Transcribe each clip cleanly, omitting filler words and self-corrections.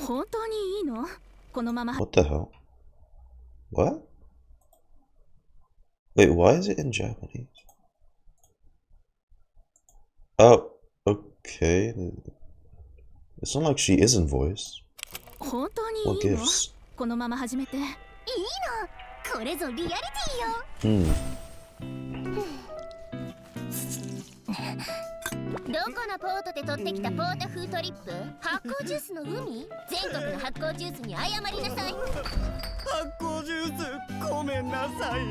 What the hell? What? Wait, why is it in Japanese? Oh, okay. It's not like she is in voice. What gives? Hmm. どこのポートで取ってきたポート風トリップ？発酵ジュースの海？全国の発酵ジュースに謝りなさい。発酵ジュース、ごめんなさい。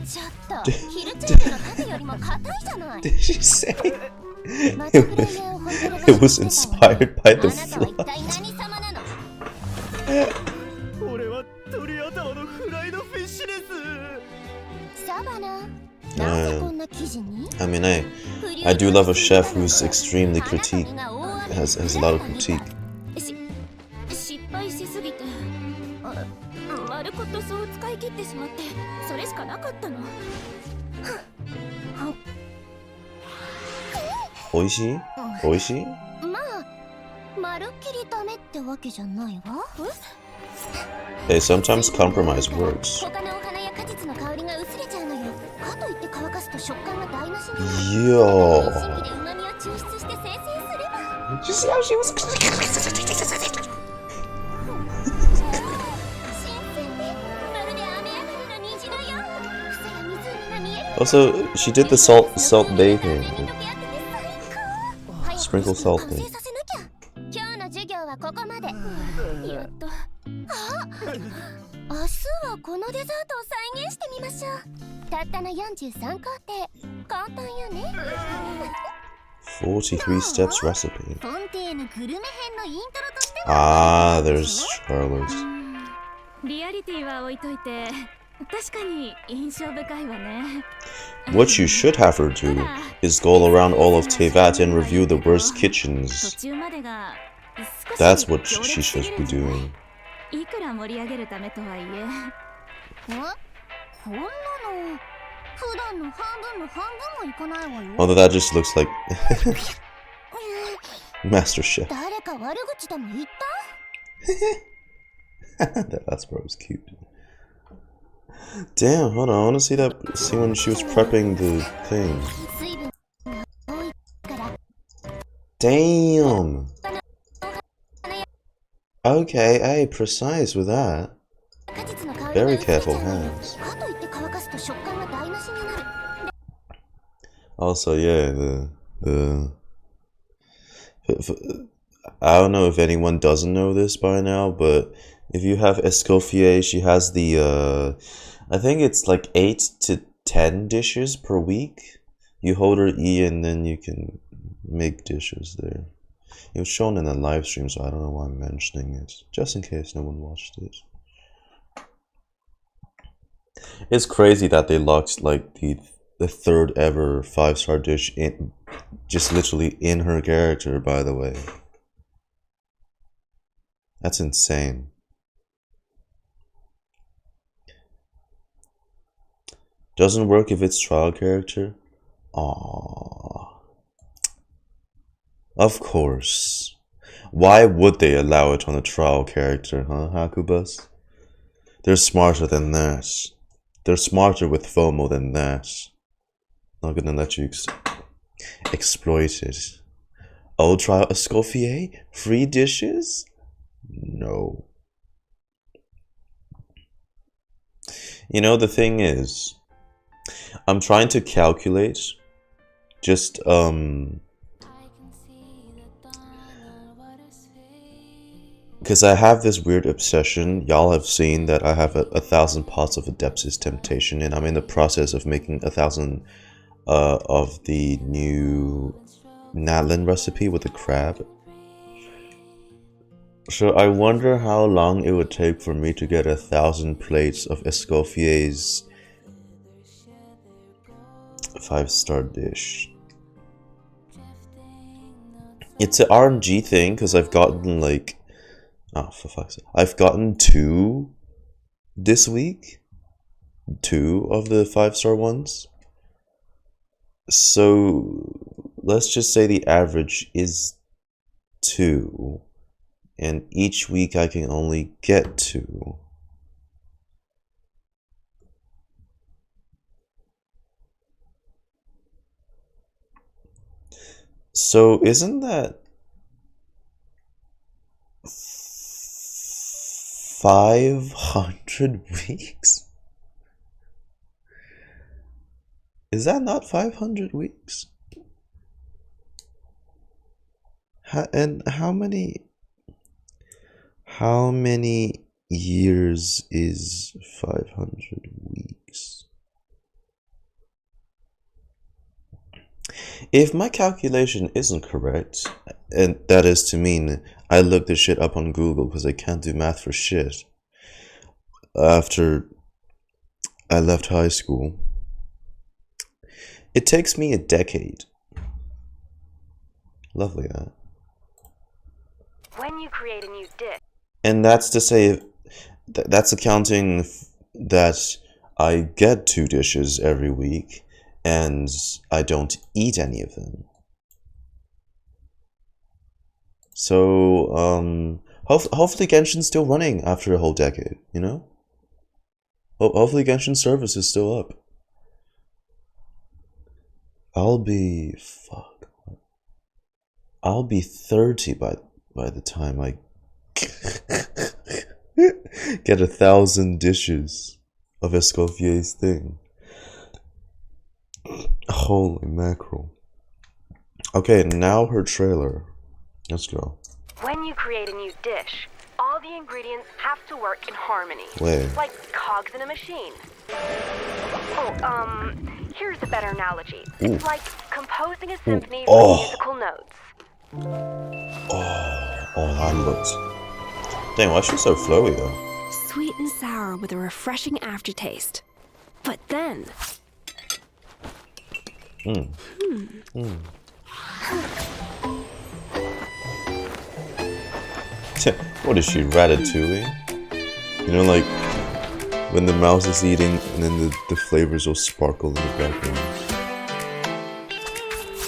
ちょっと、ヒルチューブの盾よりも硬いじゃない。Did she say it was inspired by the flood? 俺はトリアタワのフライドフィッシュです。サバナ。I mean, I do love a chef who's extremely critique, has a lot of critique. Oishii? Oishii? Hey, sometimes compromise works. Yo. Did you see how she was? Also, she did the salt bathing. Sprinkle salt thing. "43 steps recipe." Ah, there's Charlotte. What you should have her do is go around all of Tevat and review the worst kitchens. That's what she should be doing. Although that just looks like Master Chef. That's where it was cute. Damn, hold on, I wanna see when she was prepping the thing. Damn! Okay, hey, precise with that. Very careful hands. Also, yeah, I don't know if anyone doesn't know this by now, but if you have Escoffier, she has the, I think it's like 8 to 10 dishes per week. You hold her E and then you can make dishes there. It was shown in the live stream, so I don't know why I'm mentioning it, just in case no one watched it. It's crazy that they locked like the third ever 5-star dish in, just literally in her character, by the way. That's insane. Doesn't work if it's trial character? Aww. Of course. Why would they allow it on a trial character, huh, Hakubas? They're smarter than that. They're smarter with FOMO than that. Not gonna let you exploit it. Oh, trial Escoffier? Free dishes? No. You know, the thing is, I'm trying to calculate just, because I have this weird obsession. Y'all have seen that I have 1,000 pots of Adeptus Temptation, and I'm in the process of making 1,000 of the new Natlin recipe with the crab. So I wonder how long it would take for me to get 1,000 plates of Escoffier's 5-star dish. It's an RNG thing, because I've gotten like, oh, for fuck's sake, I've gotten 2 this week. 2 of the 5-star ones. So let's just say the average is 2. And each week I can only get 2. So isn't that 500 weeks? Is that not 500 weeks? And how many years is 500 weeks? If my calculation isn't correct, and that is to mean I looked this shit up on Google because I can't do math for shit after I left high school, it takes me a decade. Lovely, that. When you create a new dish. And that's to say, that's accounting that I get 2 dishes every week and I don't eat any of them. So, hopefully Genshin's still running after a whole decade, you know? Hopefully Genshin's service is still up. I'll be 30 by the time I get 1,000 dishes of Escoffier's thing. Holy mackerel. Okay, now her trailer. Let's go. When you create a new dish, all the ingredients have to work in harmony. Wait. Like cogs in a machine. Oh, here's a better analogy. Ooh. It's like composing a symphony Oh. with musical notes. Oh, that looks... Dang, why is she so flowy though? Sweet and sour with a refreshing aftertaste. But then... What is she, Ratatouille? You know, like when the mouse is eating and then the flavors will sparkle in the background.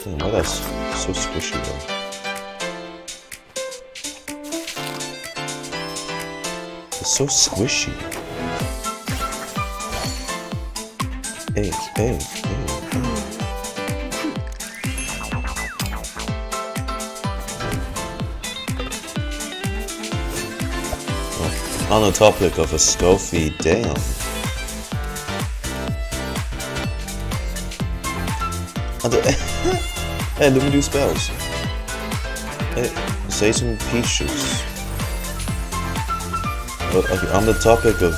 Damn, why that's so squishy though. It's so squishy. Hey. On the topic of Escoffier, damn. Hey, let me do spells. Hey, say some peaches. Okay, on the topic of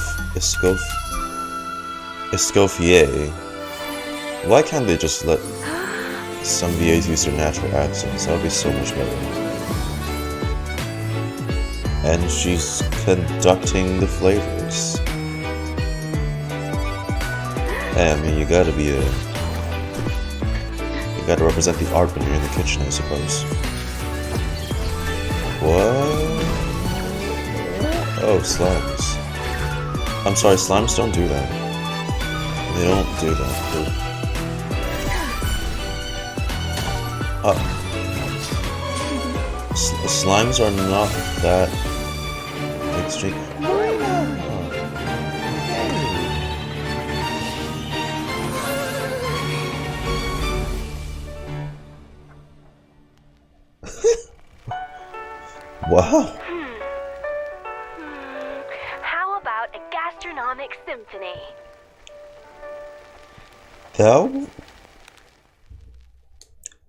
Escoffier, why can't they just let some VAs use their natural accents? That would be so much better. And she's conducting the flavors. Hey, I mean, you gotta represent the art when you're in the kitchen, I suppose. What? Oh, slimes. I'm sorry, slimes don't do that. They don't do that. Slimes are not that extreme. Wow. How about a gastronomic symphony? That?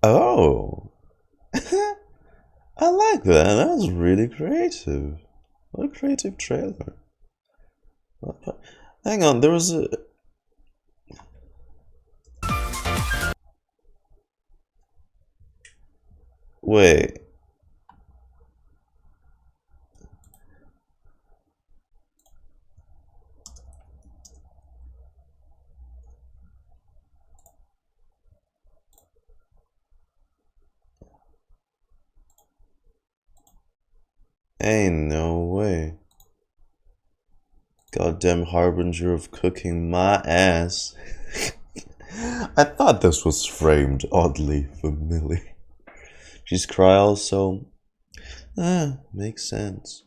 Oh. I like that. That was really creative. What a creative trailer. Hang on, there was a... Wait. Ain't no way. Goddamn harbinger of cooking my ass. I thought this was framed oddly familiar. She's cry also. Makes sense.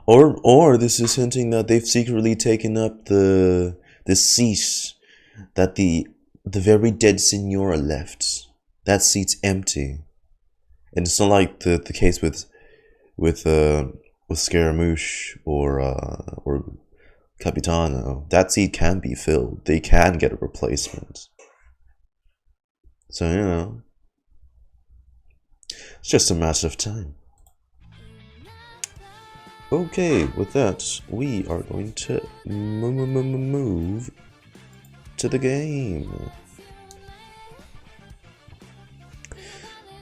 Or this is hinting that they've secretly taken up the seat that the very dead Signora left. That seat's empty. And it's not like the case with Scaramouche or Capitano. That seat can be filled. They can get a replacement. So, you know, it's just a matter of time. Okay, with that, we are going to move to the game.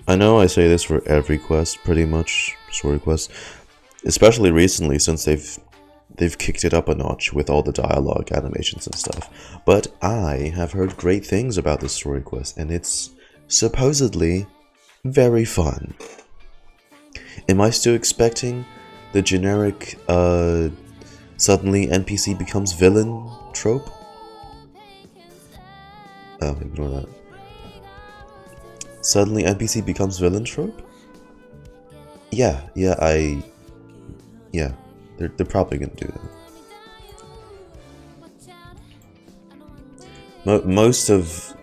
I know I say this for every quest, pretty much, story quest, especially recently since they've kicked it up a notch with all the dialogue, animations and stuff. But I have heard great things about this story quest, and it's supposedly very fun. Am I still expecting the generic suddenly NPC becomes villain trope? Oh, ignore that. Suddenly NPC becomes villain trope? Yeah, they're probably gonna do that. Most of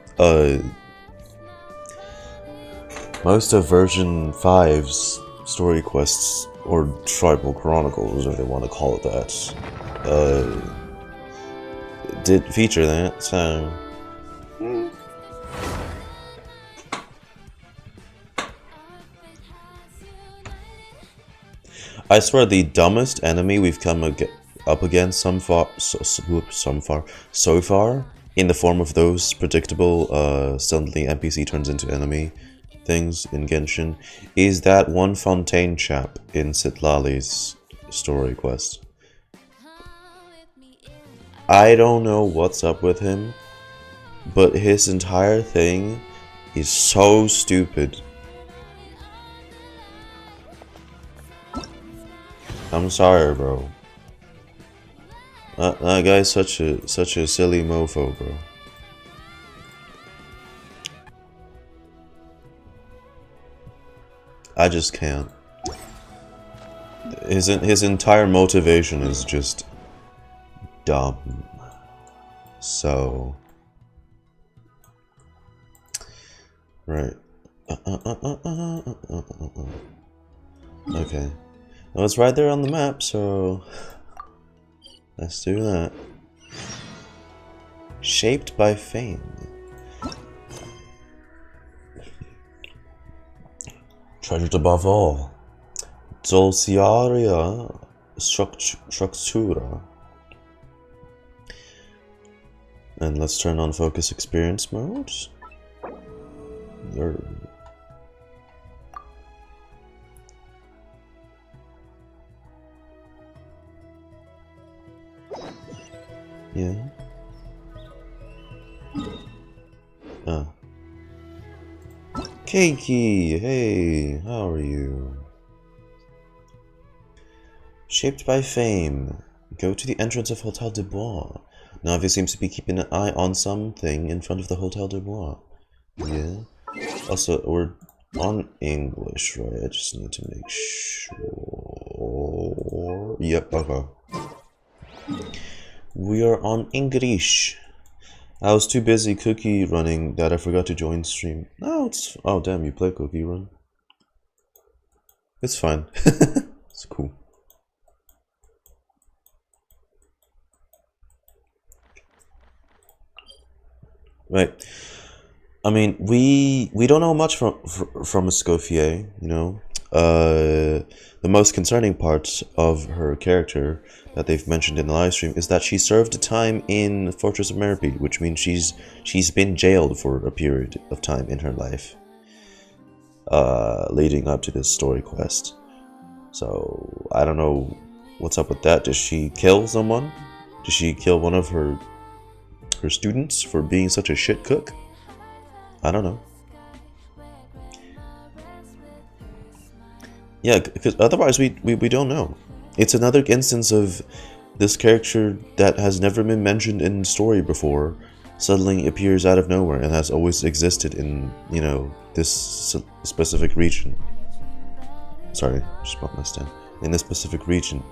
version 5's story quests, or Tribal Chronicles, if they want to call it that, did feature that, so... I swear, the dumbest enemy we've come up against so far, in the form of those predictable suddenly NPC turns into enemy things in Genshin, is that one Fontaine chap in Citlali's story quest. I don't know what's up with him, but his entire thing is so stupid. I'm sorry, bro. That guy's such a silly mofo, bro. I just can't. His entire motivation is just dumb. So right. Okay. Well, it's right there on the map, so let's do that. Shaped by fame. Treasured above all. Dulciaria Structura. And let's turn on focus experience mode. Yeah. Ah. Keiki, hey, how are you? Shaped by fame. Go to the entrance of Hotel de Bois. Navi seems to be keeping an eye on something in front of the Hotel de Bois. Yeah. Also, we're on English, right? I just need to make sure. Yep, okay. We are on English. I was too busy cookie running that I forgot to join stream. No, it's... Oh, damn, you play cookie run? It's fine. It's cool. Right. I mean, we don't know much from Escoffier, you know. The most concerning part of her character that they've mentioned in the live stream is that she served a time in Fortress of Merpy, which means she's been jailed for a period of time in her life, leading up to this story quest. So I don't know what's up with that. Does she kill someone? Does she kill one of her students for being such a shit cook? I don't know. Yeah, because otherwise we don't know. It's another instance of this character that has never been mentioned in story before suddenly appears out of nowhere and has always existed in, you know, this specific region. Sorry, just bumped my stand. In a specific region.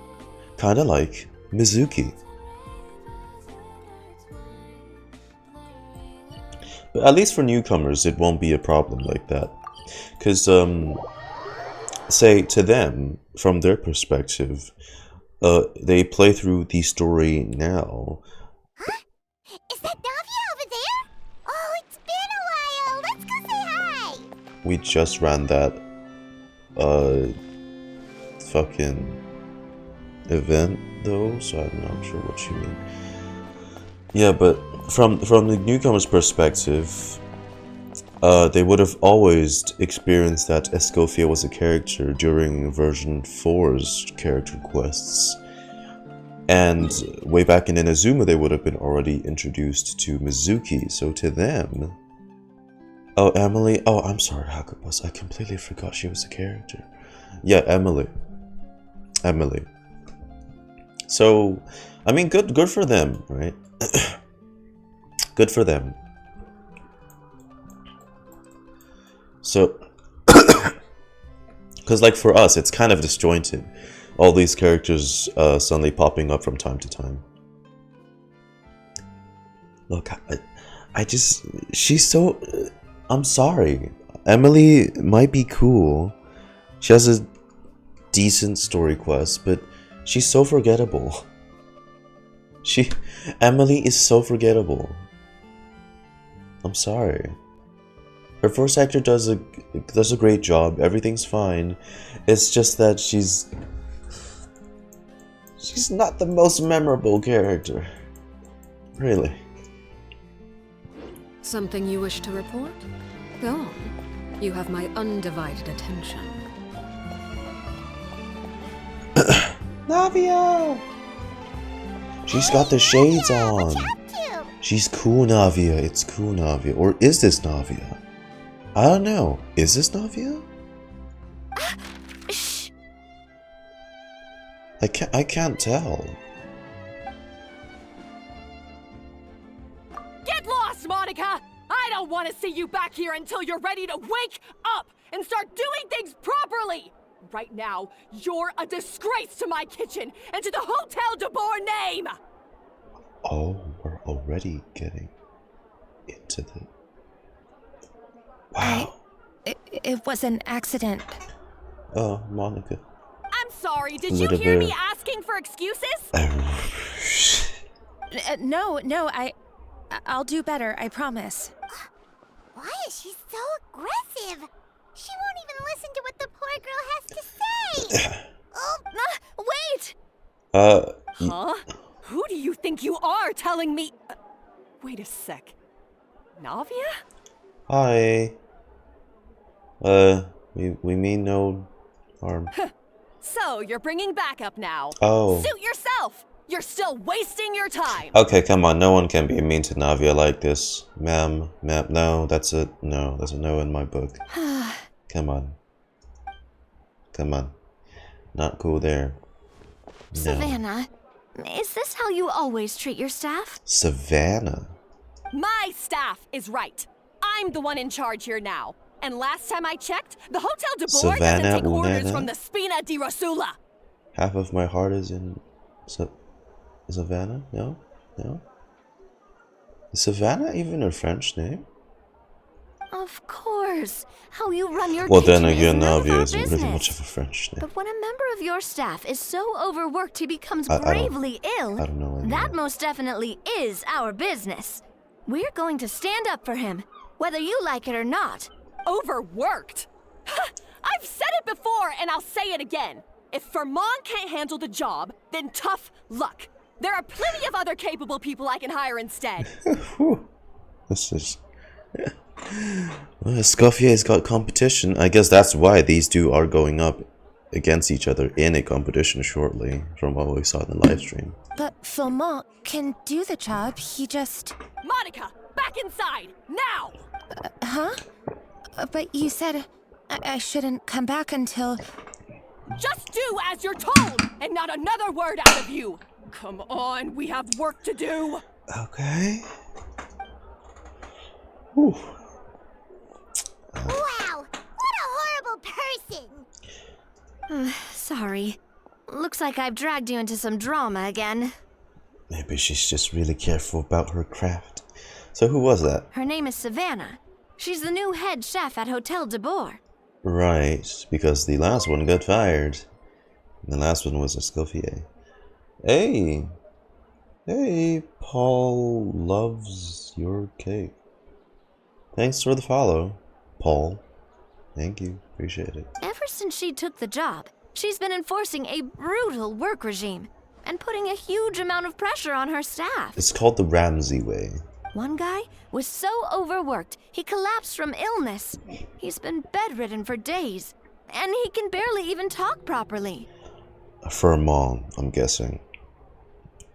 Kinda like Mizuki. But at least for newcomers, it won't be a problem like that. Because, say, to them, from their perspective, they play through the story now. Huh? Is that Navia over there? Oh, it's been a while. Let's go say hi. We just ran that, fucking event, though, so I'm not sure what you mean. Yeah, but from the newcomer's perspective, they would have always experienced that Escoffier was a character during version 4's character quests. And way back in Inazuma, they would have been already introduced to Mizuki, so to them... Oh, Emily. Oh, I'm sorry, Hakubus. I completely forgot she was a character. Yeah, Emily. Emily. So, I mean, good for them, right? Good for them. So, because like for us, it's kind of disjointed. All these characters suddenly popping up from time to time. Look, I just, she's so, I'm sorry. Emily might be cool. She has a decent story quest, but she's so forgettable. Emily is so forgettable. I'm sorry. Her voice actor does a great job. Everything's fine. It's just that she's not the most memorable character. Really. Something you wish to report? Go on. You have my undivided attention. Navia! She's got the shades on. She's cool, Navia. It's cool, Navia. Or is this Navia? I don't know. Is this Navia? Shh. I can't tell. Get lost, Monica! I don't want to see you back here until you're ready to wake up and start doing things properly! Right now, you're a disgrace to my kitchen and to the Hotel de Boer name! Oh, we're already getting into the... Wow. It was an accident. Oh, Monica. I'm sorry, did you hear me asking for excuses? No, I'll do better, I promise. Why is she so aggressive? She won't even listen to what the poor girl has to say. Wait! Huh? Who do you think you are telling me? Wait a sec. Navia? Hi. We mean no harm. So, you're bringing backup now. Oh. Suit yourself! You're still wasting your time! Okay, come on. No one can be mean to Navia like this. Ma'am, no, that's a no in my book. Come on. Come on. Not cool there. No. Savannah, is this how you always treat your staff? Savannah? My staff is right. I'm the one in charge here now. And last time I checked, the Hotel de Boer doesn't take orders from the Spina di Rosula. Half of my heart is in Savannah? No? Is Savannah even a French name? Of course. How you run your Well, kitchen then again, is none of Navia our isn't really business. much of a French name. But when a member of your staff is so overworked he becomes I don't- gravely ill, I don't know anymore. that most definitely is our business. We're going to stand up for him, whether you like it or not. Overworked? I've said it before and I'll say it again. If Fermon can't handle the job, then tough luck. There are plenty of other capable people I can hire instead. This is... Well, Escoffier's got competition. I guess that's why these two are going up against each other in a competition shortly, from what we saw in the live stream. But Filmont can do the job, he just... Monica, back inside, now! Huh? But you said I shouldn't come back until... Just do as you're told, and not another word out of you! Come on, we have work to do! Okay. Whew. Wow, what a horrible person! Sorry. Looks like I've dragged you into some drama again. Maybe she's just really careful about her craft. So who was that? Her name is Savannah. She's the new head chef at Hotel de Boer. Right, because the last one got fired. And the last one was Escoffier. Hey! Hey, Paul loves your cake. Thanks for the follow, Paul. Thank you. Appreciate it. Ever since she took the job, she's been enforcing a brutal work regime and putting a huge amount of pressure on her staff. It's called the Ramsay way. One guy was so overworked, he collapsed from illness. He's been bedridden for days, and he can barely even talk properly. For a mom, I'm guessing.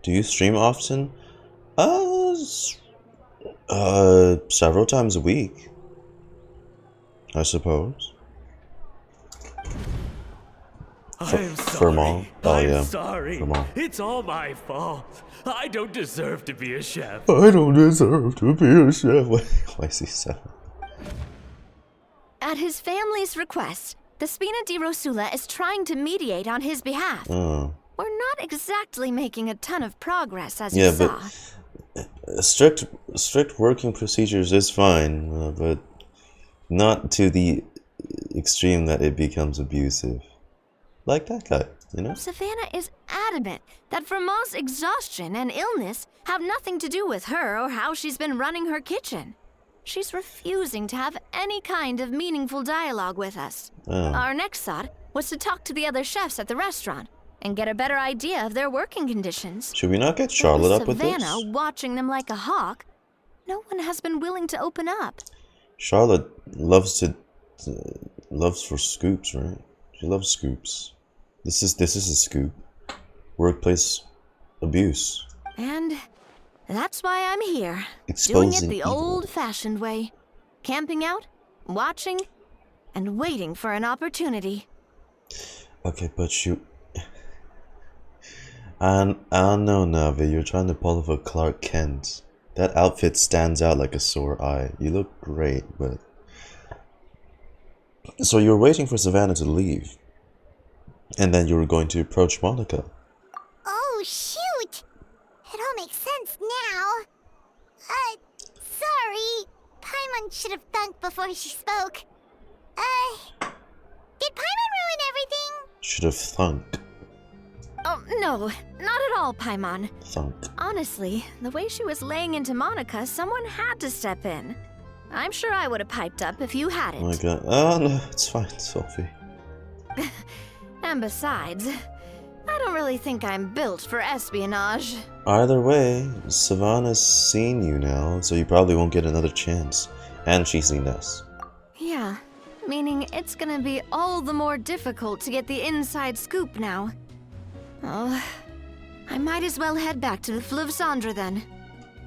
Do you stream often? Several times a week, I suppose. I'm sorry. For mom? Oh, yeah. I'm sorry. For mom. It's all my fault. I don't deserve to be a chef. I don't deserve to be a chef. Why is he 7? At his family's request, the Spina di Rosula is trying to mediate on his behalf. Oh. We're not exactly making a ton of progress, as Yeah, you saw. but strict working procedures is fine, but not to the extreme that it becomes abusive. Like that guy, you know? Savannah is adamant that Vermont's exhaustion and illness have nothing to do with her or how she's been running her kitchen. She's refusing to have any kind of meaningful dialogue with us. Oh. Our next thought was to talk to the other chefs at the restaurant and get a better idea of their working conditions. Should we not get Charlotte up with this? Savannah watching them like a hawk, no one has been willing to open up. Charlotte loves for scoops, right? She loves scoops. This is a scoop. Workplace abuse. And that's why I'm here. Exposing doing it the evil. old-fashioned way. Camping out, watching, and waiting for an opportunity. Okay, but you... I know, Navi, you're trying to pull off a Clark Kent. That outfit stands out like a sore eye. You look great, but... So you're waiting for Savannah to leave. And then you were going to approach Monica. Oh, shoot! It all makes sense now. Sorry. Paimon should have thunk before she spoke. Did Paimon ruin everything? Should have thunk. Oh, no, not at all, Paimon. Thunk. Honestly, the way she was laying into Monica, someone had to step in. I'm sure I would have piped up if you hadn't. Oh my god. Oh no, it's fine, Sophie. And besides, I don't really think I'm built for espionage. Either way, Savannah's seen you now, so you probably won't get another chance. And she's seen us. Yeah, meaning it's gonna be all the more difficult to get the inside scoop now. Oh, I might as well head back to the Fleuve Cendre then.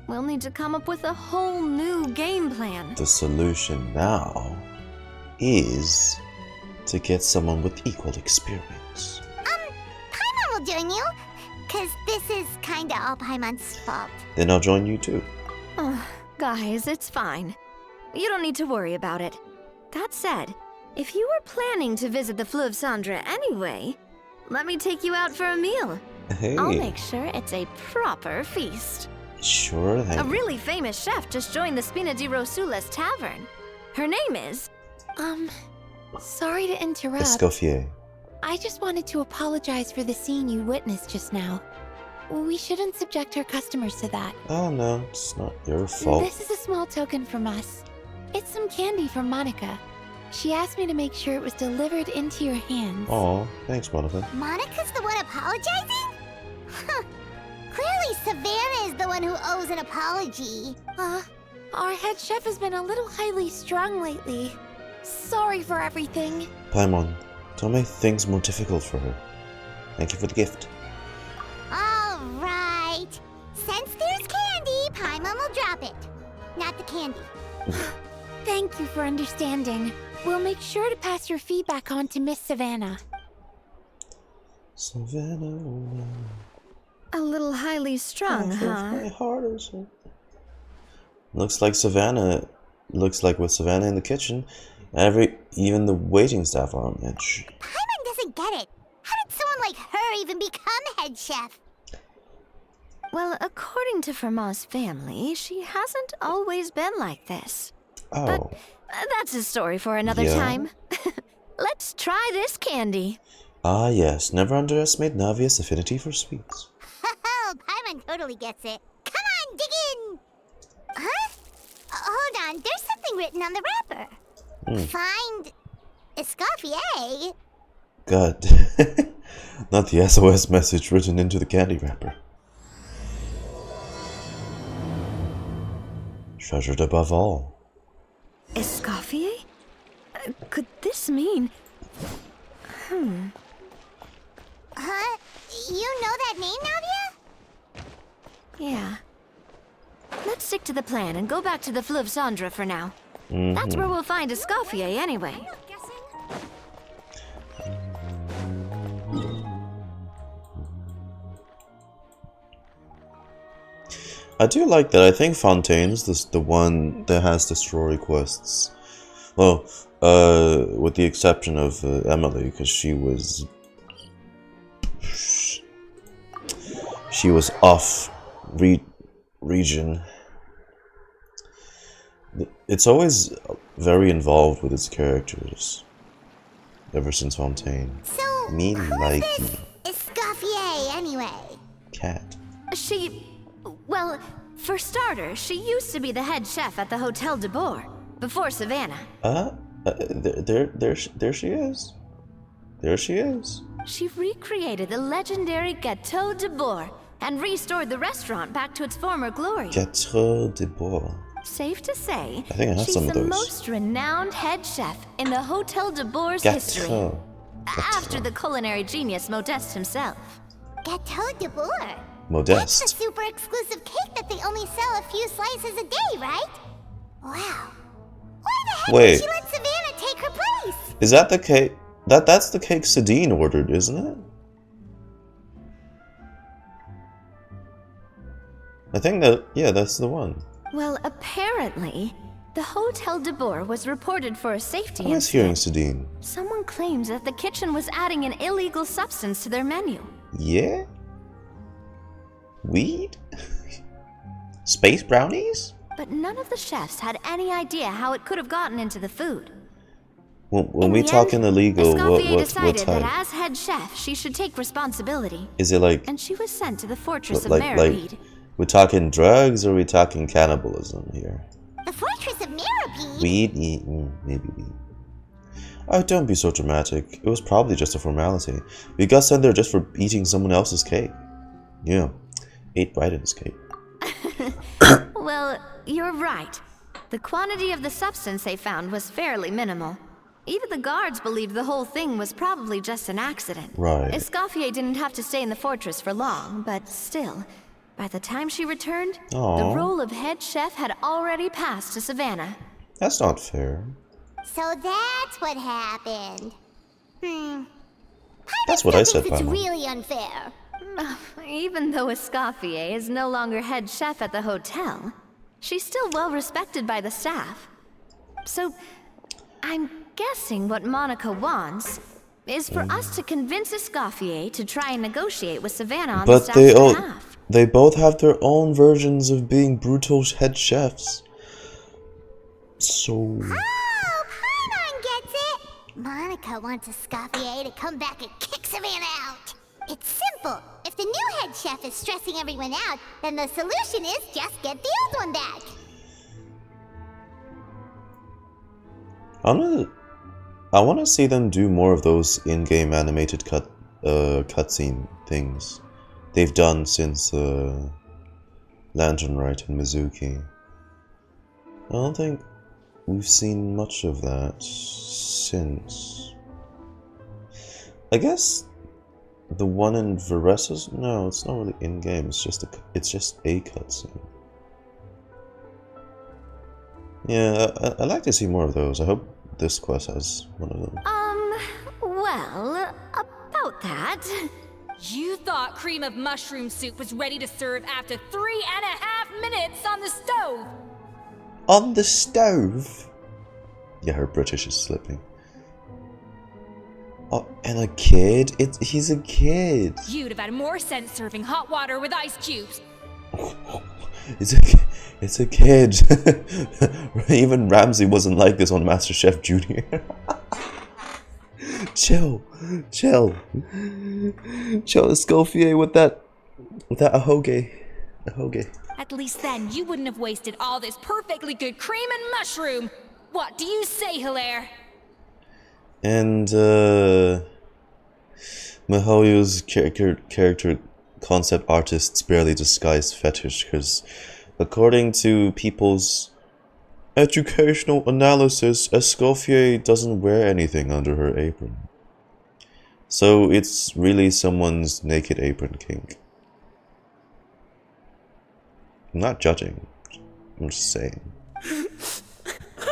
We'll need to come up with a whole new game plan. The solution now is to get someone with equal experience. Paimon will join you. Cause this is kinda all Paimon's fault. Then I'll join you too. Oh, guys, it's fine. You don't need to worry about it. That said, if you were planning to visit the Fleuve Cendre anyway, let me take you out for a meal. Hey. I'll make sure it's a proper feast. Sure thing. A really famous chef just joined the Spina di Rosula's tavern. Her name is... Sorry to interrupt. Escoffier. I just wanted to apologize for the scene you witnessed just now. We shouldn't subject our customers to that. Oh no, it's not your fault. This is a small token from us. It's some candy from Monica. She asked me to make sure it was delivered into your hands. Aw, thanks, Monica. Monica's the one apologizing? Huh. Clearly Savannah is the one who owes an apology. Our head chef has been a little highly strung lately. Sorry for everything. Paimon, don't make things more difficult for her. Thank you for the gift. Alright. Since there's candy, Paimon will drop it. Not the candy. Thank you for understanding. We'll make sure to pass your feedback on to Miss Savannah. Savannah. a little highly strung, huh? My heart is... Looks like Savannah... Looks like with Savannah in the kitchen, even the waiting staff are on edge. Paimon doesn't get it. How did someone like her even become head chef? Well, according to Fermat's family, she hasn't always been like this. Oh. That's a story for another Yeah. time. Let's try this candy. Ah, yes. Never underestimate Navia's affinity for sweets. Oh, Paimon totally gets it. Come on, dig in! Huh? Hold on, there's something written on the wrapper. Find Escoffier. God. Not the SOS message written into the candy wrapper. Treasured above all. Escoffier? Could this mean... Huh? You know that name, Navia? Yeah. Let's stick to the plan and go back to the Fleuve Cendre for now. That's where we'll find Escoffier anyway. I do like that. I think Fontaine's the one that has the story quests. Well, with the exception of Emily, because she was off region. It's always very involved with its characters. Ever since Fontaine. So, Me who's like this Escoffier, anyway? cat. Well, for starters, she used to be the head chef at the Hotel de Bourg, before Savannah. There she is. There she is. She recreated the legendary Gâteau de Bourg and restored the restaurant back to its former glory. Gâteau de Bourg. Safe to say, I think I have she's some of the those. most renowned head chef in the Hotel de Bourg's history. Gâteau. After the culinary genius Modeste himself. Gâteau de Bourg. That's the Modeste. super exclusive cake that they only sell a few slices a day, right? Wow. Why the heck Wait. did she let Savannah take her place? Is that the cake? That's the cake Sadine ordered, isn't it? I think that, yeah, that's the one. Well, apparently, the Hotel de Bourg was reported for a safety I was hearing incident. Sadine. Someone claims that the kitchen was adding an illegal substance to their menu. Yeah? Weed? Space brownies? But none of the chefs had any idea how it could have gotten into the food. When In we the talk end, in illegal, Escoffier what decided that type? as head chef, she should take responsibility. Is it like, And she was sent to the fortress of like, Meribede. we're talking drugs or are we talking cannibalism here? The Fortress of Meribede? Weed? Maybe weed. Oh, don't be so dramatic. It was probably just a formality. We got sent there just for eating someone else's cake. Yeah, ate Biden's cake. Well, you're right. The quantity of the substance they found was fairly minimal. Even the guards believed the whole thing was probably just an accident. Right. Escoffier didn't have to stay in the fortress for long, but still, by the time she returned, Aw. the role of head chef had already passed to Savannah. That's not fair. So that's what happened. That's what I said, It's Paimon. really unfair. Even though Escoffier is no longer head chef at the hotel, she's still well respected by the staff. So, I'm guessing what Monica wants is for us to convince Escoffier to try and negotiate with Savannah on the But staff's behalf. they both have their own versions of being brutal head chefs. So Oh, Paimon gets it! Monica wants Escoffier to come back and kick Savannah out. It's simple. If the new head chef is stressing everyone out, then the solution is just get the old one back. I wanna see them do more of those in-game animated cutscene things they've done since Lantern Rite and Mizuki. I don't think we've seen much of that since. I guess the one in Veressa's? No, it's not really in-game. It's just a cutscene. Yeah, I'd like to see more of those. I hope this quest has one of them. Well, about that... You thought cream of mushroom soup was ready to serve after 3.5 minutes on the stove! On the stove? Yeah, her British is slipping. Oh, and a kid? He's a kid. You'd have had more sense serving hot water with ice cubes. It's a kid. Even Ramsey wasn't like this on MasterChef Junior. Chill, Escoffier with that ahoge. At least then you wouldn't have wasted all this perfectly good cream and mushroom. What do you say, Hilaire? And Mihoyo's character concept artists barely disguised fetish, because according to people's educational analysis, Escoffier doesn't wear anything under her apron. So it's really someone's naked apron kink. I'm not judging, I'm just saying.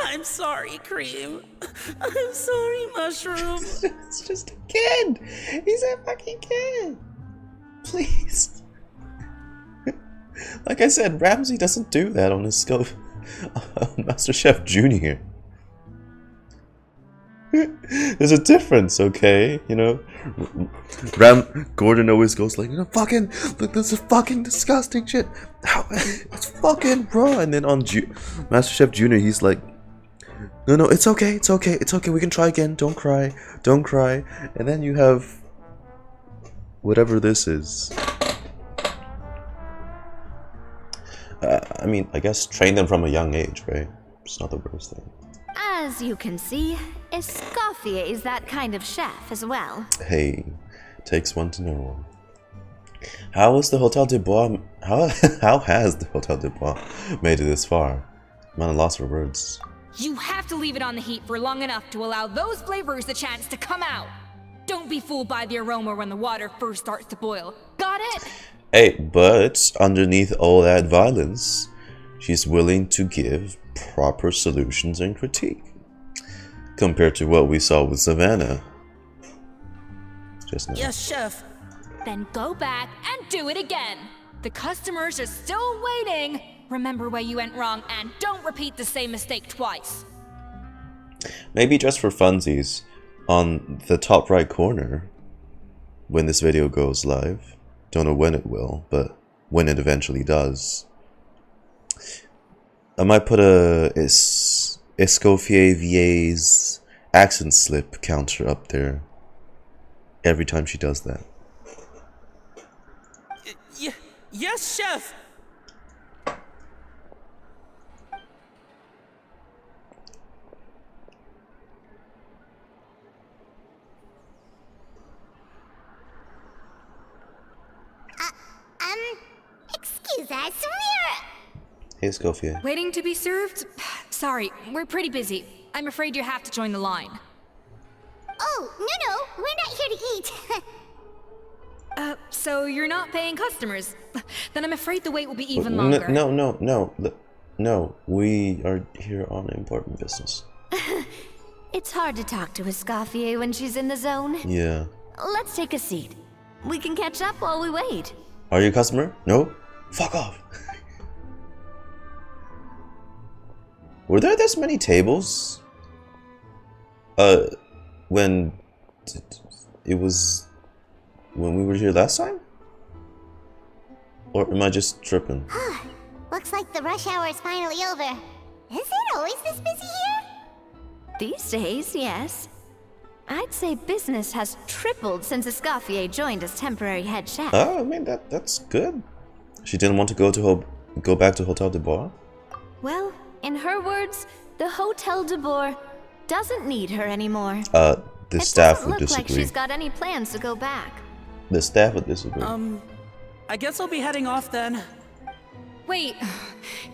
I'm sorry, Cream. I'm sorry, Mushroom. It's just a kid. He's a fucking kid. Please. Like I said, Ramsey doesn't do that on his scope. MasterChef Junior. There's a difference, okay? You know, Gordon always goes like, fucking, look, this is fucking disgusting shit. It's fucking raw. And then on MasterChef Junior, he's like, no, it's okay, we can try again, don't cry. And then you have whatever this is. I mean, I guess train them from a young age, right? It's not the worst thing. As you can see, Escoffier is that kind of chef as well. Hey, takes one to know one. How has the Hotel de Bois made it this far? I'm at a loss for words. You have to leave it on the heat for long enough to allow those flavors the chance to come out. Don't be fooled by the aroma when the water first starts to boil. Got it? Hey, but underneath all that violence, she's willing to give proper solutions and critique. Compared to what we saw with Savannah just now. Yes, Chef. Then go back and do it again. The customers are still waiting. Remember where you went wrong and don't repeat the same mistake twice. Maybe just for funsies, on the top right corner, when this video goes live, don't know when it will, but when it eventually does, I might put a Escoffier VA's accent slip counter up there every time she does that. Yes, Chef. Excuse us, Hey, Escoffier. Waiting to be served? Sorry, we're pretty busy. I'm afraid you have to join the line. Oh, no, we're not here to eat. So you're not paying customers? Then I'm afraid the wait will be even longer. No, we are here on important business. It's hard to talk to Escoffier when she's in the zone. Yeah. Let's take a seat. We can catch up while we wait. Are you a customer? No? Fuck off. Were there this many tables? When it was when we were here last time? Or am I just tripping? Looks like the rush hour is finally over. Is it always this busy here? These days, yes. I'd say business has tripled since Escoffier joined as temporary head chef. Oh, I mean that's good. She didn't want to go back to Hotel de Bois. Well, in her words, the Hotel de Bois doesn't need her anymore. The staff would It doesn't look like disagree. she's got any plans to go back. The staff would disagree. I guess I'll be heading off then. Wait,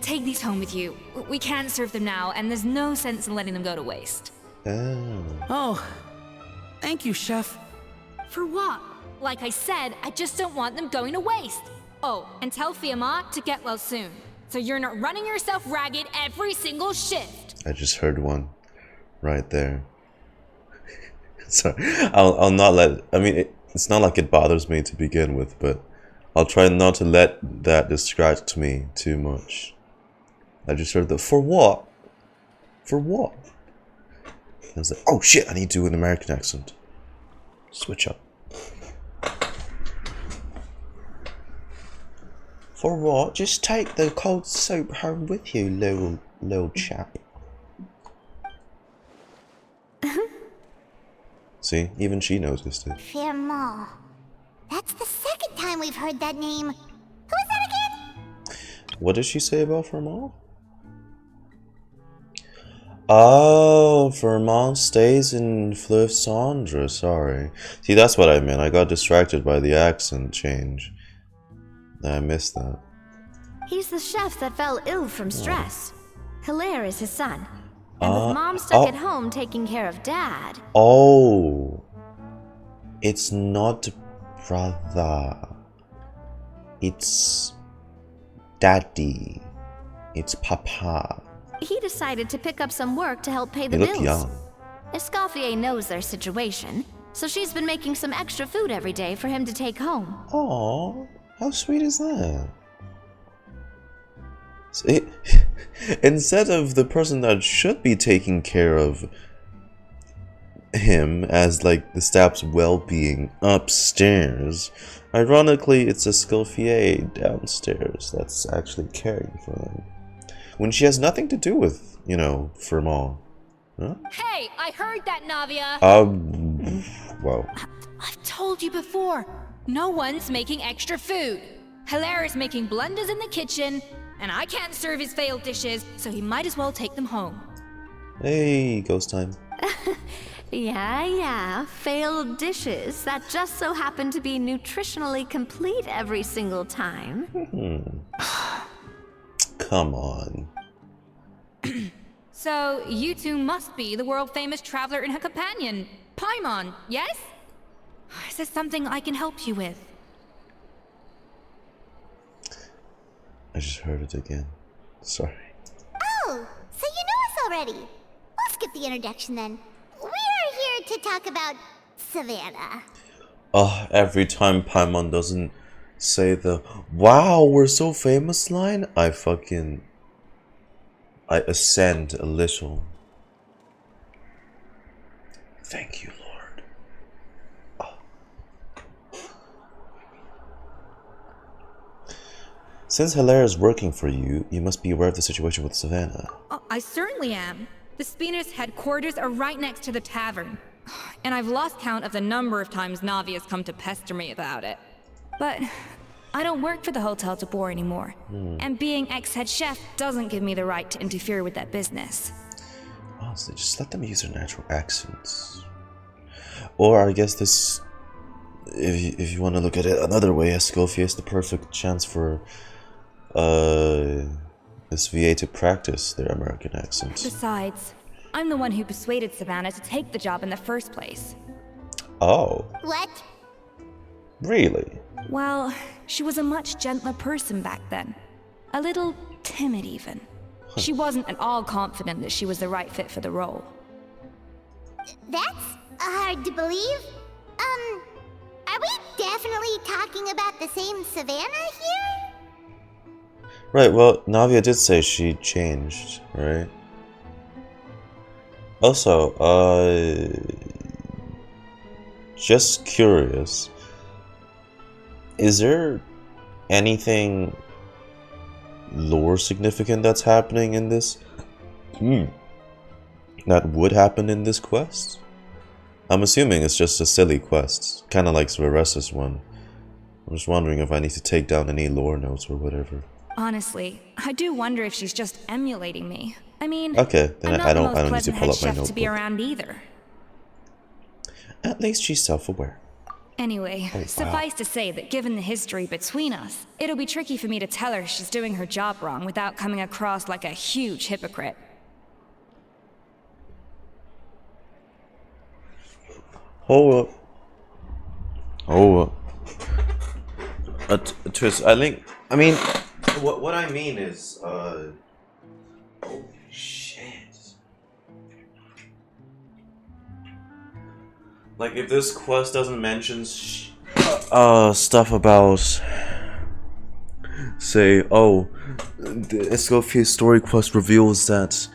take these home with you. We can't serve them now, and there's no sense in letting them go to waste. Oh, thank you, Chef. For what? Like I said, I just don't want them going to waste. Oh, and tell Fiamma to get well soon, so you're not running yourself ragged every single shift. I just heard one right there. Sorry, I'll not let. I mean, it's not like it bothers me to begin with, but I'll try not to let that distract me too much. I just heard the for what? For what? I was like, oh shit! I need to do an American accent. Switch up. For what? Just take the cold soup home with you, little chap. See, even she noticed it. Firmo. That's the second time we've heard that name. Who is that again? What did she say about Firmo? Oh, Firmo stays in Fleuve Cendre, sorry. See, that's what I meant. I got distracted by the accent change. I missed that. He's the chef that fell ill from stress. Hilaire is his son. And with Mom stuck at home taking care of Dad. Oh. It's not brother. It's daddy. It's papa. He decided to pick up some work to help pay the They look bills. young. Escoffier knows their situation, so she's been making some extra food every day for him to take home. Oh, how sweet is that? Instead of the person that should be taking care of him as like the staff's well-being upstairs, ironically it's Escoffier downstairs that's actually caring for them. When she has nothing to do with, you know, Firmo. Huh? Hey, I heard that, Navia. Wow. I've told you before, no one's making extra food. Hilaire is making blunders in the kitchen, and I can't serve his failed dishes, so he might as well take them home. Hey, ghost time. Yeah, failed dishes that just so happen to be nutritionally complete every single time. Come on. So, you two must be the world-famous traveler and her companion, Paimon, yes? Is there something I can help you with? I just heard it again. Sorry. Oh, so you know us already. We'll skip the introduction then. We're here to talk about Savannah. Oh, every time Paimon doesn't say the "Wow, we're so famous" line, I ascend a little. Thank you, Lord. Oh. Since Hilaire is working for you, you must be aware of the situation with Savannah. Oh, I certainly am. The Spina's headquarters are right next to the tavern. And I've lost count of the number of times Navi has come to pester me about it. But I don't work for the Hotel de Boer anymore. And being ex-head chef doesn't give me the right to interfere with that business. Honestly, just let them use their natural accents. Or I guess this, if you want to look at it another way, Escoffier is the perfect chance for this VA to practice their American accents. Besides, I'm the one who persuaded Savannah to take the job in the first place. Oh. What? Really? Well, she was a much gentler person back then. A little timid even. She wasn't at all confident that she was the right fit for the role. That's hard to believe. Are we definitely talking about the same Savannah here? Right, well, Navia did say she changed, right? Also, just curious. Is there anything lore significant that's happening in this? That would happen in this quest? I'm assuming it's just a silly quest, kind of like Svaressa's one. I'm just wondering if I need to take down any lore notes or whatever. Honestly, I do wonder if she's just emulating me. I mean, okay, then I'm not I the don't most need to pleasant pull head up my chef notebook. to be around either. At least she's self-aware. Anyway, wow. suffice to say that given the history between us, it'll be tricky for me to tell her she's doing her job wrong without coming across like a huge hypocrite. Hold up. Twist, I mean, what I mean is, holy shit. Like, if this quest doesn't mention stuff about, say, oh, the Escoffier story quest reveals that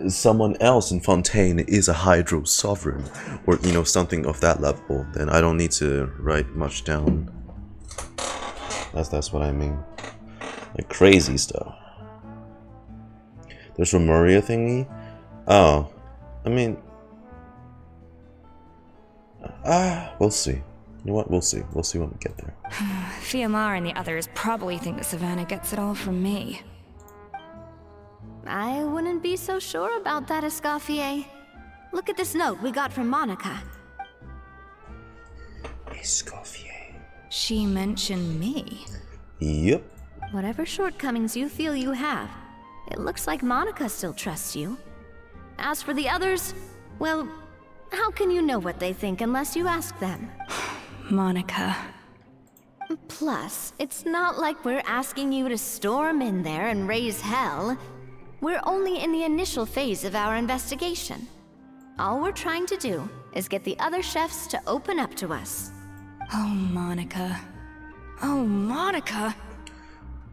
someone else in Fontaine is a Hydro Sovereign, or you know, something of that level, then I don't need to write much down. That's what I mean. Like crazy stuff. There's Remuria thingy. Oh, I mean, we'll see. You know what? We'll see. We'll see when we get there. Fiamar and the others probably think that Savannah gets it all from me. I wouldn't be so sure about that, Escoffier. Look at this note we got from Monica. Escoffier. She mentioned me. Yep. Whatever shortcomings you feel you have, it looks like Monica still trusts you. As for the others, well, how can you know what they think unless you ask them? Monica. Plus, it's not like we're asking you to storm in there and raise hell. We're only in the initial phase of our investigation. All we're trying to do is get the other chefs to open up to us. Oh, Monica. Oh, Monica.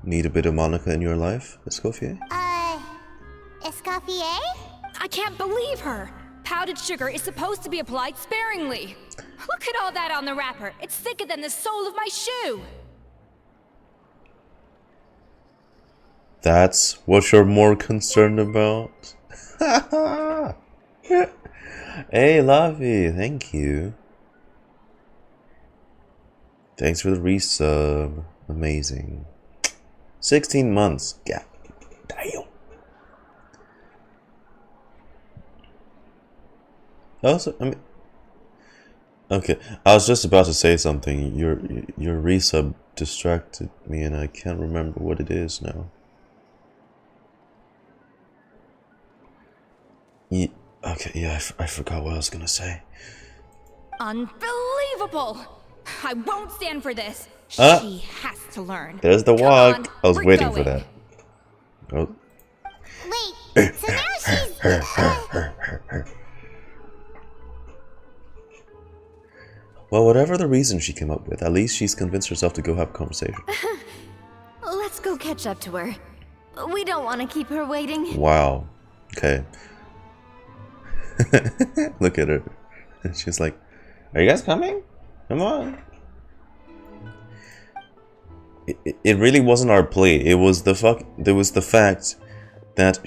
Need a bit of Monica in your life, Escoffier? Escoffier? I can't believe her! Powdered sugar is supposed to be applied sparingly. Look at all that on the wrapper. It's thicker than the sole of my shoe. That's what you're more concerned about? Hey, Lovey, thank you. Thanks for the resub. Amazing. 16 months. God damn. Also, I mean, okay. I was just about to say something. Your resub distracted me, and I can't remember what it is now. Okay, yeah, I forgot what I was gonna say. Unbelievable! I won't stand for this. She has to learn. There's the Come walk. on, I was we're waiting going. for that. Oh. Wait, so now she's... Well, whatever the reason she came up with, at least she's convinced herself to go have a conversation. Let's go catch up to her. We don't want to keep her waiting. Wow. Okay. Look at her. She's like, "Are you guys coming? Come on." It really wasn't our play. It was the fact that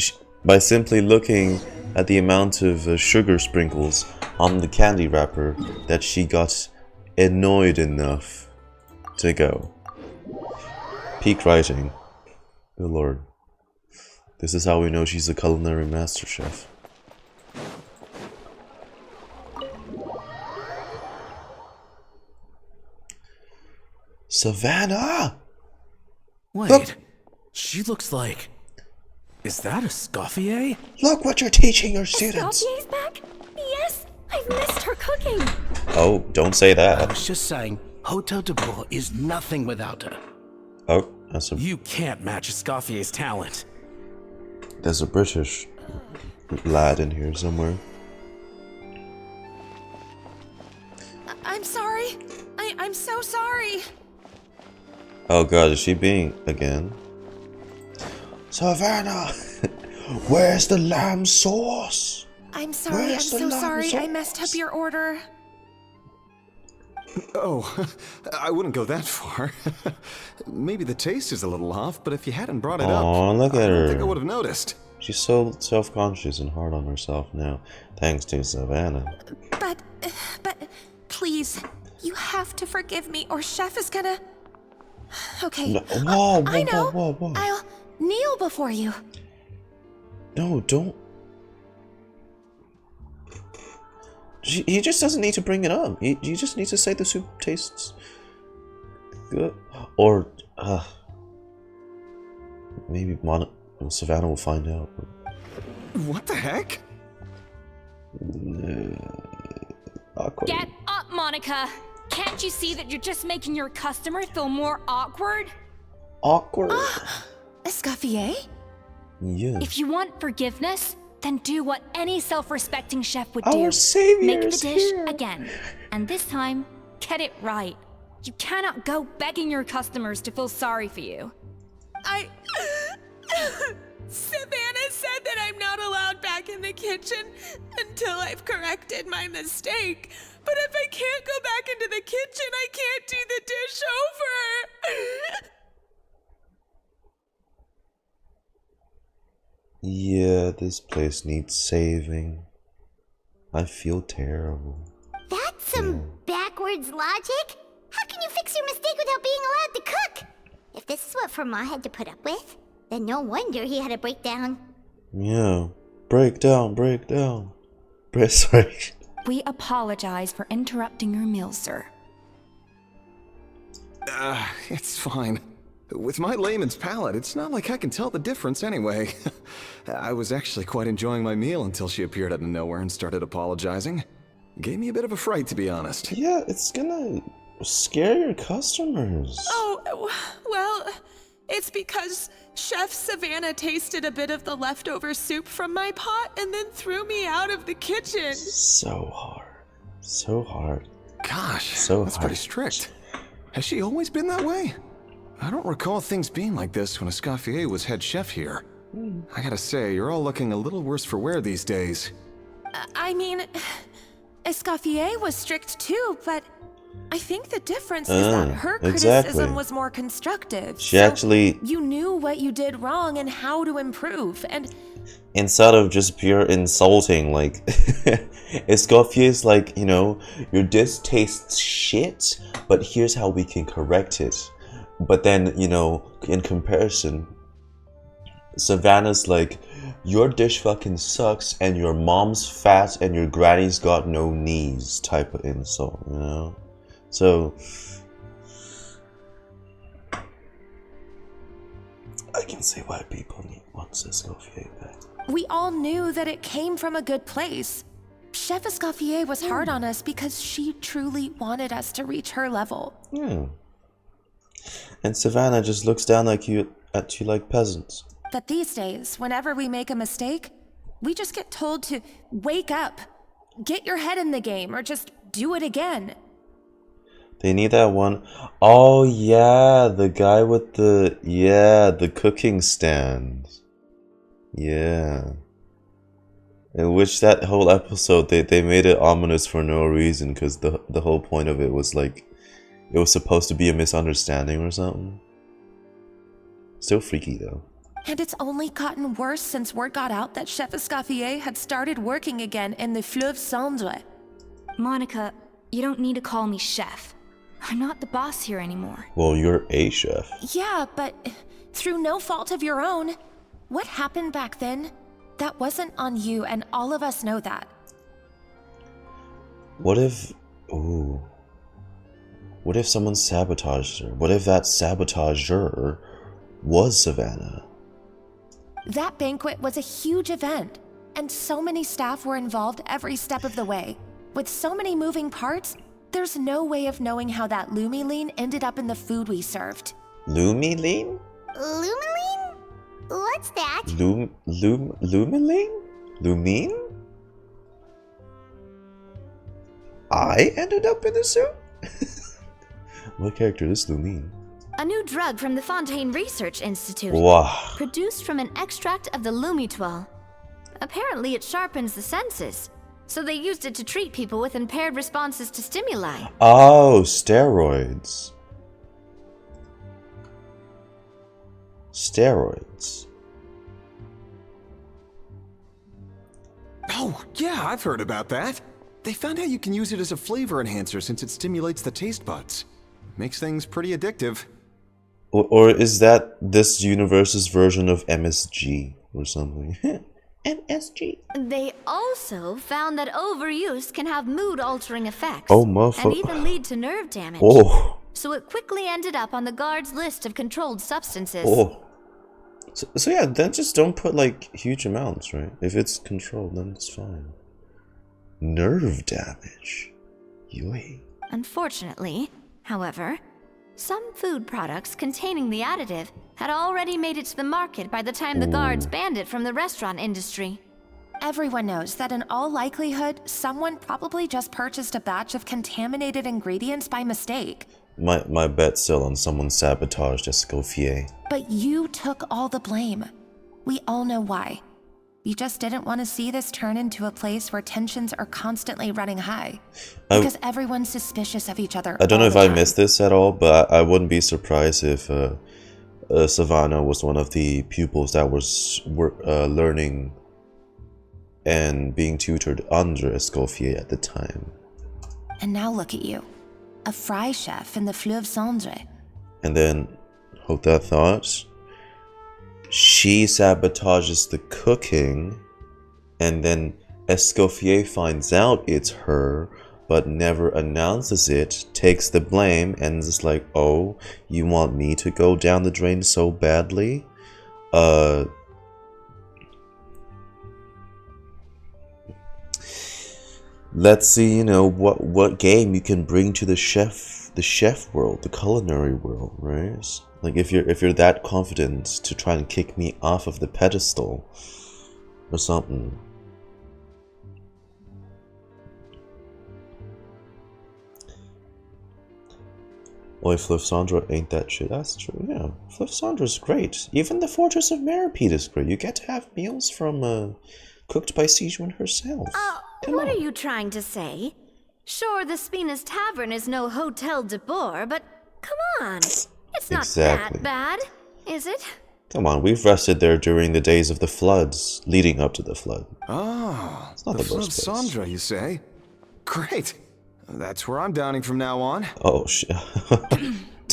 by simply looking at the amount of sugar sprinkles on the candy wrapper, that she got annoyed enough to go. Peak writing. Good lord. This is how we know she's a culinary master chef. Savannah! Wait, Look. She looks like... Is that a Escoffier? Look what you're teaching your students! Escoffier's back? Yes! I've missed her cooking! Oh, don't say I that. was just saying, Hotel de Bois is nothing without her. Oh, that's You can't match Escoffier's talent. there's a British lad in here somewhere. I'm sorry. I'm so sorry. Oh god, is she being again? Savannah! Where's the lamb sauce? I'm sorry. Where's the I'm so lamb sorry. I sauce? messed up your order. Oh, I wouldn't go that far. Maybe the taste is a little off, but if you hadn't brought it up, Aw, look at I don't her. think I would have noticed. She's so self-conscious and hard on herself now, thanks to Savannah. But please, you have to forgive me, or Chef is gonna. Okay. No, whoa, I know. whoa. I'll kneel before you. No, don't. He just doesn't need to bring it up. He just needs to say the soup tastes good. Or, maybe Savannah will find out. What the heck? Awkward. Get up, Monica! Can't you see that you're just making your customer feel more awkward? Awkward? Escoffier? Yeah. If you want forgiveness, then do what any self-respecting chef would Our do. savior Make the is dish here. again. And this time, get it right. You cannot go begging your customers to feel sorry for you. Savannah said that I'm not allowed back back in the kitchen until I've corrected my mistake. But if I can't go back into the kitchen, I can't do the dish over. Yeah, this place needs saving. I feel terrible. That's some backwards logic. How can you fix your mistake without being allowed to cook? If this is what Fermat had to put up with, then no wonder he had a breakdown. Yeah. Break down. Sorry. We apologize for interrupting your meal, sir. It's fine. With my layman's palate, it's not like I can tell the difference anyway. I was actually quite enjoying my meal until she appeared out of nowhere and started apologizing. Gave me a bit of a fright, to be honest. Yeah, it's gonna scare your customers. Oh, well, it's because Chef Savannah tasted a bit of the leftover soup from my pot and then threw me out of the kitchen. So hard. Gosh, so that's hard. pretty strict. Has she always been that way? I don't recall things being like this when Escoffier was head chef here. I gotta say, you're all looking a little worse for wear these days. I mean, Escoffier was strict too, but I think the difference is that her criticism was more constructive. She actually... You knew what you did wrong and how to improve, and... Instead of just pure insulting, like... Escoffier's like, you know, your dish tastes shit, but here's how we can correct it. But then, you know, in comparison, Savannah's like, your dish fucking sucks and your mom's fat and your granny's got no knees type of insult, you know? So, I can see why people want Escoffier back. We all knew that it came from a good place. Chef Escoffier was hard on us because she truly wanted us to reach her level. Yeah. And Savannah just looks down at you like peasants. But these days, whenever we make a mistake, we just get told to wake up, get your head in the game, or just do it again. They need that one. Oh yeah, the guy with the cooking stand. Yeah. In which that whole episode, they made it ominous for no reason, because the whole point of it was like, it was supposed to be a misunderstanding or something. Still freaky though. And it's only gotten worse since word got out that Chef Escoffier had started working again in the Fleuve Cendre. Monica, you don't need to call me chef. I'm not the boss here anymore. Well, you're a chef. Yeah, but through no fault of your own. What happened back then? That wasn't on you, and all of us know that. What if... Ooh. What if someone sabotaged her? What if that sabotager was Savannah? That banquet was a huge event, and so many staff were involved every step of the way. With so many moving parts, there's no way of knowing how that lumiline ended up in the food we served. Lumiline? Lumiline? What's that? Lumiline? Lumine? I ended up in the soup? What character is Lumine? A new drug from the Fontaine Research Institute. Wow. Produced from an extract of the Lumitoile. Apparently it sharpens the senses, so they used it to treat people with impaired responses to stimuli. Oh, steroids. Steroids. Oh, yeah, I've heard about that. They found out you can use it as a flavor enhancer since it stimulates the taste buds. Makes things pretty addictive. Or is that this universe's version of MSG or something? MSG. They also found that overuse can have mood-altering effects. Oh, motherfucker. And even lead to nerve damage. Oh. So it quickly ended up on the guard's list of controlled substances. Oh. So yeah, then just don't put like huge amounts, right? If it's controlled, then it's fine. Nerve damage. Yoy. Unfortunately, however, some food products containing the additive had already made it to the market by the time the guards banned it from the restaurant industry. Everyone knows that in all likelihood, someone probably just purchased a batch of contaminated ingredients by mistake. My bet's still on someone sabotaged Escoffier. But you took all the blame. We all know why. You just didn't want to see this turn into a place where tensions are constantly running high. Because everyone's suspicious of each other. I don't know if I missed this at all, but I wouldn't be surprised if Savannah was one of the pupils that was learning and being tutored under Escoffier at the time. And now look at you. A fry chef in the Fleuve Cendre. And then, hold that thought. She sabotages the cooking, and then Escoffier finds out it's her, but never announces it, takes the blame, and is like, oh, you want me to go down the drain so badly? Let's see, you know, what game you can bring to the chef world, the culinary world, right? Like if you're that confident to try and kick me off of the pedestal or something. Oi, Fleuve Cendre ain't that shit. That's true, yeah. Fleuve Cendre's great. Even the Fortress of Meripede is great. You get to have meals from cooked by Sijuan herself. What are you trying to say? Sure, the Spina's Tavern is no Hotel de Boer, but come on. It's not that bad, is it? Come on, we've rested there during the days of the floods, leading up to the flood. Oh, it's not the the Fleuve worst place. Cendre, you say? Great. That's where I'm dining from now on. Oh, shit.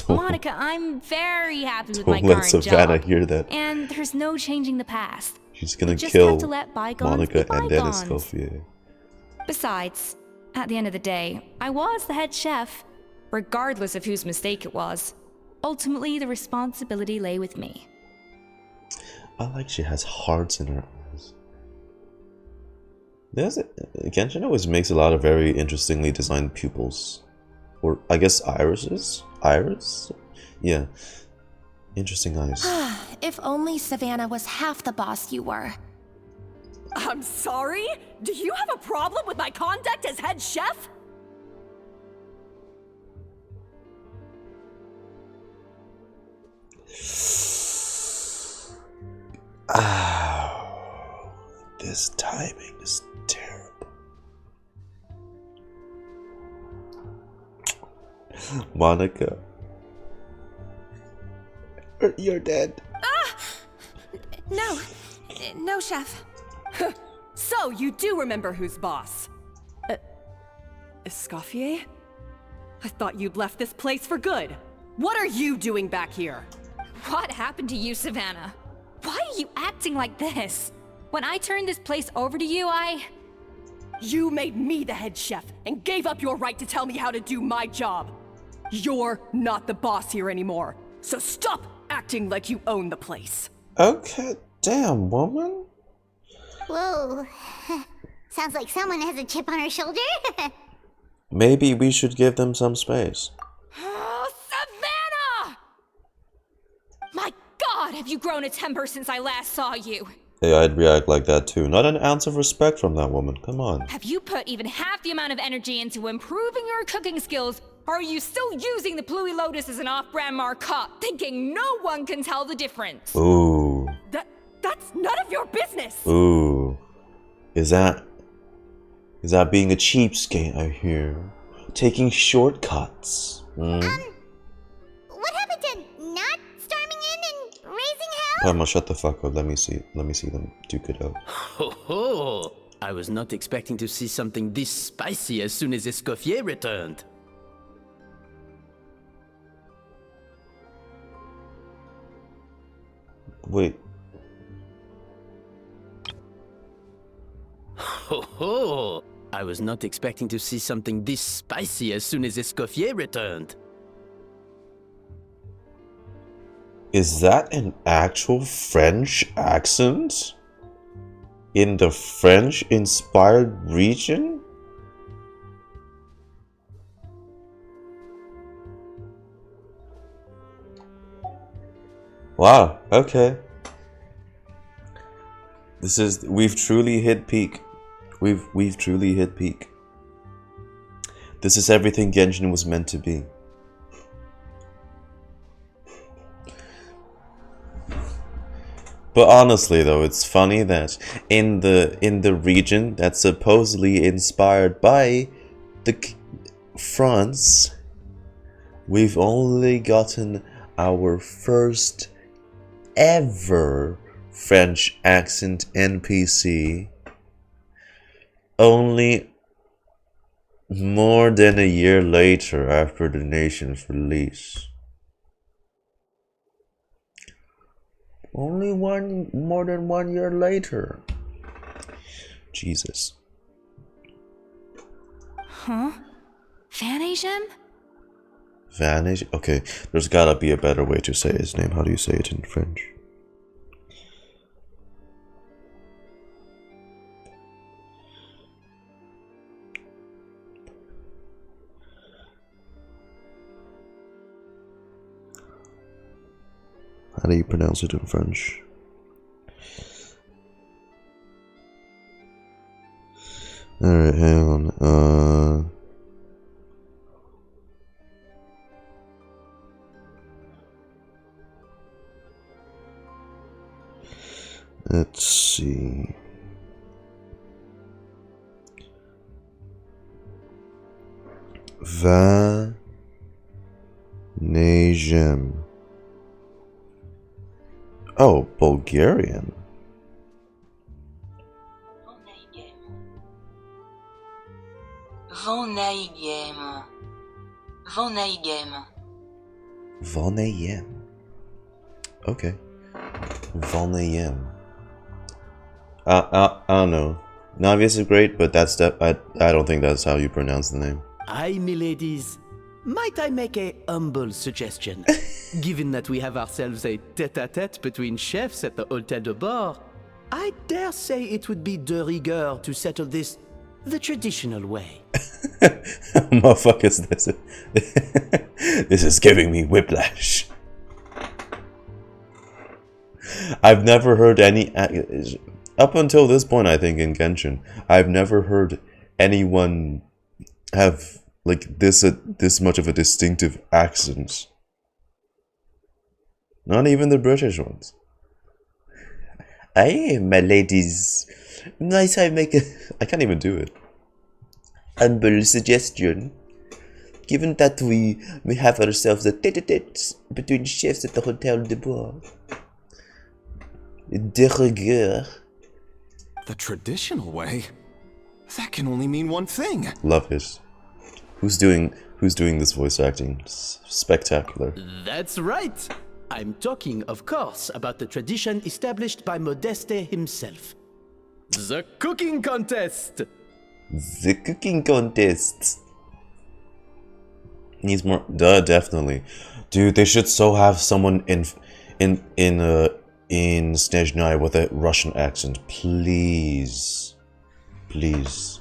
Monica, I'm very happy with my Don't let current Savannah job. hear that. And there's no changing the past. She's gonna We just kill have to let bygones Monica be and then bygones. Escoffier. Besides, at the end of the day, I was the head chef, regardless of whose mistake it was. Ultimately, the responsibility lay with me. I like she has hearts in her eyes. Genshin always makes a lot of very interestingly designed pupils. Or, I guess, irises? Iris? Yeah. Interesting eyes. If only Savannah was half the boss you were. I'm sorry? Do you have a problem with my conduct as head chef? Ow. This timing is terrible. Monica. You're dead. No. No, chef. So, you do remember who's boss? Escoffier? I thought you'd left this place for good. What are you doing back here? What happened to you, Savannah? Why are you acting like this? When I turned this place over to you, You made me the head chef and gave up your right to tell me how to do my job. You're not the boss here anymore, so stop acting like you own the place. Okay, damn, woman. Whoa. Sounds like someone has a chip on her shoulder. Maybe we should give them some space. Oh, Savannah! My God, have you grown a temper since I last saw you? Hey, I'd react like that too. Not an ounce of respect from that woman. Come on. Have you put even half the amount of energy into improving your cooking skills, or are you still using the Pluie Lotus as an off-brand markup, thinking no one can tell the difference? Ooh. That's none of your business! Ooh. Is that being a cheapskate, I hear? Taking shortcuts. What happened to not storming in and raising hell? Parma, shut the fuck up. Let me see them duke it out. Ho ho! I was not expecting to see something this spicy as soon as Escoffier returned. Wait. Ho ho! I was not expecting to see something this spicy as soon as Escoffier returned. Is that an actual French accent? In the French-inspired region? Wow, okay. We've truly hit peak. We've truly hit peak. This is everything Genshin was meant to be. But honestly though, it's funny that in the region that's supposedly inspired by France, we've only gotten our first ever French accent NPC only more than a year later after the nation's release. Only more than 1 year later. Jesus. Huh? Vanagem? Vanage? Okay, there's gotta be a better way to say his name. How do you say it in French? How do you pronounce it in French? Alright, hang on. Let's see. Vanagem. Oh, Bulgarian. Vanagem. Okay. Vanagem. I don't know. Navius is great, but that's I don't think that's how you pronounce the name. Aye, miladies. Might I make a humble suggestion? Given that we have ourselves a tête-à-tête between chefs at the Hôtel de Bord, I dare say it would be de rigueur to settle this the traditional way. Motherfuckers, this is giving me whiplash. I've never heard any... Up until this point, I think, in Genshin, I've never heard anyone have like this much of a distinctive accent. Not even the British ones. Aye, my ladies. Nice, I make a... I can't even do it. Humble suggestion. Given that we have ourselves a tête-à-tête between chefs at the Hôtel de Bord. De rigueur. The traditional way? That can only mean one thing. Love it. Who's doing this voice acting? Spectacular. That's right. I'm talking, of course, about the tradition established by Modeste himself. The cooking contest. The cooking contest. Needs more. Duh, definitely, dude. They should so have someone in Snezhnaya with a Russian accent, please, please.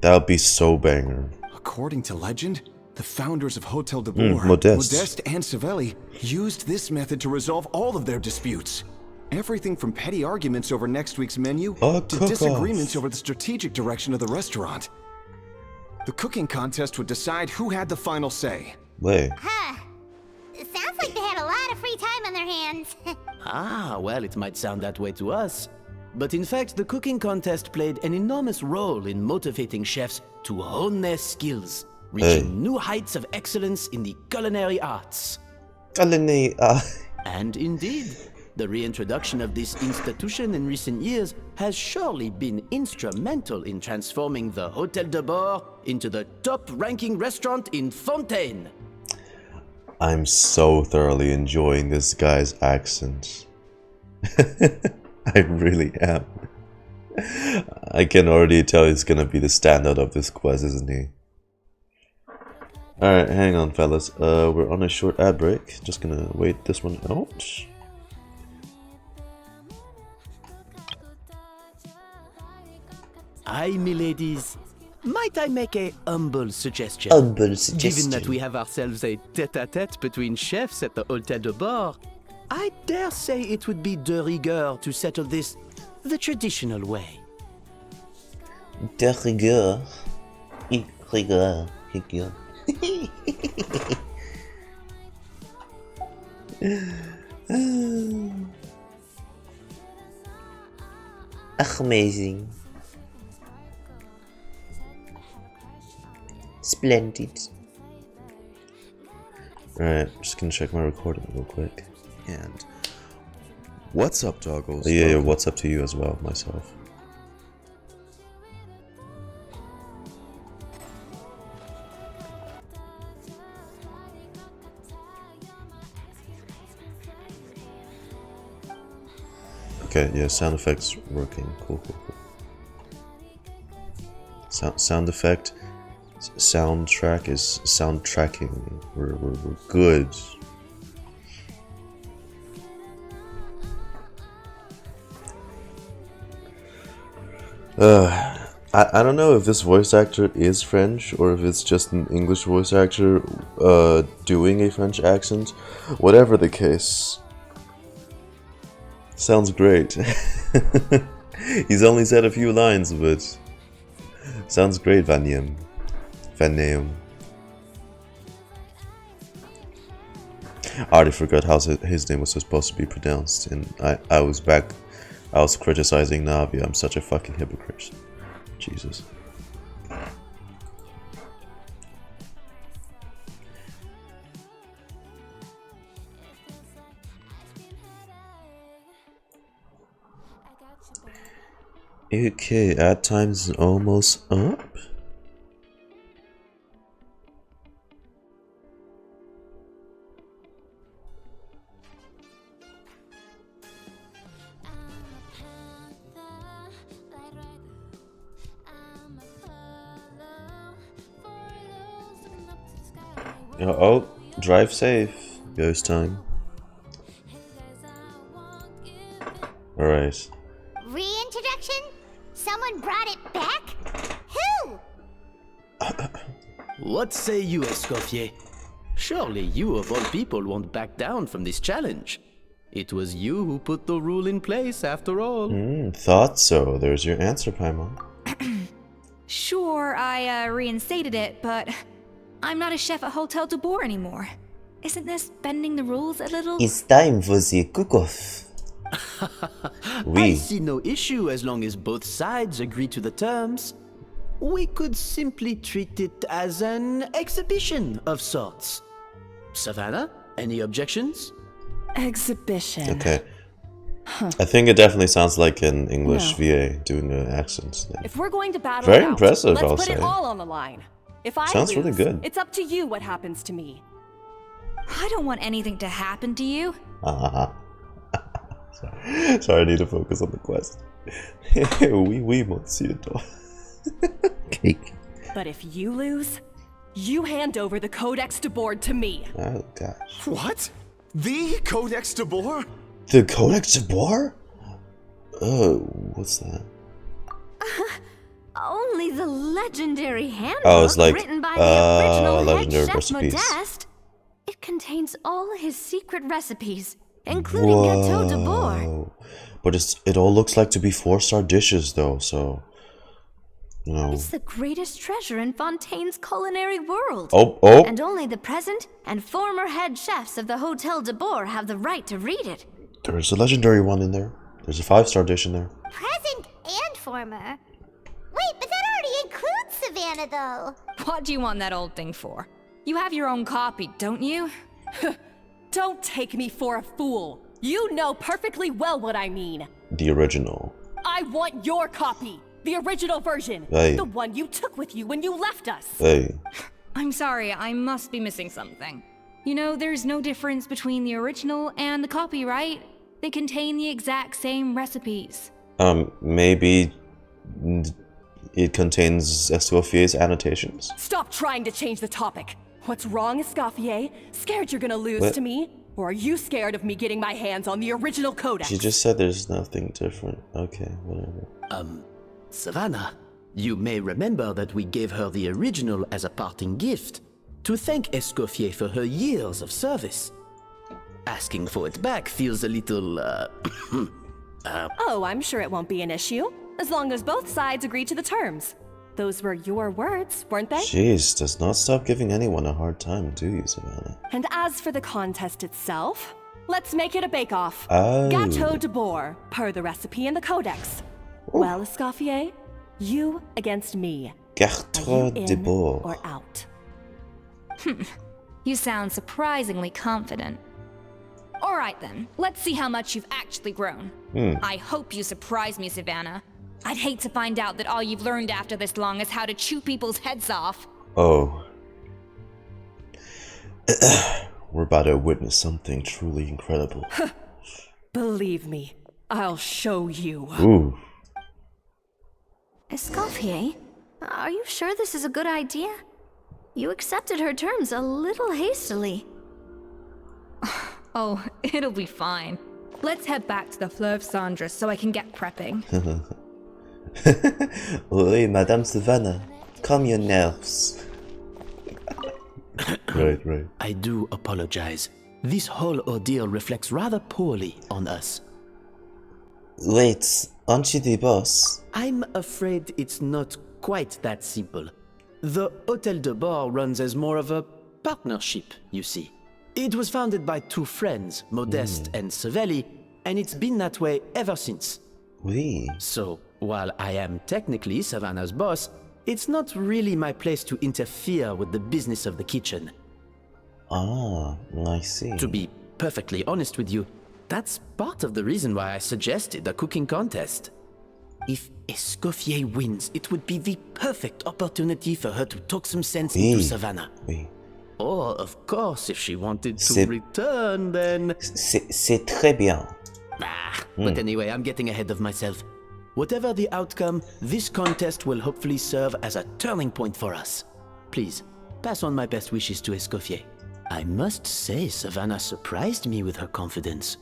That would be so banger. According to legend, the founders of Hôtel de Bord, Modeste and Savelli, used this method to resolve all of their disputes. Everything from petty arguments over next week's menu to disagreements over the strategic direction of the restaurant. The cooking contest would decide who had the final say. Wait. Huh. Sounds like they had a lot of free time on their hands. Ah, well, it might sound that way to us. But in fact, the cooking contest played an enormous role in motivating chefs to hone their skills, reaching new heights of excellence in the culinary arts. And indeed, the reintroduction of this institution in recent years has surely been instrumental in transforming the Hôtel de Bord into the top-ranking restaurant in Fontaine. I'm so thoroughly enjoying this guy's accent. I really am. I can already tell he's gonna be the standout of this quest, isn't he? Alright, hang on, fellas. We're on a short ad break. Just gonna wait this one out. Aye, miladies. Might I make a humble suggestion? Humble suggestion. Given that we have ourselves a tête-à-tête between chefs at the Hôtel de Bord, I dare say it would be de rigueur to settle this the traditional way. De rigueur. Rigueur. Amazing. Splendid. Alright, just gonna check my recording real quick. And what's up, doggos? Yeah, what's up to you as well, myself. Okay, yeah, sound effects working. Cool. Sound effect, soundtrack is soundtracking. We're good. I don't know if this voice actor is French or if it's just an English voice actor doing a French accent. Whatever the case. Sounds great. He's only said a few lines, but sounds great, Vanium. I already forgot how his name was supposed to be pronounced, and I was criticizing Navi. I'm such a fucking hypocrite. Jesus. Okay, ad time is almost up. Oh, drive safe. Ghost time. Alright. Reintroduction? Someone brought it back? Who? What say you, Escoffier? Surely you of all people won't back down from this challenge. It was you who put the rule in place after all. Thought so. There's your answer, Paimon. Sure, I reinstated it, but I'm not a chef at Hotel de Boer anymore. Isn't this bending the rules a little? It's time for the cook-off. I see no issue as long as both sides agree to the terms. We could simply treat it as an exhibition of sorts. Savannah, any objections? Exhibition. Okay. I think it definitely sounds like an English VA doing an accent. If we're going to battle Very it out, impressive, let's I'll put say. it all on the line. If I Sounds lose, really good. it's up to you what happens to me. I don't want anything to happen to you. Sorry, I need to focus on the quest. Oui, monsieur. Cake. But if you lose, you hand over the Codex de Boer to me. Oh gosh. What? The Codex de Boer? The Codex de Boer? Oh, what's that? Only the legendary handbook Oh, it's like written by the original legendary head chef recipes. Modeste. It contains all his secret recipes, including Gâteau de Boer. But it all looks like to be 4-star dishes though, so you know. It's the greatest treasure in Fontaine's culinary world. Oh. And only the present and former head chefs of the Hotel de Boer have the right to read it. There's a legendary one in there. There's a 5-star dish in there. Present and former. Wait, but that already includes Savannah, though. What do you want that old thing for? You have your own copy, don't you? Don't take me for a fool. You know perfectly well what I mean. The original. I want your copy. The original version. Hey. The one you took with you when you left us. Hey. I'm sorry, I must be missing something. You know, there's no difference between the original and the copy, right? They contain the exact same recipes. Maybe it contains Escoffier's annotations? Stop trying to change the topic. What's wrong, Escoffier? Scared you're gonna lose What? to me? Or are you scared of me getting my hands on the original Codex? She just said there's nothing different. Okay, whatever. Savannah, you may remember that we gave her the original as a parting gift to thank Escoffier for her years of service. Asking for it back feels a little, Oh, I'm sure it won't be an issue, as long as both sides agree to the terms. Those were your words, weren't they? Jeez, does not stop giving anyone a hard time, do you, Savannah? And as for the contest itself, let's make it a bake-off. Oh. Gâteau de Bourg, per the recipe in the codex. Well, Escoffier, you against me. Gâteau de in Bourg. or out? You sound surprisingly confident. Alright then, let's see how much you've actually grown. I hope you surprise me, Savannah. I'd hate to find out that all you've learned after this long is how to chew people's heads off. Oh. We're about to witness something truly incredible. Believe me, I'll show you. Ooh. Escoffier, are you sure this is a good idea? You accepted her terms a little hastily. Oh, it'll be fine. Let's head back to the Fleuve Cendre so I can get prepping. Oui, Madame Savannah. Calm your nerves. Right. I do apologize. This whole ordeal reflects rather poorly on us. Wait, aren't you the boss? I'm afraid it's not quite that simple. The Hôtel de Bord runs as more of a partnership, you see. It was founded by two friends, Modeste and Savelli, and it's been that way ever since. Oui. So, while I am technically Savannah's boss, it's not really my place to interfere with the business of the kitchen. Ah, I see. To be perfectly honest with you, that's part of the reason why I suggested a cooking contest. If Escoffier wins, it would be the perfect opportunity for her to talk some sense into Savannah. Oui. Or, of course, if she wanted to return, then... C'est très bien. But anyway, I'm getting ahead of myself. Whatever the outcome, this contest will hopefully serve as a turning point for us. Please, pass on my best wishes to Escoffier. I must say, Savannah surprised me with her confidence.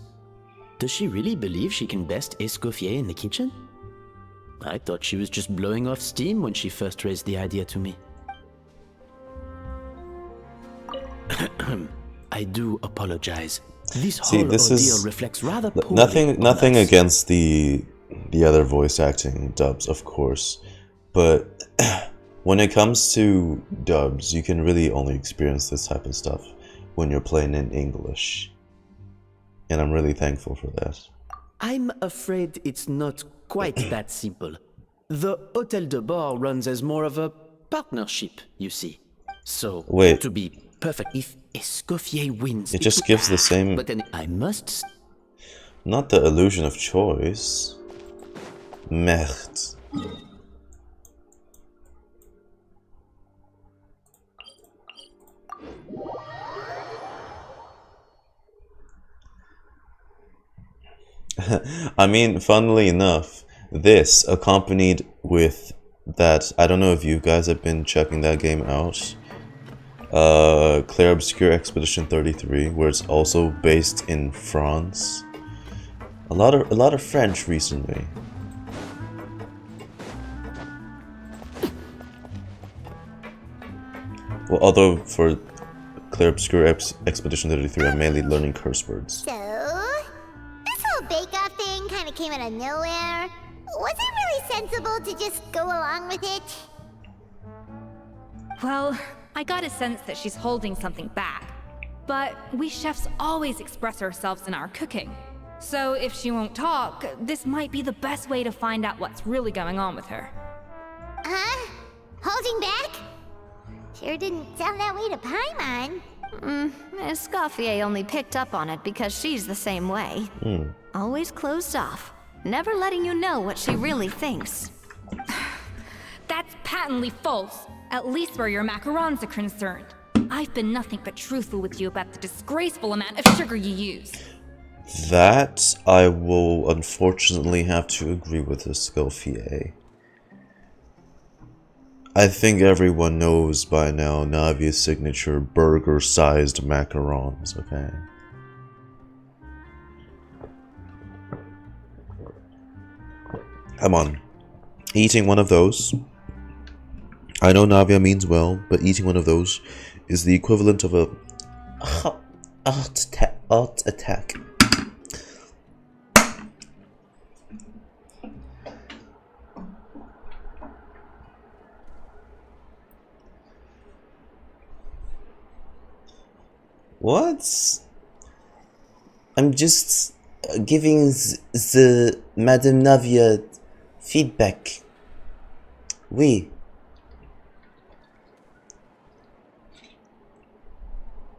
Does she really believe she can best Escoffier in the kitchen? I thought she was just blowing off steam when she first raised the idea to me. I do apologize. This whole ordeal reflects rather poorly nothing against the other voice acting dubs, of course, but when it comes to dubs, you can really only experience this type of stuff when you're playing in English, and I'm really thankful for that. I'm afraid it's not quite that simple. The Hôtel de Bord runs as more of a partnership, you see. So, to be perfect, if Escoffier wins... It just gives the same... But then I must... Not the illusion of choice. Merde. I mean, funnily enough, this accompanied with that, I don't know if you guys have been checking that game out, Clair Obscure Expedition 33, where it's also based in France. A lot of French recently. Well, although for Clair Obscure Expedition 33, I'm mainly learning curse words. So, this whole bake-off thing kind of came out of nowhere. Was it really sensible to just go along with it? Well, I got a sense that she's holding something back. But we chefs always express ourselves in our cooking. So if she won't talk, this might be the best way to find out what's really going on with her. Huh? Holding back? Sure didn't sound that way to Paimon. Escoffier only picked up on it because she's the same way. Always closed off, never letting you know what she really thinks. That's patently false, at least where your macarons are concerned. I've been nothing but truthful with you about the disgraceful amount of sugar you use. That I will unfortunately have to agree with Escoffier. I think everyone knows by now Navia's signature burger-sized macarons, okay? Come on. Eating one of those, I know Navia means well, but eating one of those is the equivalent of a heart attack. What? I'm just giving the Madame Navia feedback. Oui.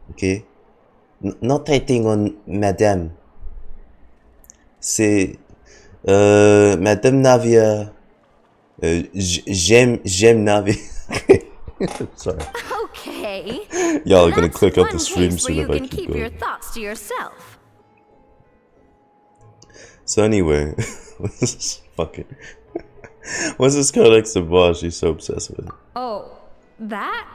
Ok. Not hating on Madame. C'est Madame Navia. J'aime Navia. Sorry. Okay. Y'all are gonna That's click up one the stream case soon where if you I can keep keep your going. thoughts to yourself. So anyway, what's this fucking? What's this Codex de Bois she's so obsessed with? Oh, that?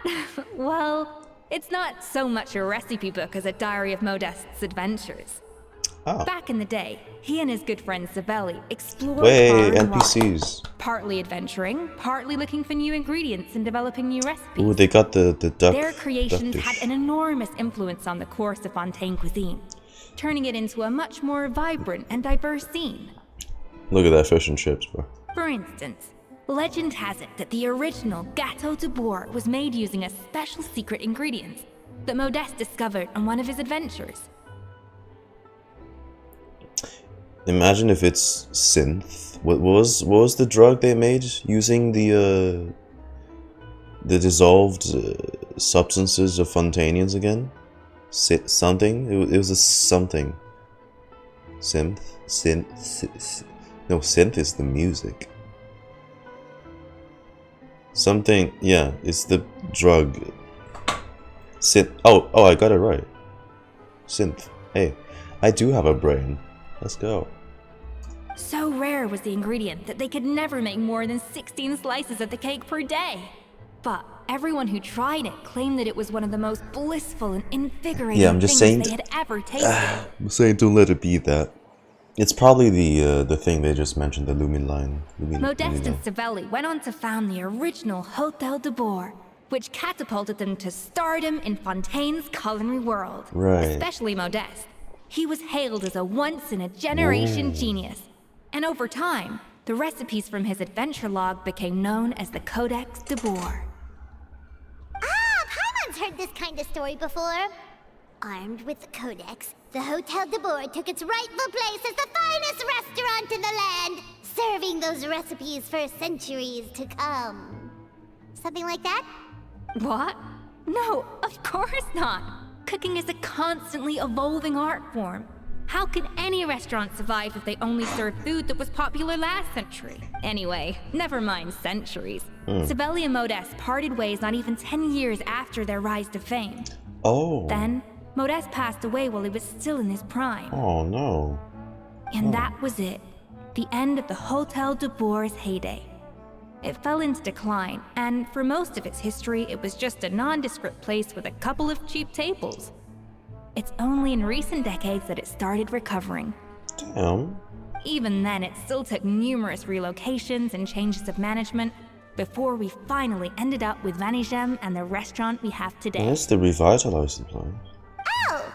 Well, it's not so much a recipe book as a diary of Modest's adventures. Oh. Back in the day, he and his good friend Savelli explored Wait, far and NPCs. wide, partly adventuring, partly looking for new ingredients and developing new recipes. Ooh, they got the duck. Their creations duck had dish. an enormous influence on the course of Fontaine cuisine, turning it into a much more vibrant and diverse scene. Look at that fish and chips, bro. For instance, legend has it that the original Gâteau de Bourg was made using a special secret ingredient that Modeste discovered on one of his adventures. Imagine if it's synth. What was the drug they made using the dissolved substances of Fontanians again? Something? It was a something. Synth? No, synth is the music. Something, yeah, it's the drug. Synth. Oh, I got it right. Synth. Hey, I do have a brain. Let's go. So rare was the ingredient that they could never make more than 16 slices of the cake per day. But everyone who tried it claimed that it was one of the most blissful and invigorating things they had ever tasted. I'm saying don't let it be that. It's probably the thing they just mentioned, the Lumin line. Modeste and Savelli went on to found the original Hôtel de Bourg, which catapulted them to stardom in Fontaine's culinary world. Right. Especially Modeste. He was hailed as a once-in-a-generation genius. And over time, the recipes from his adventure log became known as the Codex de Bourg. Paimon's heard this kind of story before. Armed with the Codex, the Hôtel de Bourg took its rightful place as the finest restaurant in the land, serving those recipes for centuries to come. Something like that? What? No, of course not. Cooking is a constantly evolving art form. How could any restaurant survive if they only served food that was popular last century? Anyway, never mind centuries. Savelli and Modeste parted ways not even 10 years after their rise to fame. Oh. Then, Modeste passed away while he was still in his prime. Oh no. And that was it. The end of the Hôtel de Bourg's heyday. It fell into decline, and for most of its history, it was just a nondescript place with a couple of cheap tables. It's only in recent decades that it started recovering. Damn. Even then, it still took numerous relocations and changes of management before we finally ended up with Vanigem and the restaurant we have today. That's the revitalized place. Oh!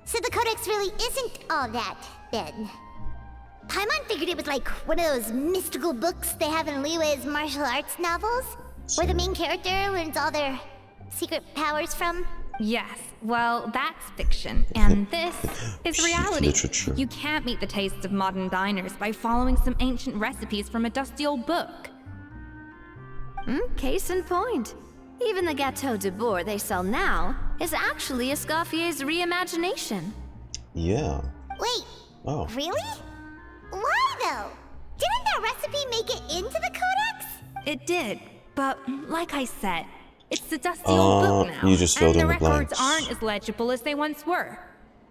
So the Codex really isn't all that, then. Paimon figured it was like one of those mystical books they have in Liue's martial arts novels, where the main character learns all their secret powers from. Yes, well, that's fiction, and this is reality. Literature. You can't meet the tastes of modern diners by following some ancient recipes from a dusty old book. Case in point. Even the Gâteau de Bourg they sell now is actually Escoffier's reimagination. Yeah. Wait, Oh. really? Why though? Didn't that recipe make it into the Codex? It did, but like I said, it's the dusty old book now, you just filled and in the the records blanks. aren't as legible as they once were.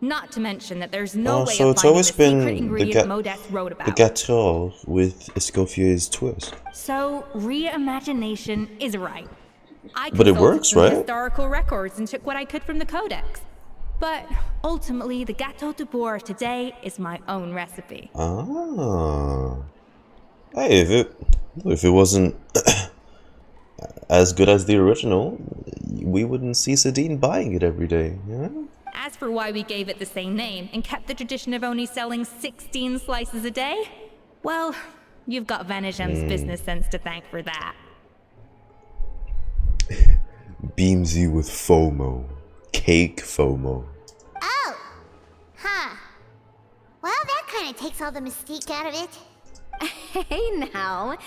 Not to mention that there's no way So of it's finding always the been secret the ingredient Modeste wrote about. The gâteau with Escoffier's twist. So reimagination is right. I But it consulted works, some right? historical records and took what I could from the Codex. But ultimately, the Gâteau de Bourg of today is my own recipe. Ah. Hey, if it wasn't as good as the original, we wouldn't see Sadine buying it every day, yeah? As for why we gave it the same name and kept the tradition of only selling 16 slices a day, well, you've got Vanigem's business sense to thank for that. Beams you with FOMO. Cake FOMO. Oh! Huh. takes all the mystique out of it. Hey now,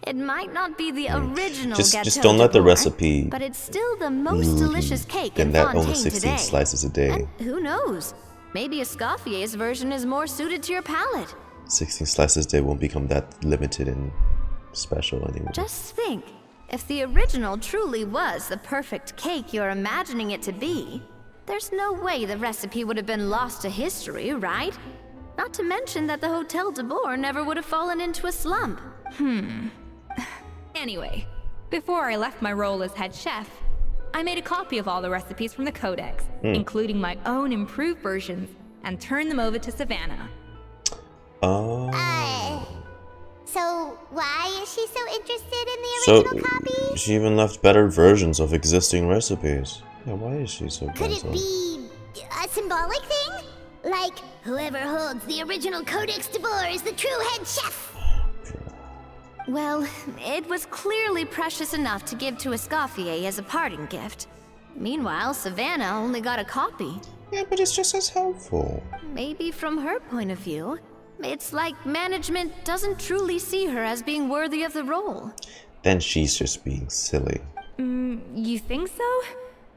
it might not be the original gâteau just don't let the de recipe but it's still the most delicious cake in and that Fontaine only 16 today. slices a day. And who knows? Maybe Escoffier's version is more suited to your palate. 16 slices a day won't become that limited and special anymore. Just think, if the original truly was the perfect cake you're imagining it to be, there's no way the recipe would have been lost to history, right? Not to mention that the Hotel de Boer never would have fallen into a slump. Anyway, before I left my role as head chef, I made a copy of all the recipes from the codex, including my own improved versions, and turned them over to Savannah. So why is she so interested in the original copy? She even left better versions of existing recipes. Yeah, why is she so Could it bad? be a symbolic thing? Like, whoever holds the original Codex de Boer is the true head chef. Well, it was clearly precious enough to give to Escoffier as a parting gift. Meanwhile, Savannah only got a copy. Yeah, but it's just as helpful. Maybe from her point of view, it's like management doesn't truly see her as being worthy of the role. Then she's just being silly. You think so?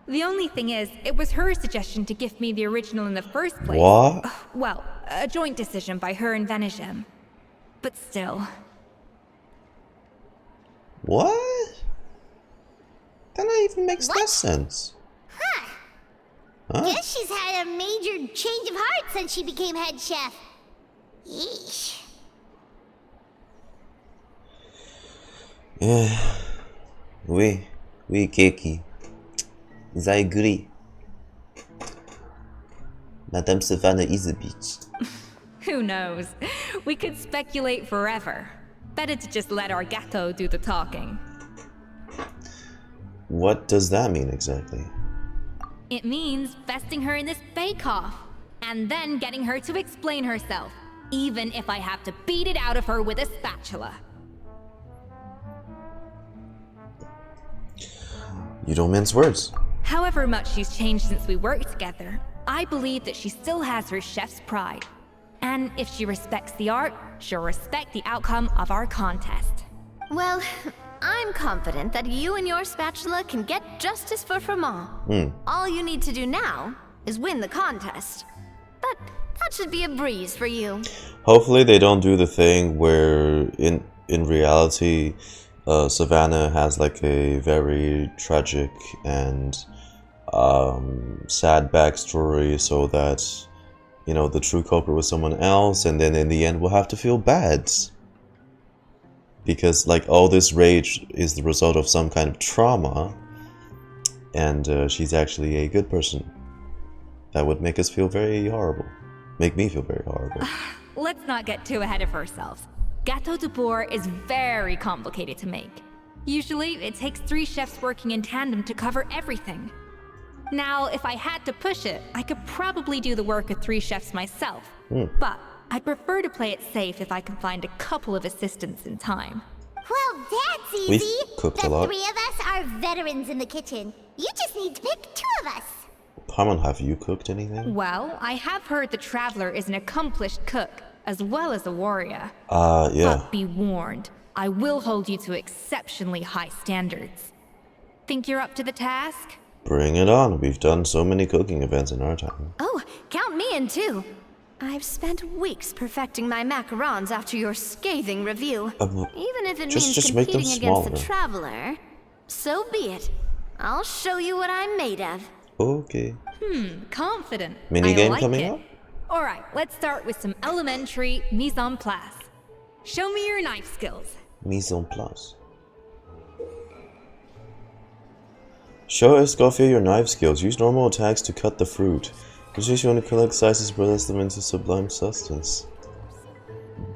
The only thing is, it was her suggestion to gift me the original in the first place. What? Well, a joint decision by her and Venegem. But still. What? That not even makes no sense. Huh? Guess she's had a major change of heart since she became head chef. Yeesh. Yeah. Oui, Keki. I agree. Madame Savannah is a bitch. Who knows? We could speculate forever. Better to just let our gâteau do the talking. What does that mean exactly? It means besting her in this bake-off, and then getting her to explain herself, even if I have to beat it out of her with a spatula. You don't mince words. However much she's changed since we worked together, I believe that she still has her chef's pride. And if she respects the art, she'll respect the outcome of our contest. Well, I'm confident that you and your spatula can get justice for Froment. All you need to do now is win the contest. But that should be a breeze for you. Hopefully they don't do the thing where in reality Savannah has like a very tragic and sad backstory, so that, you know, the true culprit was someone else, and then in the end we'll have to feel bad. Because like all this rage is the result of some kind of trauma, and she's actually a good person. That would make us feel very horrible. Make me feel very horrible. Let's not get too ahead of ourselves. Gâteau de Boer is very complicated to make. Usually, it takes 3 chefs working in tandem to cover everything. Now, if I had to push it, I could probably do the work of 3 chefs myself. But I'd prefer to play it safe if I can find a couple of assistants in time. Well, that's easy. We've cooked The a lot. 3 of us are veterans in the kitchen. You just need to pick 2 of us. Paimon, have you cooked anything? Well, I have heard the Traveler is an accomplished cook, as well as a warrior. Yeah. But be warned, I will hold you to exceptionally high standards. Think you're up to the task? Bring it on. We've done so many cooking events in our time. Oh, count me in too. I've spent weeks perfecting my macarons after your scathing review. Even if it means make them competing against smaller. the Traveler, so be it. I'll show you what I'm made of. Okay. Confident. Minigame I like coming it. up? Alright, let's start with some elementary mise en place. Show me your knife skills. Mise en place. Show Escoffier your knife skills. Use normal attacks to cut the fruit. Use you want to collect slices, press them into sublime substance.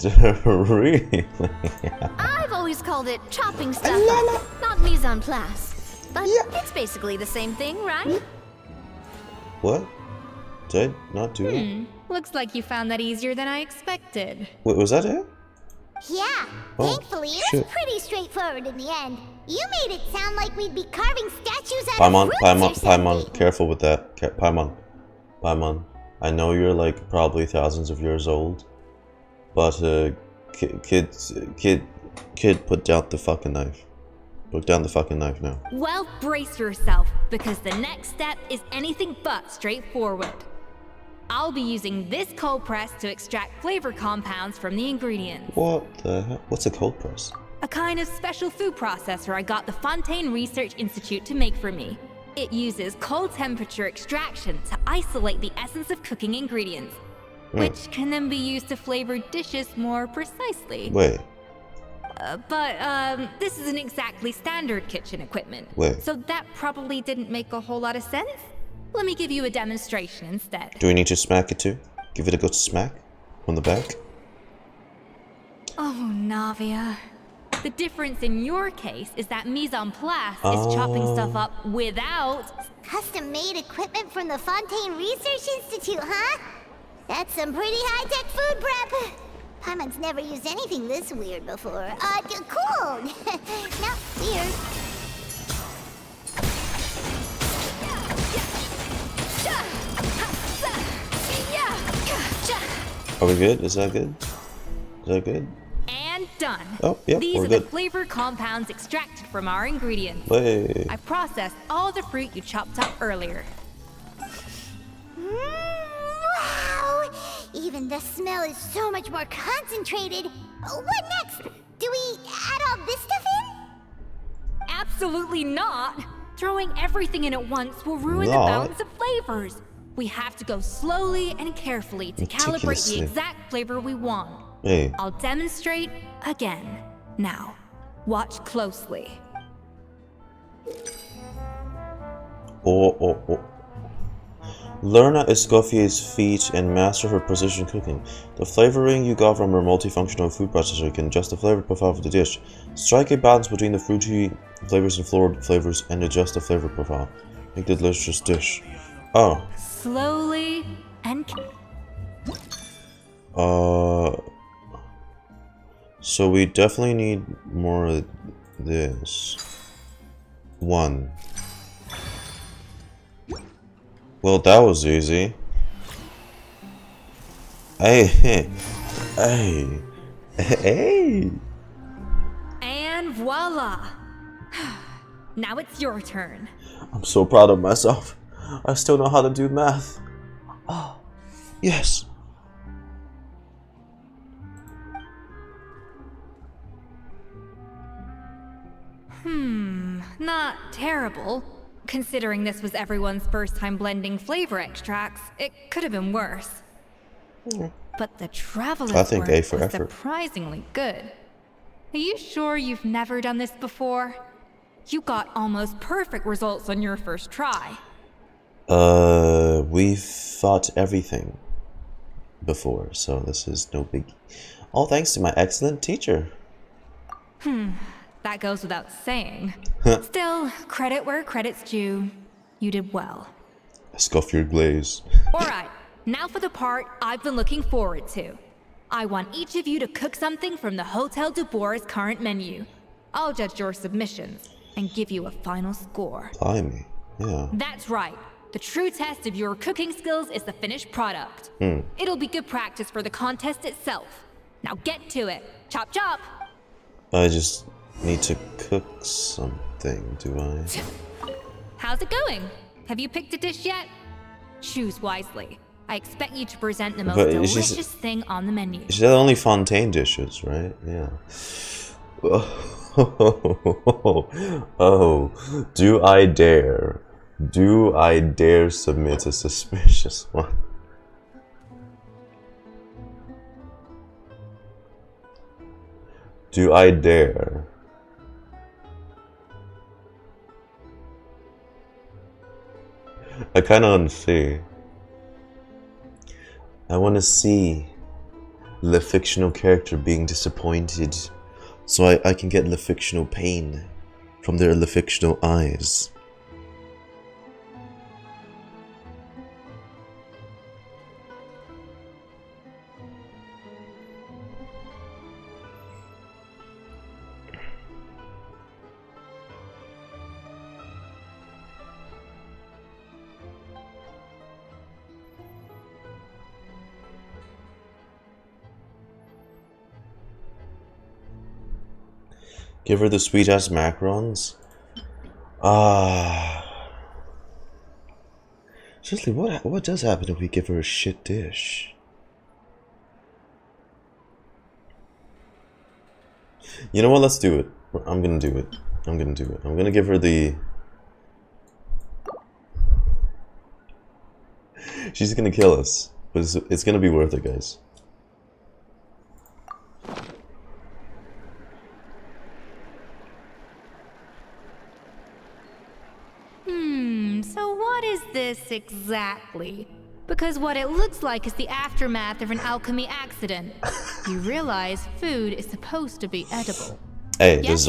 Really? I've always called it chopping stuff, not mise en place. But it's basically the same thing, right? What? Did I not do that? Looks like you found that easier than I expected. Wait, was that it? Yeah, Oh, thankfully it shit. was pretty straightforward in the end. You made it sound like we'd be carving statues out Paimon, of fruits or Paimon, something. careful with that. Paimon, I know you're like probably thousands of years old, But kid, put down the fucking knife. Put down the fucking knife now. Well, brace yourself, because the next step is anything but straightforward. I'll be using this cold press to extract flavor compounds from the ingredients. What the hell? What's a cold press? A kind of special food processor I got the Fontaine Research Institute to make for me. It uses cold temperature extraction to isolate the essence of cooking ingredients, which can then be used to flavor dishes more precisely. Wait. But this isn't exactly standard kitchen equipment. Wait. So that probably didn't make a whole lot of sense. Let me give you a demonstration instead. Do we need to smack it too? Give it a good smack on the back? Oh, Navia. The difference in your case is that mise en place is chopping stuff up without... Custom-made equipment from the Fontaine Research Institute, huh? That's some pretty high-tech food prep. Paimon's never used anything this weird before. Cool! Not weird. Are we good? Is that good? Is that good? And done. Oh, yep, These we're are good. the flavor compounds extracted from our ingredients. Wait. I've processed all the fruit you chopped up earlier. Wow! Even the smell is so much more concentrated. What next? Do we add all this stuff in? Absolutely not! Throwing everything in at once will ruin the Not. balance of flavors. We have to go slowly and carefully to calibrate the Meticulously. exact flavor we want. Hey. I'll demonstrate again. Now, watch closely. Oh. Learn at Escoffier's feet and master her precision cooking. The flavoring you got from her multifunctional food processor can adjust the flavor profile of the dish. Strike a balance between the fruity flavors and floral flavors and adjust the flavor profile. Make the delicious dish. Oh. Slowly and... So we definitely need more of this. 1. Well, that was easy. Hey. And voila! Now it's your turn. I'm so proud of myself. I still know how to do math. Oh, yes. Not terrible. Considering this was everyone's first time blending flavor extracts, it could have been worse. But the traveler's I think work A for was effort. surprisingly good. Are you sure you've never done this before? You got almost perfect results on your first try. We've thought everything before, so this is no biggie. All thanks to my excellent teacher. That goes without saying. Still, credit where credit's due. You did well. Escoffier glaze. Alright, now for the part I've been looking forward to. I want each of you to cook something from the Hotel de Boer's current menu. I'll judge your submissions and give you a final score. Blimey. Yeah. That's right. The true test of your cooking skills is the finished product. It'll be good practice for the contest itself. Now get to it. Chop chop! I just need to cook something, do I? How's it going? Have you picked a dish yet? Choose wisely. I expect you to present the most But it's just- delicious thing on the menu. She said only Fontaine dishes, right? Yeah. Oh, do I dare? Do I dare submit a suspicious one? Do I dare? I kinda wanna see. I wanna see the fictional character being disappointed, so I can get the fictional pain from their fictional eyes. Give her the sweet ass macarons. Seriously, what does happen if we give her a shit dish? You know what? Let's do it. I'm gonna do it. I'm gonna do it. I'm gonna give her the. She's gonna kill us, but it's gonna be worth it, guys. So what is this exactly? Because what it looks like is the aftermath of an alchemy accident. You realize food is supposed to be edible. Hey, yes?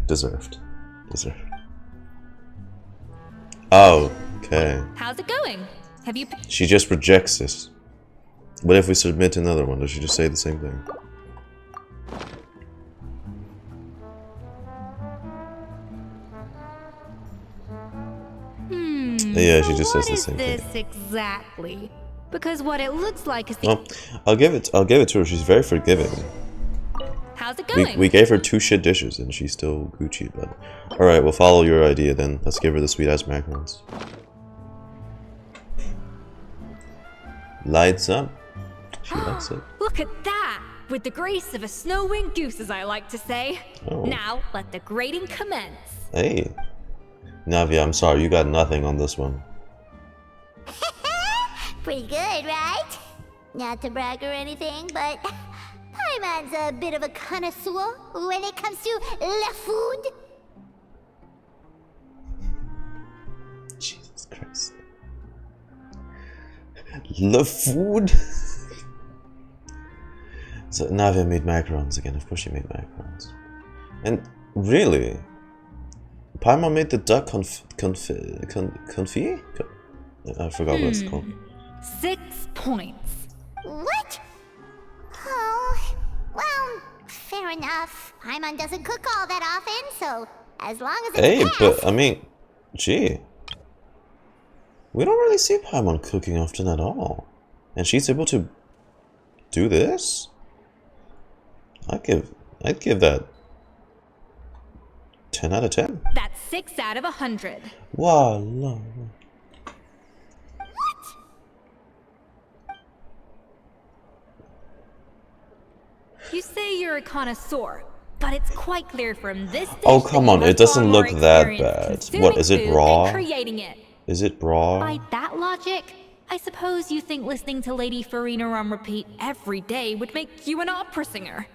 Deserved. Oh, okay. How's it going? Have you... She just rejects it. What if we submit another one? Does she just say the same thing? Yeah, she just says the same thing. What is this exactly? Because what it looks like is the... Well, I'll give it to her. She's very forgiving. How's it going? We gave her 2 shit dishes and she's still Gucci, but... Alright, we'll follow your idea then. Let's give her the sweet ass macarons. Lights up. She likes it. Look at that! With the grace of a snow-winged goose, as I like to say. Oh. Now, let the grating commence. Hey. Navia, I'm sorry, you got nothing on this one. Pretty good, right? Not to brag or anything, but Paimon's a bit of a connoisseur when it comes to la food. Jesus Christ. La food? So Navia made macarons again. Of course she made macarons. And really? Paimon made the duck confit? I forgot what it's called. 6 points. What? Oh, well, fair enough. Paimon doesn't cook all that often, so as long as it's Hey, passed. but I mean, gee. We don't really see Paimon cooking often at all. And she's able to do this? I'd give that 10 out of 10. That's 6 out of 100. Wow, no. You say you're a connoisseur, but it's quite clear from this dish Oh, come that on, you it have doesn't far look more that experience bad. What, is it consuming food raw? than creating it. Is it raw? By that logic, I suppose you think listening to Lady Farina on repeat every day would make you an opera singer.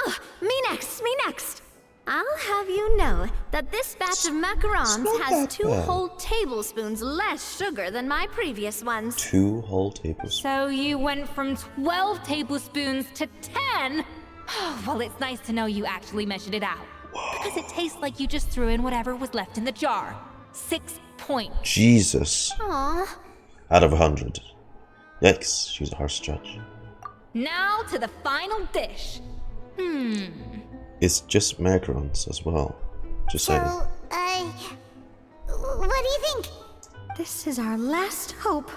Oh, me next. I'll have you know that this batch of macarons has 2 whole tablespoons less sugar than my previous ones. 2 whole tablespoons. So you went from 12 tablespoons to 10? Well, it's nice to know you actually measured it out. Whoa. Because it tastes like you just threw in whatever was left in the jar. 6 points. Jesus. Aww. Out of 100. Yikes, she's a harsh judge. Now to the final dish. It's just macarons as well. Just saying. So, what do you think? This is our last hope.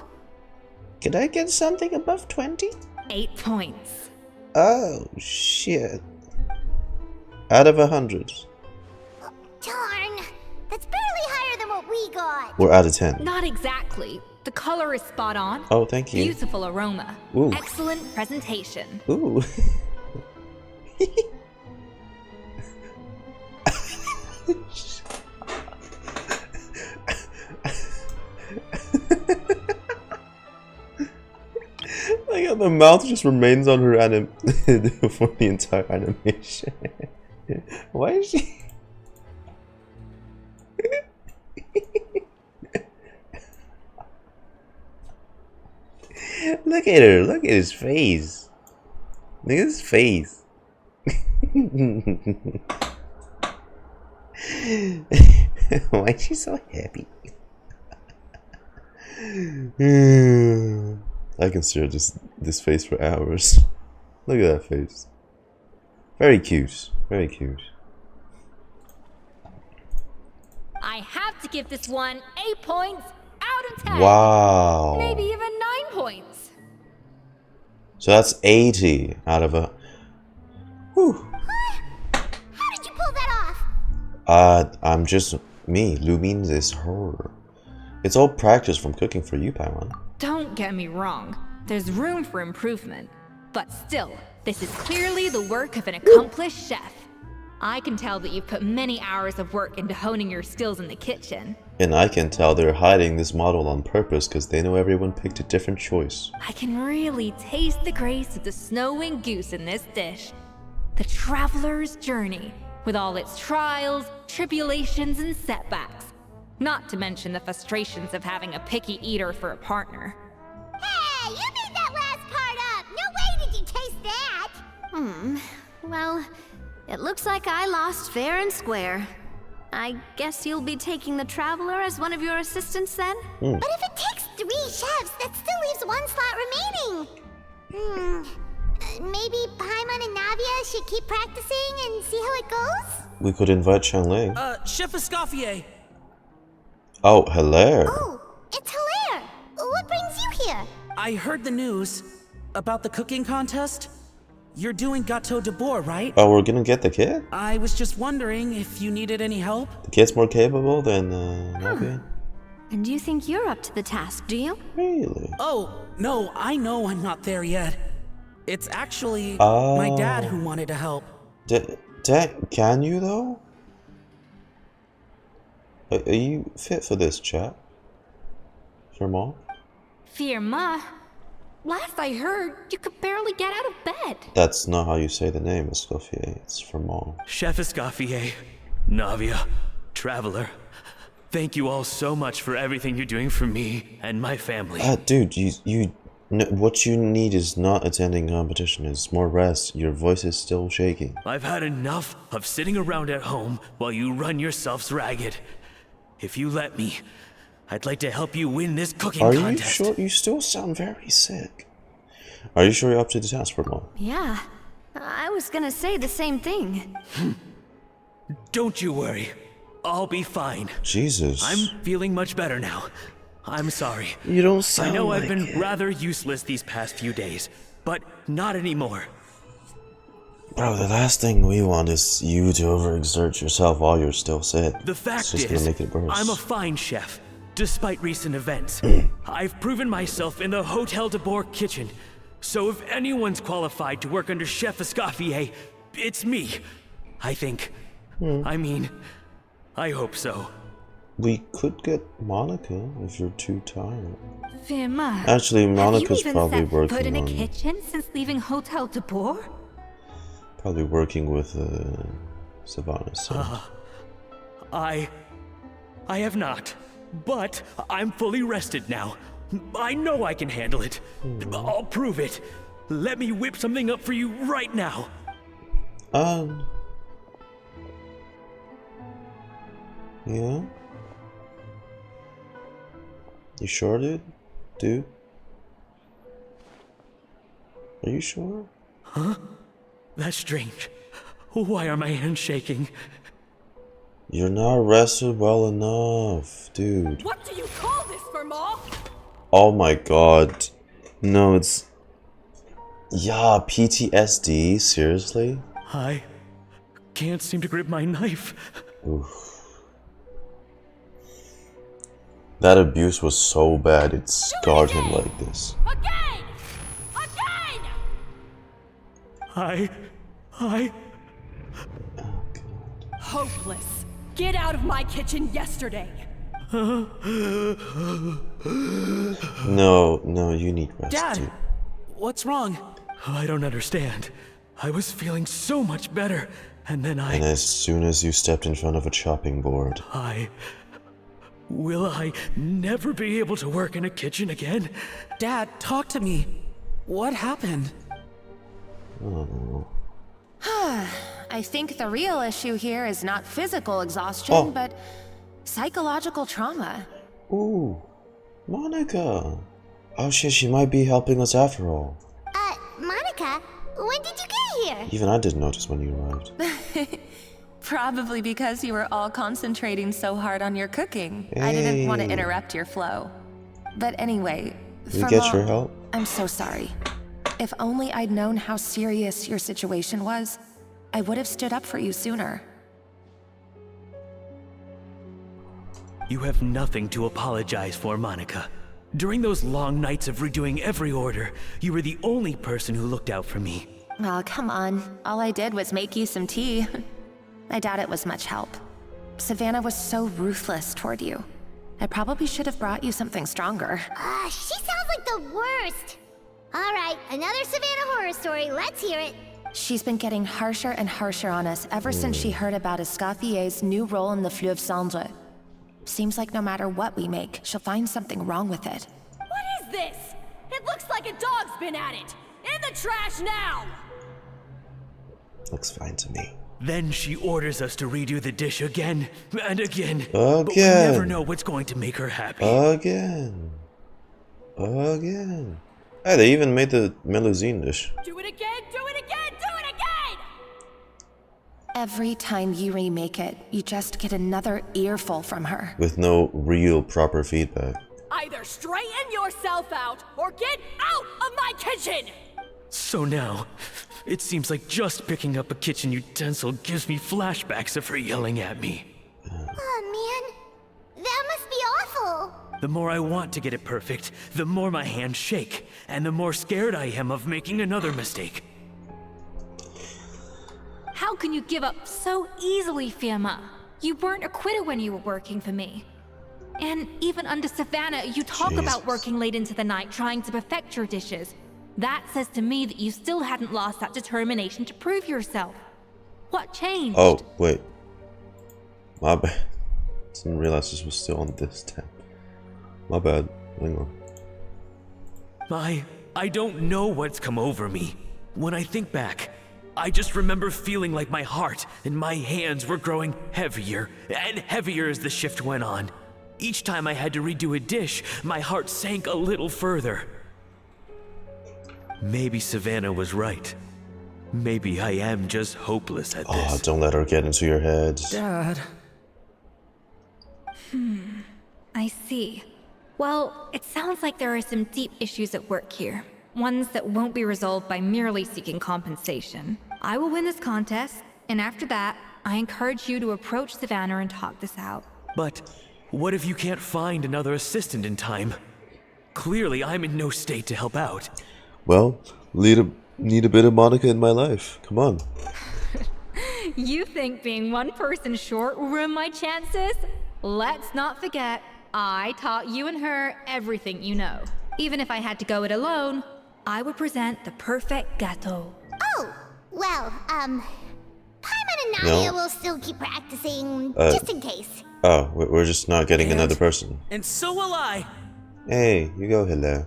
Could I get something above 20? 8 points. Oh, shit. Out of 100. Darn, that's barely higher than what we got. We're out of 10. Not exactly. The color is spot on. Oh, thank you. Beautiful aroma. Ooh. Excellent presentation. Ooh. Like how the mouth just remains on her for the entire animation. Why is she? Look at her. Look at his face. Look at his face. Why is she so happy? I can stare at this face for hours. Look at that face. Very cute. Very cute. I have to give this one 8 points out of 10. Wow. Maybe even 9 points. So that's 80 out of a... Whew. How did you pull that off? I'm just me. Lumines is her. It's all practice from cooking for you, Paimon. Don't get me wrong. There's room for improvement. But still, this is clearly the work of an accomplished chef. I can tell that you've put many hours of work into honing your skills in the kitchen. And I can tell they're hiding this model on purpose because they know everyone picked a different choice. I can really taste the grace of the snow-winged goose in this dish. The traveler's journey, with all its trials, tribulations, and setbacks. Not to mention the frustrations of having a picky eater for a partner. Hey, you made that last part up! No way did you taste that! Well, it looks like I lost fair and square. I guess you'll be taking the Traveler as one of your assistants then? But if it takes 3 chefs, that still leaves 1 slot remaining. Maybe Paimon and Navia should keep practicing and see how it goes? We could invite Chanlei. Chef Escoffier. Oh, Hilaire. Oh, it's Hilaire! What brings you here? I heard the news about the cooking contest. You're doing Gâteau de Bourg, right? Oh, we're gonna get the kid? I was just wondering if you needed any help. The kid's more capable than Navia? And you think you're up to the task, do you? Really? Oh, no, I know I'm not there yet. It's actually Oh. my dad who wanted to help. Dad, can you though? Are you fit for this, chap? For mom? Firma? Last I heard, you could barely get out of bed. That's not how you say the name, Escoffier. It's for mom. Chef Escoffier, Navia, Traveler, thank you all so much for everything you're doing for me and my family. Dude, what you need is not attending competition. It's more rest. Your voice is still shaking. I've had enough of sitting around at home while you run yourselves ragged. If you let me, I'd like to help you win this cooking contest. Are you sure? You still sound very sick. Are you sure you're up to the task, for mom? Yeah, I was gonna say the same thing. Don't you worry. I'll be fine. Jesus. I'm feeling much better now. I'm sorry. You don't sound I know like I've been it. rather useless these past few days, but not anymore. Bro, the last thing we want is you to overexert yourself while you're still sick. The fact it's just is, gonna make it worse. I'm a fine chef, despite recent events. I've proven myself in the Hotel de Bourg kitchen. So if anyone's qualified to work under Chef Escoffier, it's me. I think. I mean, I hope so. We could get Monica if you're too tired. Firma. Actually, Monica's have you even probably set working foot in a on... kitchen since leaving Hotel de Bourg? Probably working with Savannah. So. I have not, but I'm fully rested now. I know I can handle it. I'll prove it. Let me whip something up for you right now. Yeah? You sure, dude? Are you sure? Huh? That's strange. Why are my hands shaking? You're not rested well enough, dude. What do you call this, Firma? Oh my god. No, it's... Yeah, PTSD? Seriously? I can't seem to grip my knife. Oof. That abuse was so bad, it scarred him like this. Again! Again! I... Hopeless. Get out of my kitchen yesterday. No, you need rest, Dad, dude. what's wrong? I don't understand. I was feeling so much better, and then And as soon as you stepped in front of a chopping board... Will I never be able to work in a kitchen again? Dad, talk to me. What happened? Oh. I think the real issue here is not physical exhaustion, but psychological trauma. Ooh, Monica. Oh shit, she might be helping us after all. Monica, when did you get here? Even I didn't notice when you arrived. Probably because you were all concentrating so hard on your cooking. I didn't want to interrupt your flow. But anyway, Did you get your help? I'm so sorry. If only I'd known how serious your situation was, I would have stood up for you sooner. You have nothing to apologize for, Monica. During those long nights of redoing every order, you were the only person who looked out for me. Oh, come on. All I did was make you some tea. I doubt it was much help. Savannah was so ruthless toward you. I probably should have brought you something stronger. She sounds like the worst. All right, another Savannah horror story. Let's hear it. She's been getting harsher and harsher on us ever since she heard about Escoffier's new role in the Fleuve Cendre. Seems like no matter what we make, she'll find something wrong with it. What is this? It looks like a dog's been at it. In the trash now! Looks fine to me. Then she orders us to redo the dish again and again. Again. But we never know what's going to make her happy. Again. Hey, they even made the melusine dish. Do it again, do it again, do it again! Every time you remake it, you just get another earful from her. With no real proper feedback. Either straighten yourself out or get out of my kitchen! So now, it seems like just picking up a kitchen utensil gives me flashbacks of her yelling at me. Oh man, that must be awful. The more I want to get it perfect, the more my hands shake, and the more scared I am of making another mistake. How can you give up so easily, Firma? You weren't a quitter when you were working for me. And even under Savannah, you talk about working late into the night trying to perfect your dishes. That says to me that you still hadn't lost that determination to prove yourself. What changed? Oh, wait. My bad. Didn't realize this was still on this tab. My bad. Hang on. I don't know what's come over me. When I think back, I just remember feeling like my heart and my hands were growing heavier and heavier as the shift went on. Each time I had to redo a dish, my heart sank a little further. Maybe Savannah was right. Maybe I am just hopeless at this. Oh, don't let her get into your head. Dad. I see. Well, it sounds like there are some deep issues at work here. Ones that won't be resolved by merely seeking compensation. I will win this contest, and after that, I encourage you to approach Savannah and talk this out. But what if you can't find another assistant in time? Clearly, I'm in no state to help out. Well, need a bit of Monica in my life. Come on. You think being one person short will ruin my chances? Let's not forget, I taught you and her everything you know. Even if I had to go it alone, I would present the perfect gâteau. Oh, well, Paimon and Nadia will still keep practicing, just in case. Oh, we're just not getting another person. And so will I. Hey, you go, hello.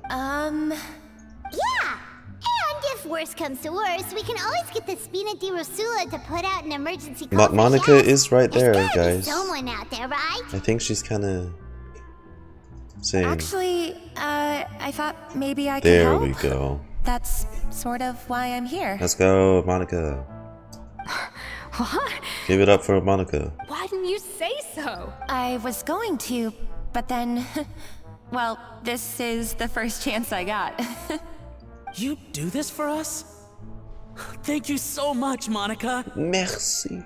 Yeah! And if worse comes to worse, we can always get the Spina di Rosula to put out an emergency call for Monica chefs. is right there, There's gotta guys. be someone out there, right? I think she's kind of saying. Actually, I thought maybe I could There help. we go. That's sort of why I'm here. Let's go, Monica. What? Give it up for Monica. Why didn't you say so? I was going to, but then, well, this is the first chance I got. You do this for us? Thank you so much, Monica. Merci.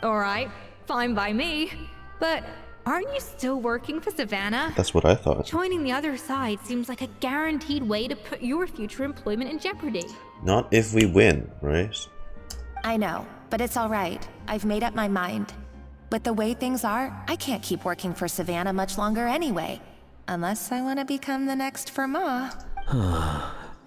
Alright, fine by me. But aren't you still working for Savannah? That's what I thought. Joining the other side seems like a guaranteed way to put your future employment in jeopardy. Not if we win, right? I know, but it's all right. I've made up my mind. With the way things are, I can't keep working for Savannah much longer anyway. Unless I want to become the next Firma.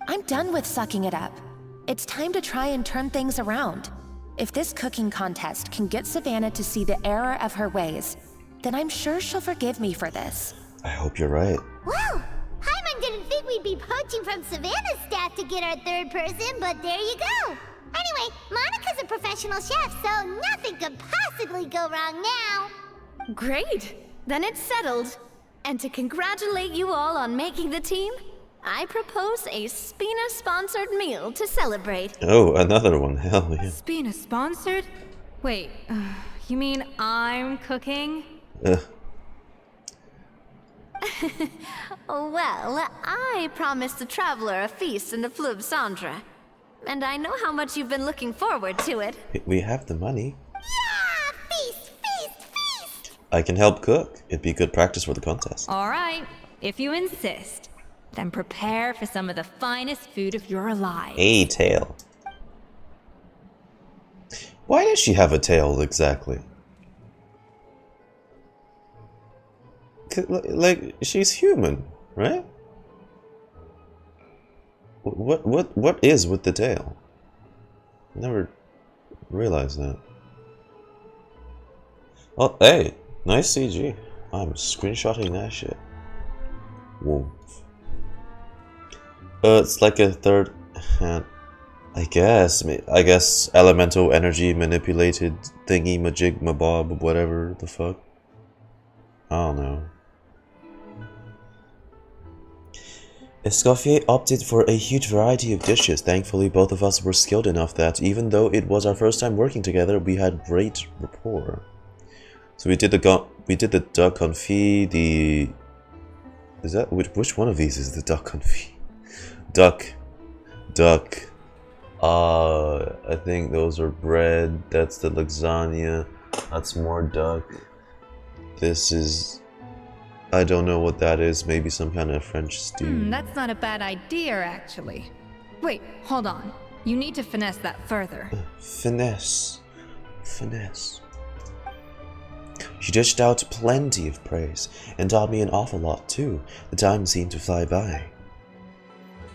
I'm done with sucking it up. It's time to try and turn things around. If this cooking contest can get Savannah to see the error of her ways, then I'm sure she'll forgive me for this. I hope you're right. Well, Paimon didn't think we'd be poaching from Savannah's staff to get our third person, but there you go. Anyway, Monica's a professional chef, so nothing could possibly go wrong now. Great! Then it's settled. And to congratulate you all on making the team, I propose a Spina-sponsored meal to celebrate. Oh, another one. Hell yeah. Spina sponsored? Wait, you mean I'm cooking? Well, I promised the traveler a feast in the Fleuve Cendre. And I know how much you've been looking forward to it. We have the money. Yeah! Feast, feast, feast! I can help cook. It'd be good practice for the contest. Alright, if you insist, then prepare for some of the finest food of your lives. A tail. Why does she have a tail exactly? Like, she's human, right? What is with the tail? Never realized that. Oh, hey, nice CG. I'm screenshotting that shit. Whoa. It's like a third hand. I guess elemental energy manipulated thingy majig mabob, whatever the fuck. I don't know. Escoffier opted for a huge variety of dishes. Thankfully, both of us were skilled enough that, even though it was our first time working together, we had great rapport. So we did the duck confit. Is that which one of these is the duck confit? Duck. I think those are bread. That's the lasagna. That's more duck. This is. I don't know what that is. Maybe some kind of French stew. That's not a bad idea, actually. Wait, hold on. You need to finesse that further. Finesse. She dished out plenty of praise, and taught me an awful lot too. The time seemed to fly by.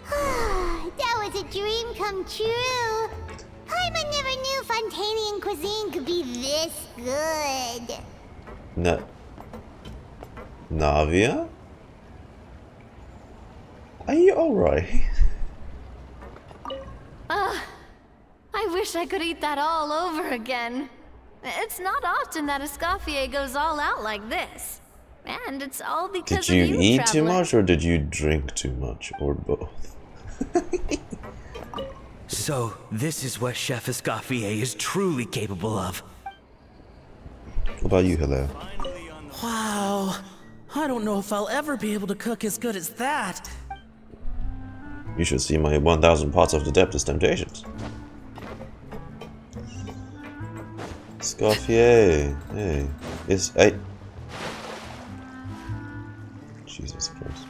That was a dream come true. Paimon never knew Fontanian cuisine could be this good. Navia? Are you alright? I wish I could eat that all over again. It's not often that Escoffier goes all out like this. And it's all because Did you eat too traveler. much, or did you drink too much, or both? So, this is what Chef Escoffier is truly capable of. What about you, Hilaire? Wow. I don't know if I'll ever be able to cook as good as that. You should see my 1000 pots of the depthest temptations. Escoffier. Hey. Jesus Christ.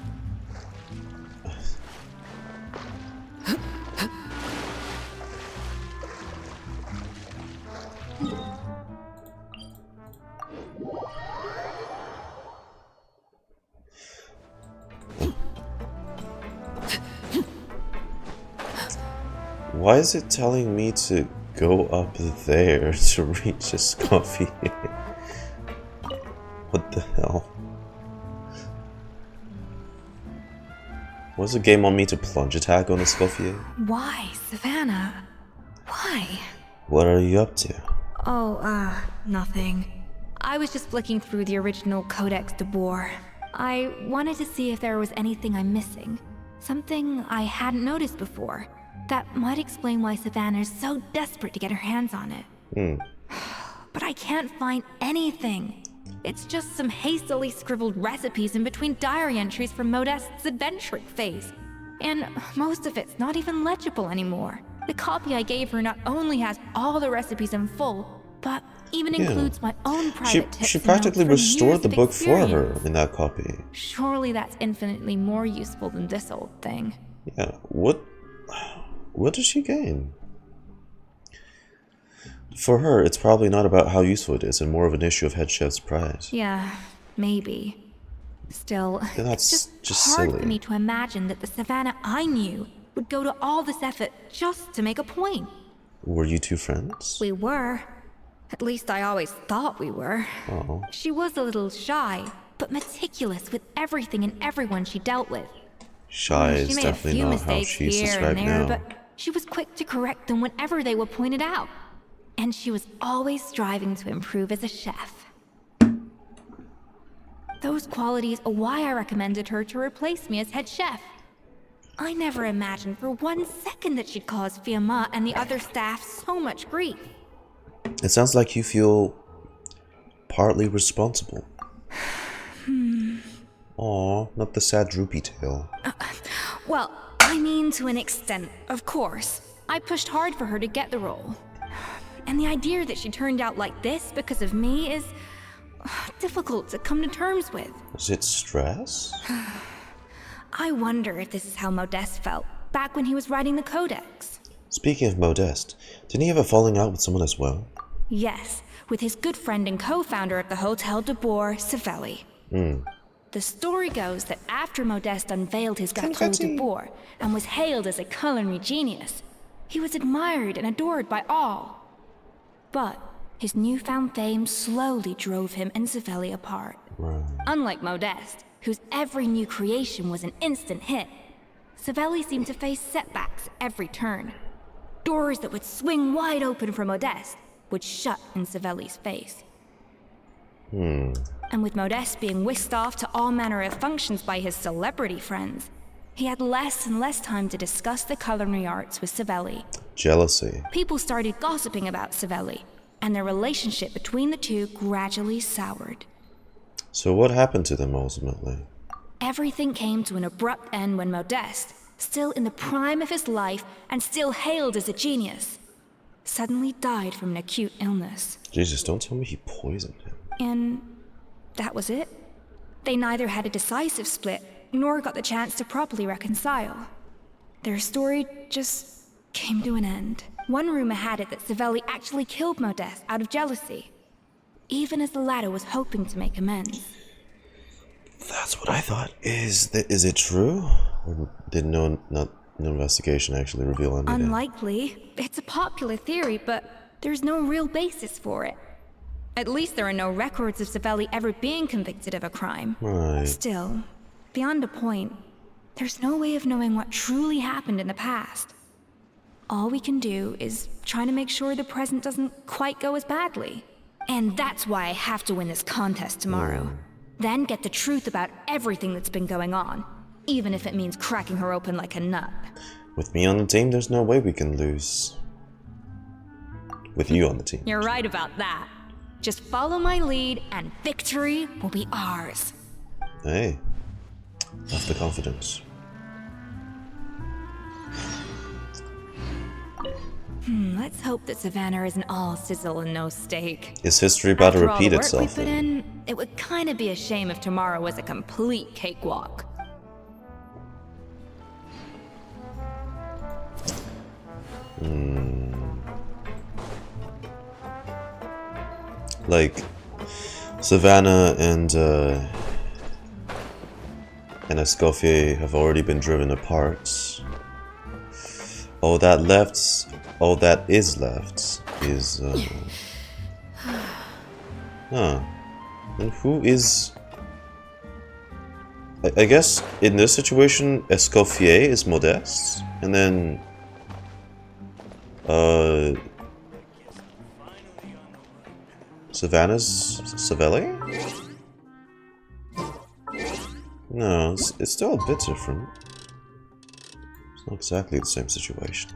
Why is it telling me to go up there to reach Escoffier? What the hell? Was the game on me to plunge attack on Escoffier? Why, Savannah? Why? What are you up to? Oh, nothing. I was just flicking through the original Codex de Boer. I wanted to see if there was anything I'm missing. Something I hadn't noticed before. That might explain why Savannah's so desperate to get her hands on it. But I can't find anything. It's just some hastily scribbled recipes in between diary entries from Modeste's adventuring phase. And most of it's not even legible anymore. The copy I gave her not only has all the recipes in full, but even includes my own private tips. She and practically notes from restored years the of book for her experience. in that copy. Surely that's infinitely more useful than this old thing. Yeah, what does she gain? For her, it's probably not about how useful it is, and more of an issue of head chef's pride. Yeah, maybe. Still, Then that's it's just hard silly. for me to imagine that the Savannah I knew would go to all this effort just to make a point. Were you two friends? We were. At least I always thought we were. Oh. She was a little shy, but meticulous with everything and everyone she dealt with. Shy She is made a definitely few not how mistakes she's here described and there, now. but she was quick to correct them whenever they were pointed out. And she was always striving to improve as a chef. Those qualities are why I recommended her to replace me as head chef. I never imagined for 1 second that she'd cause Fiamma and the other staff so much grief. It sounds like you feel partly responsible. Aw, not the sad droopy tail. Well, I mean to an extent, of course. I pushed hard for her to get the role. And the idea that she turned out like this because of me is difficult to come to terms with. Is it stress? I wonder if this is how Modeste felt back when he was writing the Codex. Speaking of Modeste, didn't he have a falling out with someone as well? Yes, with his good friend and co-founder of the Hotel de Boer, Savelli. The story goes that after Modeste unveiled his Gâteau de Boer and was hailed as a culinary genius, he was admired and adored by all. But his newfound fame slowly drove him and Savelli apart. Unlike Modeste, whose every new creation was an instant hit, Savelli seemed to face setbacks at every turn. Doors that would swing wide open for Modeste would shut in Savelli's face. And with Modeste being whisked off to all manner of functions by his celebrity friends, he had less and less time to discuss the culinary arts with Savelli. Jealousy. People started gossiping about Savelli, and their relationship between the two gradually soured. So what happened to them ultimately? Everything came to an abrupt end when Modeste, still in the prime of his life and still hailed as a genius, suddenly died from an acute illness. Jesus, don't tell me he poisoned him. And that was it. They neither had a decisive split, nor got the chance to properly reconcile. Their story just came to an end. One rumor had it that Savelli actually killed Modeste out of jealousy, even as the latter was hoping to make amends. That's what I thought. Is it true? Or did no investigation actually reveal anything? Unlikely. It's a popular theory, but there's no real basis for it. At least there are no records of Savelli ever being convicted of a crime. Right. Still, beyond a point, there's no way of knowing what truly happened in the past. All we can do is try to make sure the present doesn't quite go as badly. And that's why I have to win this contest tomorrow. Then get the truth about everything that's been going on, even if it means cracking her open like a nut. With me on the team, there's no way we can lose. With you on the team. You're right about that. Just follow my lead and victory will be ours. Hey, have the confidence. Let's hope that Savannah isn't all sizzle and no steak. Is history about to repeat After all the itself? work we put in, it would kind of be a shame if tomorrow was a complete cakewalk. Like Savannah and Escoffier have already been driven apart. All that is left is and who is I guess in this situation Escoffier is Modeste and then Savannah's Savelli? No, it's still a bit different. It's not exactly the same situation.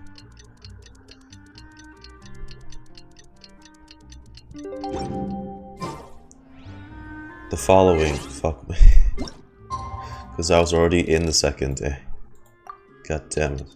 The following, fuck me. Because I was already in the second day. God damn it.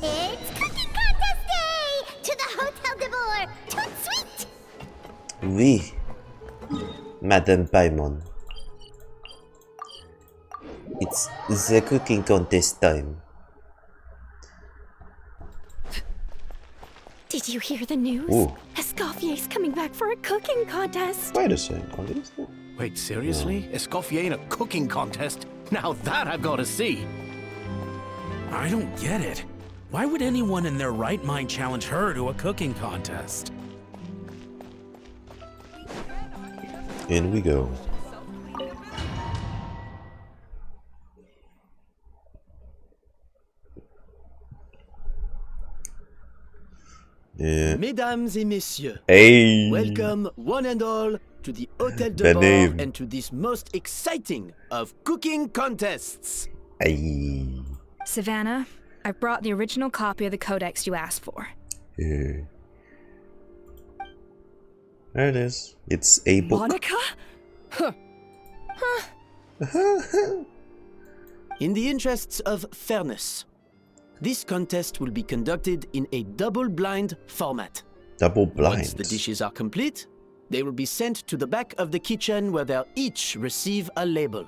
It's cooking contest day! To the Hotel de Boer! Tout sweet! Oui, Madame Paimon. It's the cooking contest time. Did you hear the news? Ooh. Escoffier's coming back for a cooking contest. Wait a second, are these the... Wait, seriously? Escoffier in a cooking contest? Now that I've got to see. I don't get it. Why would anyone in their right mind challenge her to a cooking contest? In we go. Yeah. Mesdames et messieurs, Hey. welcome one and all to the Hôtel de Bord and to this most exciting of cooking contests. Hey. Savannah, I've brought the original copy of the codex you asked for. Yeah. There it is. It's a book. Monica? Huh. In the interests of fairness, this contest will be conducted in a double-blind format. Double blind. Once the dishes are complete, they will be sent to the back of the kitchen where they'll each receive a label.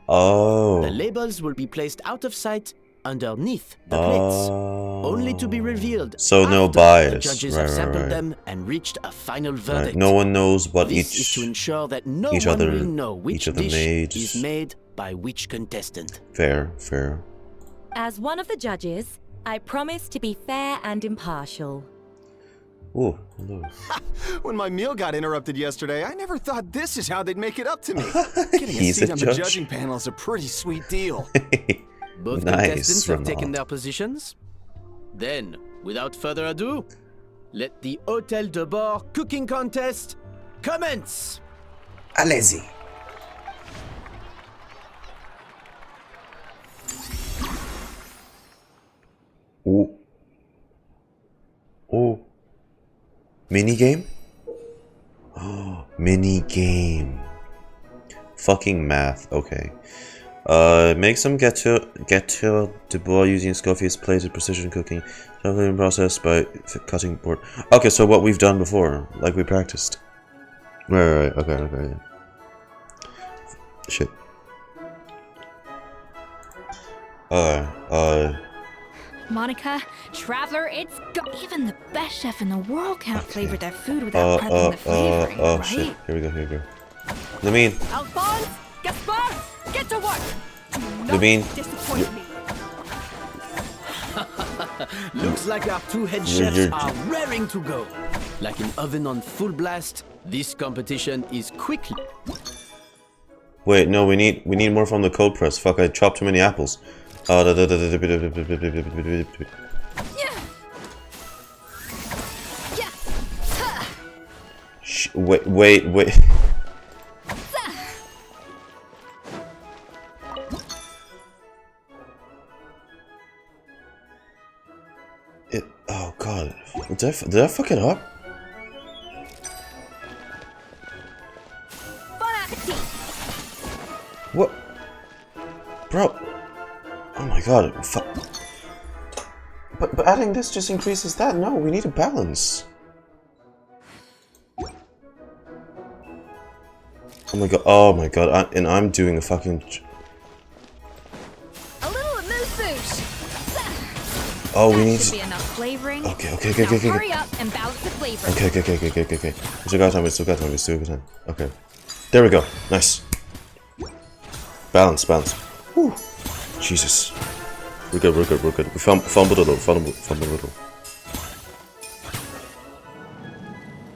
Oh. The labels will be placed out of sight underneath the plates, only to be revealed so no after bias. the judges Right, have sampled right. them and reached a final verdict. Right. No one knows what This is each to ensure that no each one other will know which each of the dish made. is made by which contestant. Fair, fair. As one of the judges, I promise to be fair and impartial. Oh, hello. When my meal got interrupted yesterday, I never thought this is how they'd make it up to me. Getting a He's seat a on judge. the judging panel is a pretty sweet deal. Both Nice, contestants have taken Renaud. their positions. Then, without further ado, let the Hôtel de Bord cooking contest commence! Allez-y. Oh. Oh. Mini game? Oh, mini game. Fucking math. Okay. Make some gâteau de bois using Escoffier's plated precision cooking. Traveling process by cutting board. Okay, so what we've done before, like we practiced. Right. Okay. Yeah. Shit. Monica, Traveler, it's even the best chef in the world can't flavor their food without prepping the flavoring, right? Shit. Here we go. Lamine. Alphonse! Gaspar! Get to work! Do not Lamine. disappoint me. Looks like our two head chefs are raring to go. Like an oven on full blast, this competition is quickly. Wait, no, we need more from the cold press. Fuck, I chopped too many apples. Wait. Oh god, did I fuck it up? What? Bro. Oh my god. But adding this just increases that? No, we need a balance. Oh my god. And I'm doing a fucking... A little amuse-bouche. Oh, we That need... should be enough flavoring. Okay. Now hurry up and balance the flavor. Okay. We still got time. Okay. There we go. Nice. Balance. Whew. Jesus. We're good. We fumbled a little.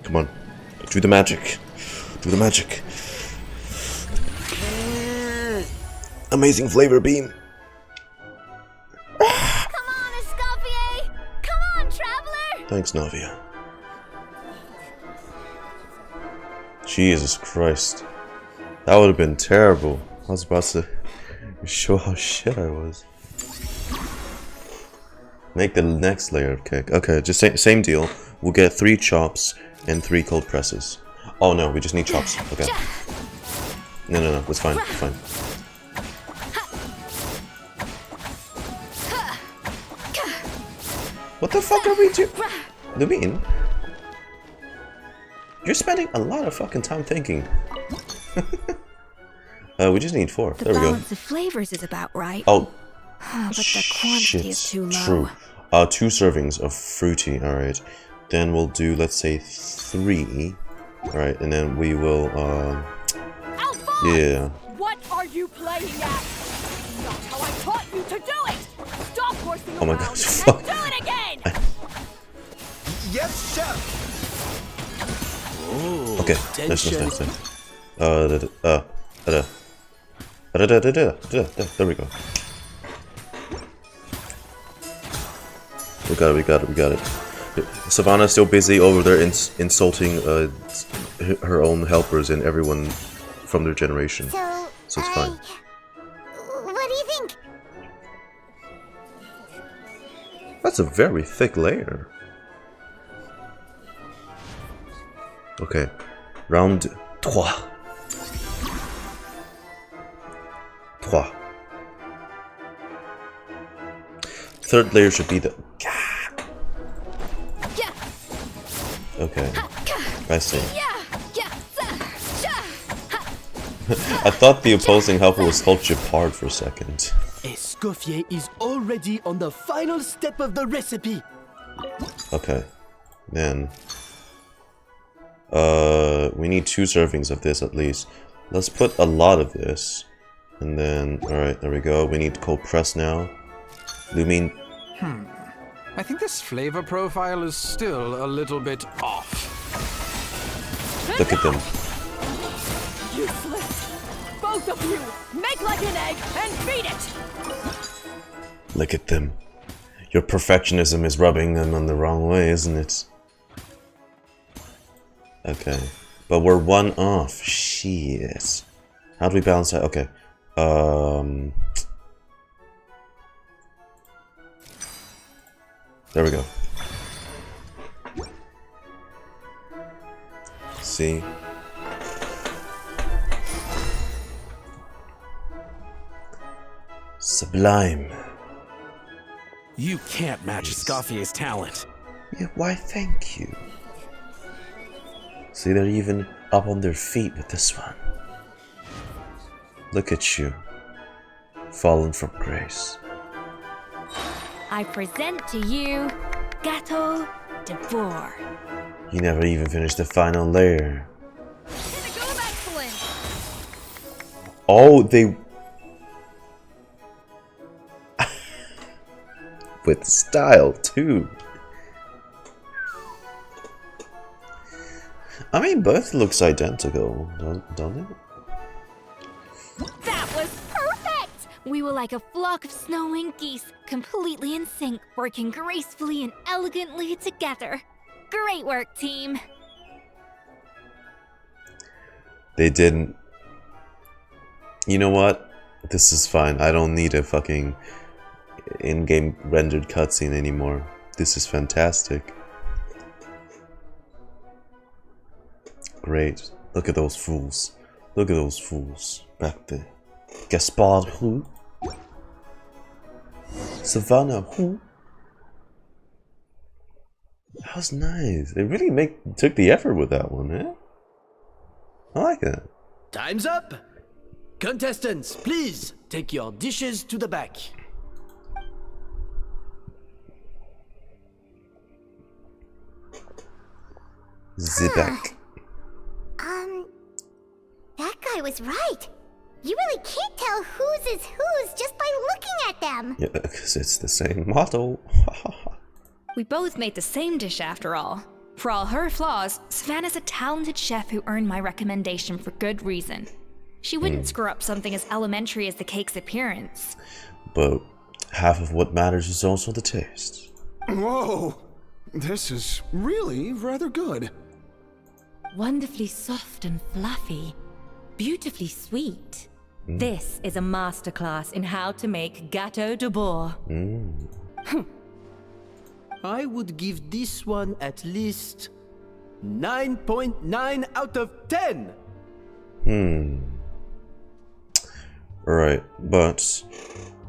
Come on. Do the magic. Amazing flavor beam. Come on, Escoffier! Come on, Traveler! Thanks, Navia. Jesus Christ. That would have been terrible. I was about to show how shit I was. Make the next layer of cake. Okay, just same deal. We'll get 3 chops and 3 cold presses. Oh no, we just need chops. Okay. No, it's fine. What the fuck are we doing? Lamine? You're spending a lot of fucking time thinking. We just need 4. There we go. The balance of flavors is about right. Oh. But the quantity is too low. True. 2 servings of fruity. Alright. Then we'll do, let's say, 3. Alright, and then we will, Alphonse! yeah. What are you playing at? Not how I taught you to do it! Stop or horsing Oh my around gosh, and fuck. do it again! Yes, chef. Oh, Okay, nice. There we go. We got it. Savannah's still busy over there insulting her own helpers and everyone from their generation. So it's fine. What do you think? That's a very thick layer. Okay, round 3. Third layer should be the... Okay, I see. I thought the opposing helper was called Japard for a second. Escoffier is already on the final step of the recipe. Okay, then... we need 2 servings of this at least. Let's put a lot of this. And then, alright, there we go. We need cold press now. Lumine. I think this flavor profile is still a little bit off. Look at them. Useless! Both of you! Make like an egg and beat it! Look at them. Your perfectionism is rubbing them on the wrong way, isn't it? Okay. But we're 1 off. Shit. How do we balance that? Okay. There we go. See? Sublime. You can't match Escoffier's talent. Yeah, why thank you. See, they're even up on their feet with this one. Look at you. Fallen from grace. I present to you Gâteau de Bourg. You never even finished the final layer. Oh, they... with style, too. I mean, both looks identical, don't it? That was perfect! We were like a flock of snowing geese, completely in sync, working gracefully and elegantly together. Great work, team. They didn't... You know what? This is fine. I don't need a fucking in-game rendered cutscene anymore. This is fantastic. Great. Look at those fools. Look at those fools back there. Gaspard who? Savannah who? That was nice. They really took the effort with that one, eh? I like that. Time's up! Contestants, please take your dishes to the back. The back. That guy was right. You really can't tell whose is whose just by looking at them. Yeah, because it's the same model. We both made the same dish after all. For all her flaws, Savannah's a talented chef who earned my recommendation for good reason. She wouldn't screw up something as elementary as the cake's appearance. But half of what matters is also the taste. Whoa! This is really rather good. Wonderfully soft and fluffy. Beautifully sweet. This is a masterclass in how to make Gâteau de Bourg. I would give this one at least 9.9 out of 10. Alright, but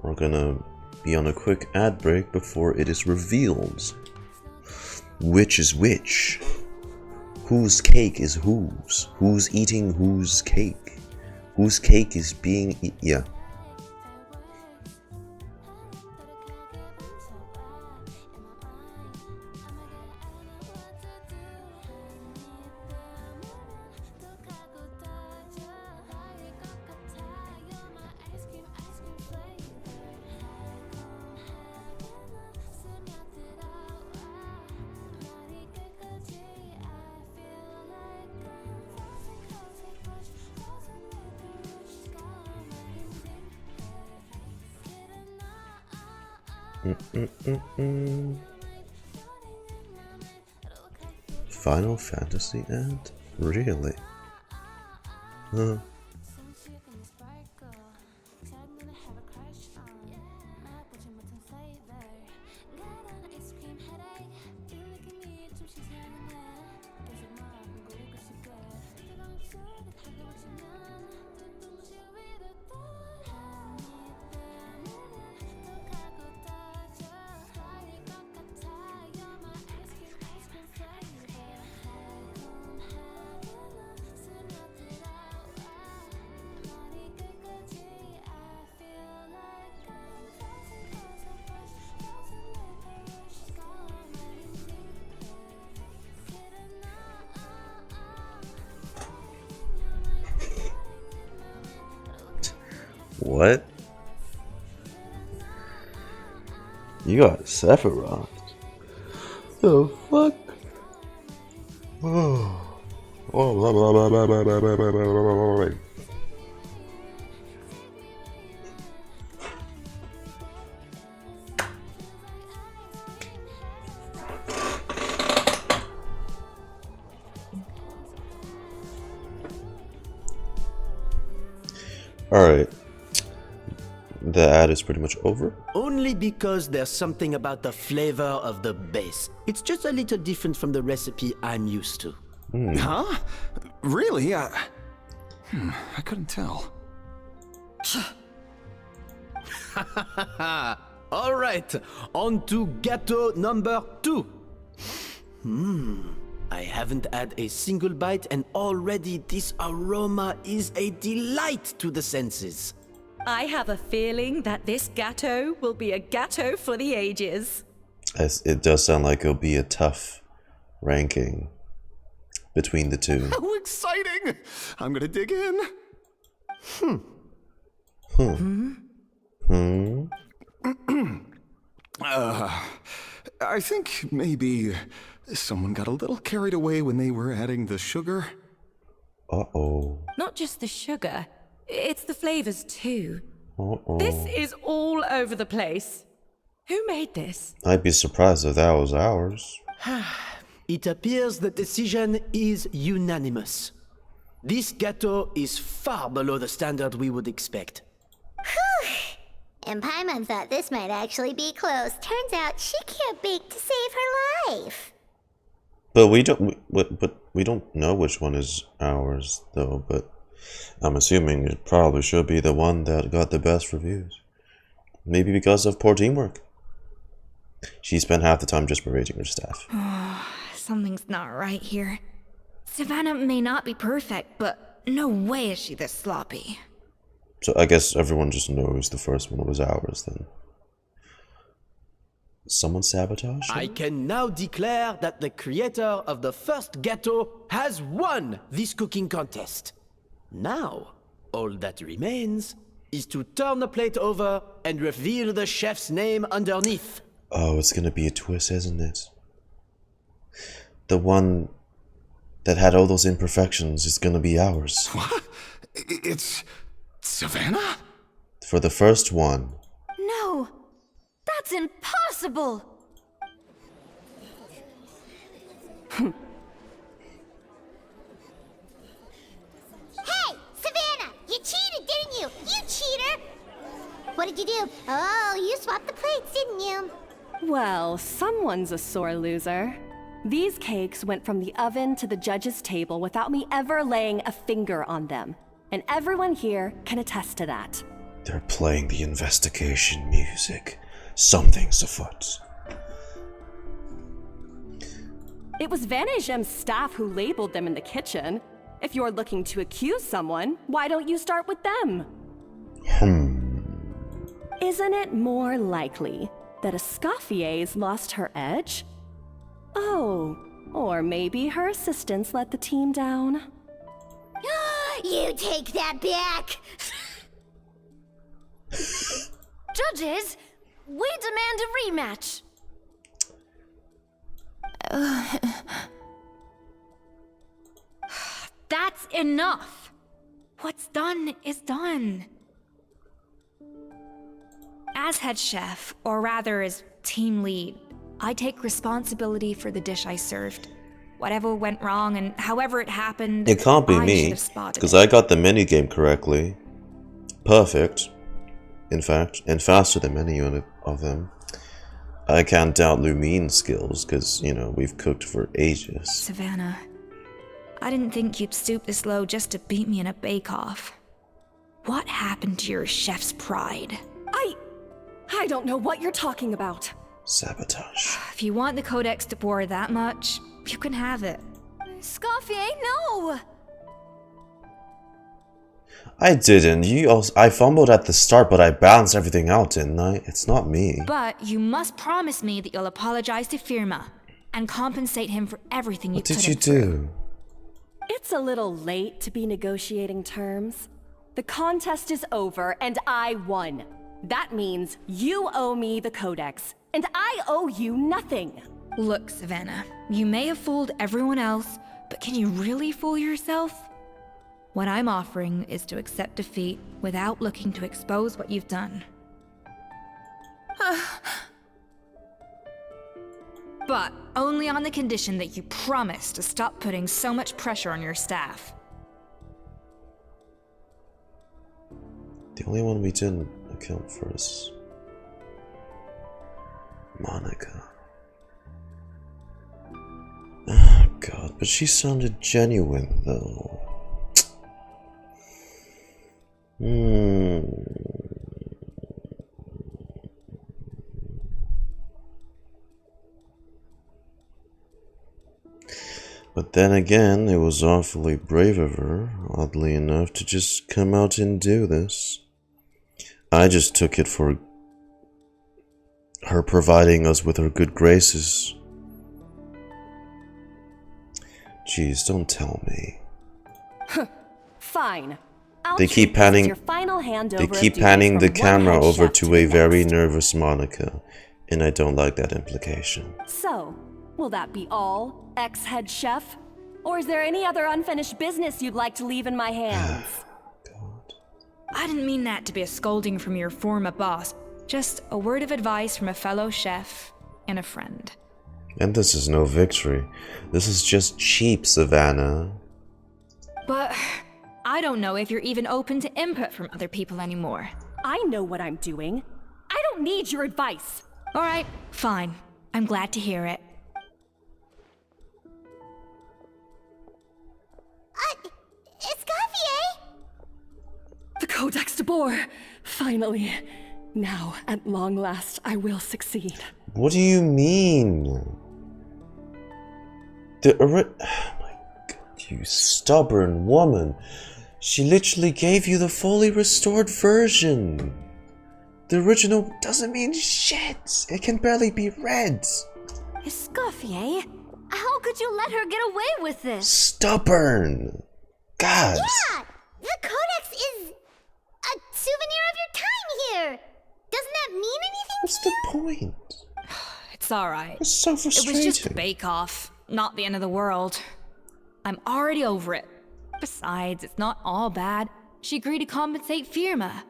we're gonna be on a quick ad break before it is revealed. Which is which? Whose cake is whose? Who's eating whose cake? Whose cake is being yeah. Final Fantasy end? Really? Huh. What? You got Sephiroth? The fuck? Oh. Alright. The ad is pretty much over. Only because there's something about the flavor of the base. It's just a little different from the recipe I'm used to. Huh? Really? I couldn't tell. All right, on to gâteau number 2. I haven't had a single bite and already this aroma is a delight to the senses. I have a feeling that this gâteau will be a gâteau for the ages. It does sound like it'll be a tough ranking between the two. How exciting! I'm gonna dig in. I think maybe someone got a little carried away when they were adding the sugar. Uh-oh. Not just the sugar, it's the flavors too. Uh-oh. This is all over the place. Who made this? I'd be surprised if that was ours. It appears the decision is unanimous. This gâteau is far below the standard we would expect. Whew! And Paimon thought this might actually be close. Turns out she can't bake to save her life. But we don't know which one is ours though, but I'm assuming it probably should be the one that got the best reviews. Maybe because of poor teamwork. She spent half the time just berating her staff. Something's not right here. Savannah may not be perfect, but no way is she this sloppy. So I guess everyone just knows the first one was ours then. Someone sabotaged? I can now declare that the creator of the first gâteau has won this cooking contest. Now, all that remains is to turn the plate over and reveal the chef's name underneath. Oh, it's gonna be a twist, isn't it? The one that had all those imperfections is gonna be ours. What? It's Savannah? For the first one. No! That's impossible! Hey, Savannah! You cheated, didn't you? You cheater! What did you do? Oh, you swapped the plates, didn't you? Well, someone's a sore loser. These cakes went from the oven to the judge's table without me ever laying a finger on them. And everyone here can attest to that. They're playing the investigation music. Something's afoot. It was Van Gem's staff who labeled them in the kitchen. If you're looking to accuse someone, why don't you start with them? Isn't it more likely that Escoffier's lost her edge? Oh, or maybe her assistants let the team down. You take that back! Judges, we demand a rematch. That's enough! What's done is done. as head chef, or rather as team lead, I take responsibility for the dish I served. Whatever went wrong and however it happened, It can't be I should me, have spotted because it. I got the minigame correctly. Perfect, in fact, and faster than many of them. I can't doubt Lumine's skills, because, you know, we've cooked for ages. Savannah, I didn't think you'd stoop this low just to beat me in a bake-off. What happened to your chef's pride? I don't know what you're talking about. Sabotage. If you want the Codex de Boer that much, you can have it. Escoffier, no! I didn't. I fumbled at the start, but I balanced everything out, didn't I? It's not me. But you must promise me that you'll apologize to Firma and compensate him for everything you What did put you him through. do? It's a little late to be negotiating terms. The contest is over and I won. That means you owe me the Codex, and I owe you nothing. Look, Savannah, you may have fooled everyone else, but can you really fool yourself? What I'm offering is to accept defeat without looking to expose what you've done. But only on the condition that you promise to stop putting so much pressure on your staff. The only one we didn't account for is Monica. Oh god, but she sounded genuine though. But then again, it was awfully brave of her, oddly enough, to just come out and do this. I just took it for her providing us with her good graces. Jeez, don't tell me. Fine. They keep panning. Your final handover They keep panning the camera over to a very nervous Monica, and I don't like that implication. So, will that be all, ex-head chef? Or is there any other unfinished business you'd like to leave in my hands? I didn't mean that to be a scolding from your former boss, just a word of advice from a fellow chef and a friend. And this is no victory. This is just cheap, Savannah. But I don't know if you're even open to input from other people anymore. I know what I'm doing. I don't need your advice. All right, fine. I'm glad to hear it. Escoffier! The Codex de Boer! Finally. Now, at long last, I will succeed. What do you mean? Oh my god, you stubborn woman. She literally gave you the fully restored version. The original doesn't mean shit. It can barely be read. Escoffier? How could you let her get away with this? Stubborn. God. Yeah! The Codex is a souvenir of your time here! Doesn't that mean anything What's to the point? It's alright. It's so It frustrating. was just a bake-off, not the end of the world. I'm already over it. Besides, it's not all bad. She agreed to compensate Firma.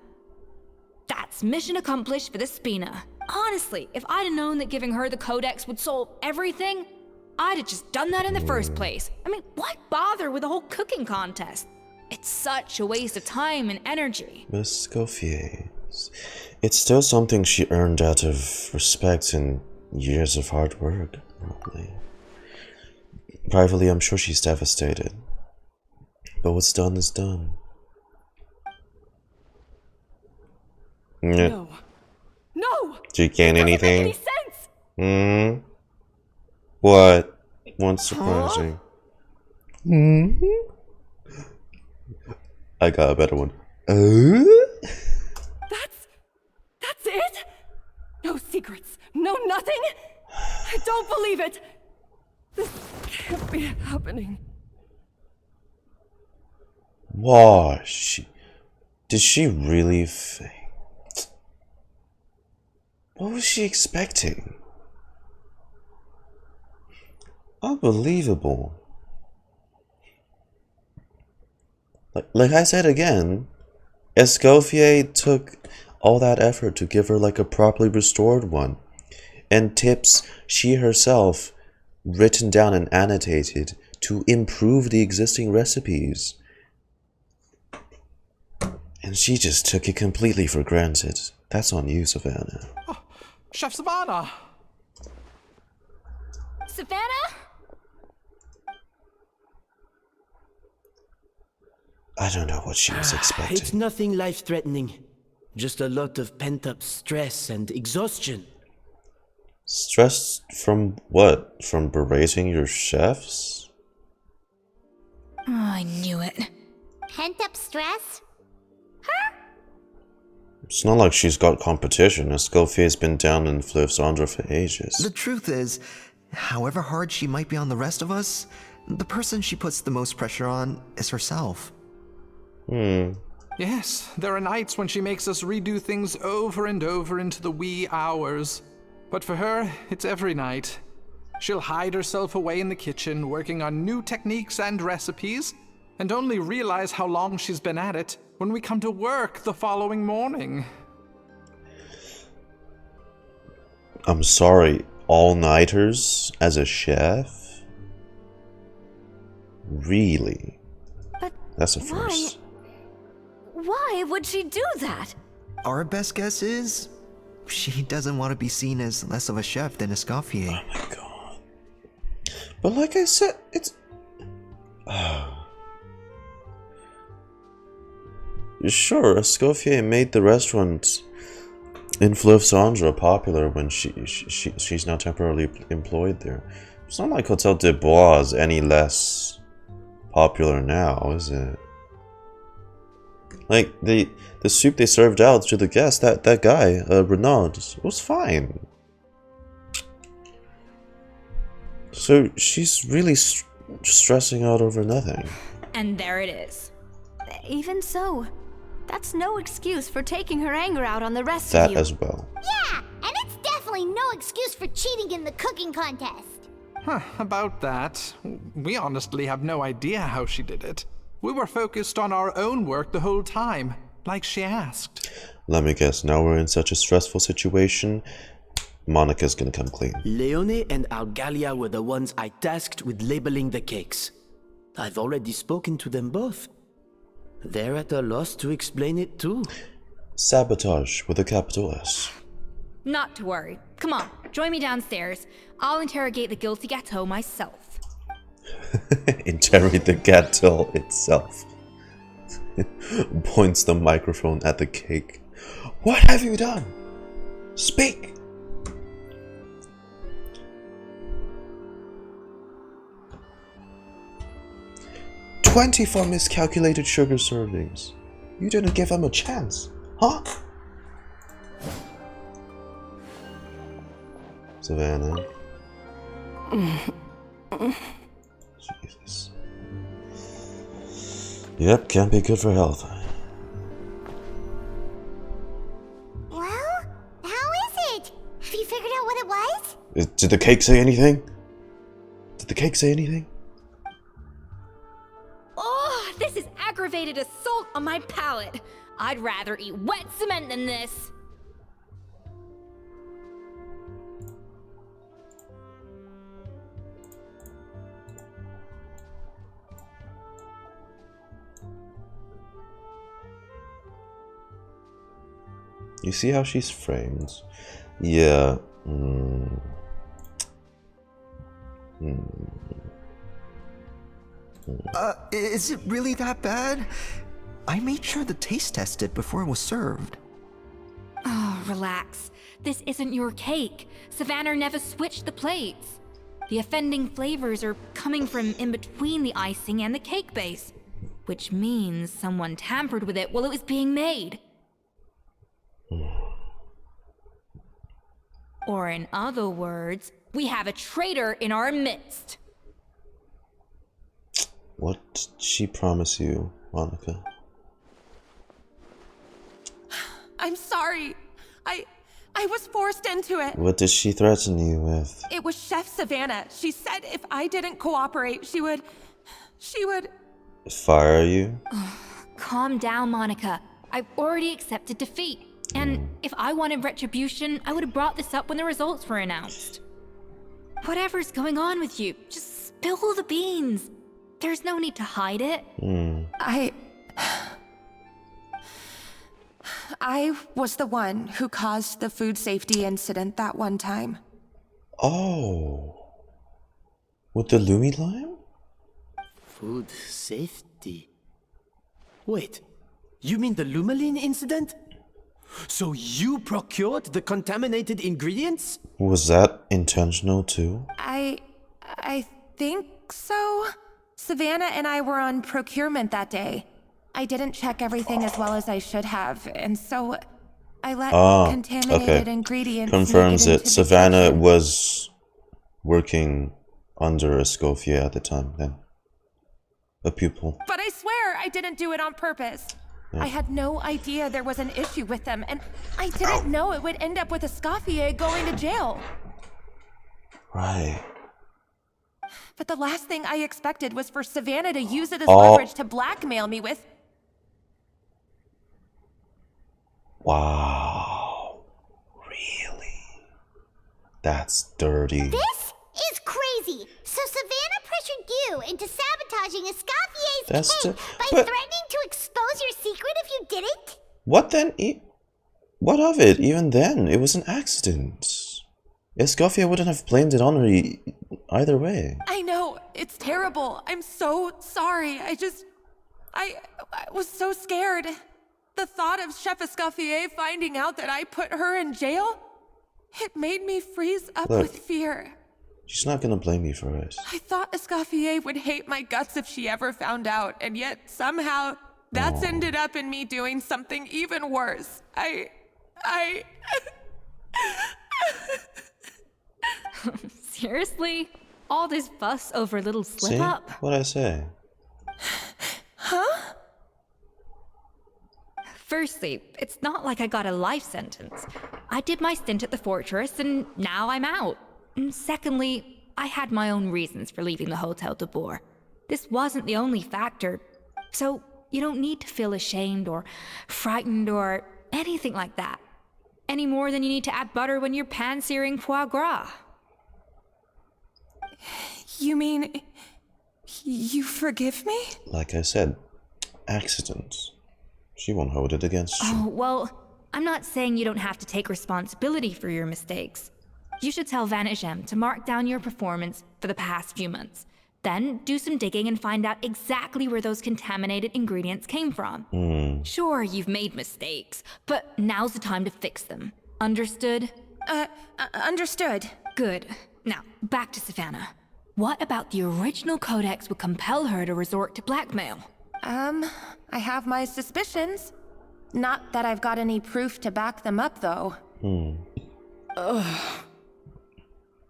That's mission accomplished for the Spina. Honestly, if I'd have known that giving her the Codex would solve everything, I'd have just done that in the first place. I mean, why bother with the whole cooking contest? It's such a waste of time and energy. Miss Escoffier. It's still something she earned out of respect and years of hard work, probably. Privately, I'm sure she's devastated. But what's done is done. No. No! Did you gain anything? Doesn't make any sense! What? What's surprising? I got a better one. That's it? No secrets, no nothing? I don't believe it! This can't be happening. Wow, did she really faint? What was she expecting? Unbelievable. Like I said again, Escoffier took all that effort to give her like a properly restored one. And tips she herself written down and annotated to improve the existing recipes. And she just took it completely for granted. That's on you, Savannah. Oh, Chef Savannah! Savannah? I don't know what she was expecting. It's nothing life-threatening. Just a lot of pent-up stress and exhaustion. Stress from what? From berating your chefs? Oh, I knew it. Pent up stress? It's not like she's got competition. Escoffier's been down in Flivsandra for ages. The truth is, however hard she might be on the rest of us, the person she puts the most pressure on is herself. Yes, there are nights when she makes us redo things over and over into the wee hours. But for her, it's every night. She'll hide herself away in the kitchen, working on new techniques and recipes, and only realize how long she's been at it when we come to work the following morning. I'm sorry, all-nighters as a chef? Really? But that's a first. Why would she do that? Our best guess is she doesn't want to be seen as less of a chef than Escoffier. Oh my god. But like I said, it's... Sure, Escoffier made the restaurant in Flivsandra popular when she's now temporarily employed there. It's not like Hotel de Bois is any less popular now, is it? Like, the soup they served out to the guests, that guy, Renaud, was fine. So she's really stressing out over nothing. And there it is. Even so, that's no excuse for taking her anger out on the rest That of you. as well. Yeah, and it's definitely no excuse for cheating in the cooking contest. Huh, about that, we honestly have no idea how she did it. We were focused on our own work the whole time, like she asked. Let me guess, now we're in such a stressful situation, Monica's gonna come clean. Leone and Algalia were the ones I tasked with labeling the cakes. I've already spoken to them both. They're at a loss to explain it too. Sabotage with a capital S. Not to worry. Come on, join me downstairs. I'll interrogate the guilty gâteau myself. Interrogate the gâteau itself. Points the microphone at the cake. What have you done? Speak! "24 miscalculated sugar servings. You didn't give them a chance, huh?" Savannah. Jesus. Yep, can't be good for health. Well, how is it? Have you figured out what it was? Did the cake say anything? Did the cake say anything? Oh, this is aggravated assault on my palate. I'd rather eat wet cement than this. You see how she's framed? Yeah. Is it really that bad? I made sure to taste test it before it was served. Oh, relax. This isn't your cake. Savannah never switched the plates. The offending flavors are coming from in between the icing and the cake base, which means someone tampered with it while it was being made. Or in other words, we have a traitor in our midst. What did she promise you, Monica? I'm sorry. I was forced into it. What did she threaten you with? It was Chef Savannah. She said if I didn't cooperate, she would... Fire you? Calm down, Monica. I've already accepted defeat. And if I wanted retribution, I would have brought this up when the results were announced. Whatever's going on with you, just spill the beans. There's no need to hide it. I was the one who caused the food safety incident that one time. Oh. With the Lumi lime? Food safety. Wait, you mean the Lumaline incident? So you procured the contaminated ingredients? Was that intentional too? I think so. Savannah and I were on procurement that day. I didn't check everything as well as I should have, and so I let contaminated ingredients confirms make it. into the Savannah kitchen. was working under Escoffier at the time then. A pupil. But I swear I didn't do it on purpose. Yeah. I had no idea there was an issue with them, and I didn't know it would end up with Escoffier going to jail. Right. But the last thing I expected was for Savannah to use it as Oh. leverage to blackmail me with. Wow. Really? That's dirty. This is crazy. So Savannah pressured you into sabotaging Escoffier's That's cake by but- threatening to expose your secret if you didn't? What then? What of it? Even then, it was an accident. Escoffier wouldn't have blamed it on her either way. I know, it's terrible. I'm so sorry. I was so scared. The thought of Chef Escoffier finding out that I put her in jail, it made me freeze up Look. with fear. She's not gonna blame you for it. I thought Escoffier would hate my guts if she ever found out, and yet somehow that's ended up in me doing something even worse. Seriously? All this fuss over a little slip See? up? What'd I say? Huh? Firstly, it's not like I got a life sentence. I did my stint at the fortress and now I'm out. And secondly, I had my own reasons for leaving the Hotel de Boer. This wasn't the only factor, so you don't need to feel ashamed or frightened or anything like that. Any more than you need to add butter when you're pan-searing foie gras. You mean you forgive me? Like I said, accident. She won't hold it against you. Oh, well, I'm not saying you don't have to take responsibility for your mistakes. You should tell Vanagem to mark down your performance for the past few months. Then do some digging and find out exactly where those contaminated ingredients came from. Sure, you've made mistakes, but now's the time to fix them. Understood? Understood. Good. Now, back to Savannah. What about the original codex would compel her to resort to blackmail? I have my suspicions. Not that I've got any proof to back them up, though. Ugh.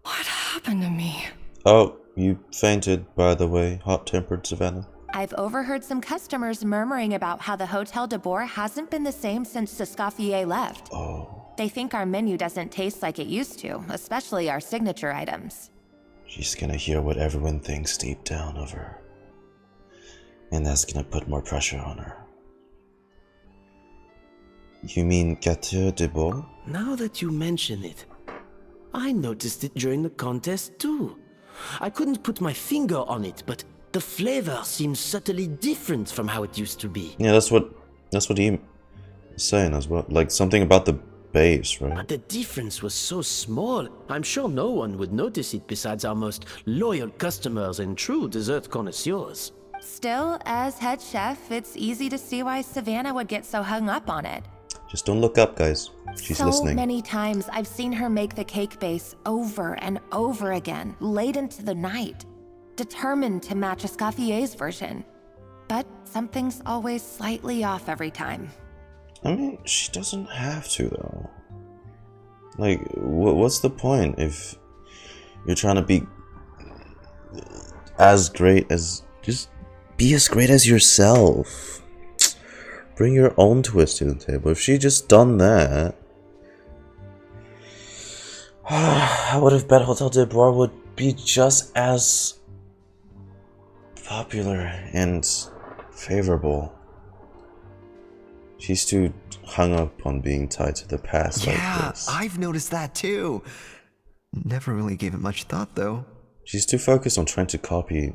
What happened to me? Oh, you fainted, by the way, hot-tempered Savannah. I've overheard some customers murmuring about how the Hotel de Boer hasn't been the same since Escoffier left. Oh. They think our menu doesn't taste like it used to, especially our signature items. She's gonna hear what everyone thinks deep down of her. And that's gonna put more pressure on her. You mean Gâteau de Boer? Now that you mention it, I noticed it during the contest too. I couldn't put my finger on it, but the flavor seems subtly different from how it used to be. Yeah, that's what he was saying as well. Like something about the base, right? But the difference was so small, I'm sure no one would notice it besides our most loyal customers and true dessert connoisseurs. Still, as head chef, it's easy to see why Savannah would get so hung up on it. Just don't look up, guys. She's so listening. many times I've seen her make the cake base over and over again, late into the night, determined to match Escoffier's version. But something's always slightly off every time. I mean, she doesn't have to, though. Like, what's the point if you're trying to be as great as... Just be as great as yourself. Bring your own twist to the table. If she just done that... I would have bet Hotel de Boer would be just as popular and favorable. She's too hung up on being tied to the past like Yeah, this. I've noticed that too. Never really gave it much thought though. She's too focused on trying to copy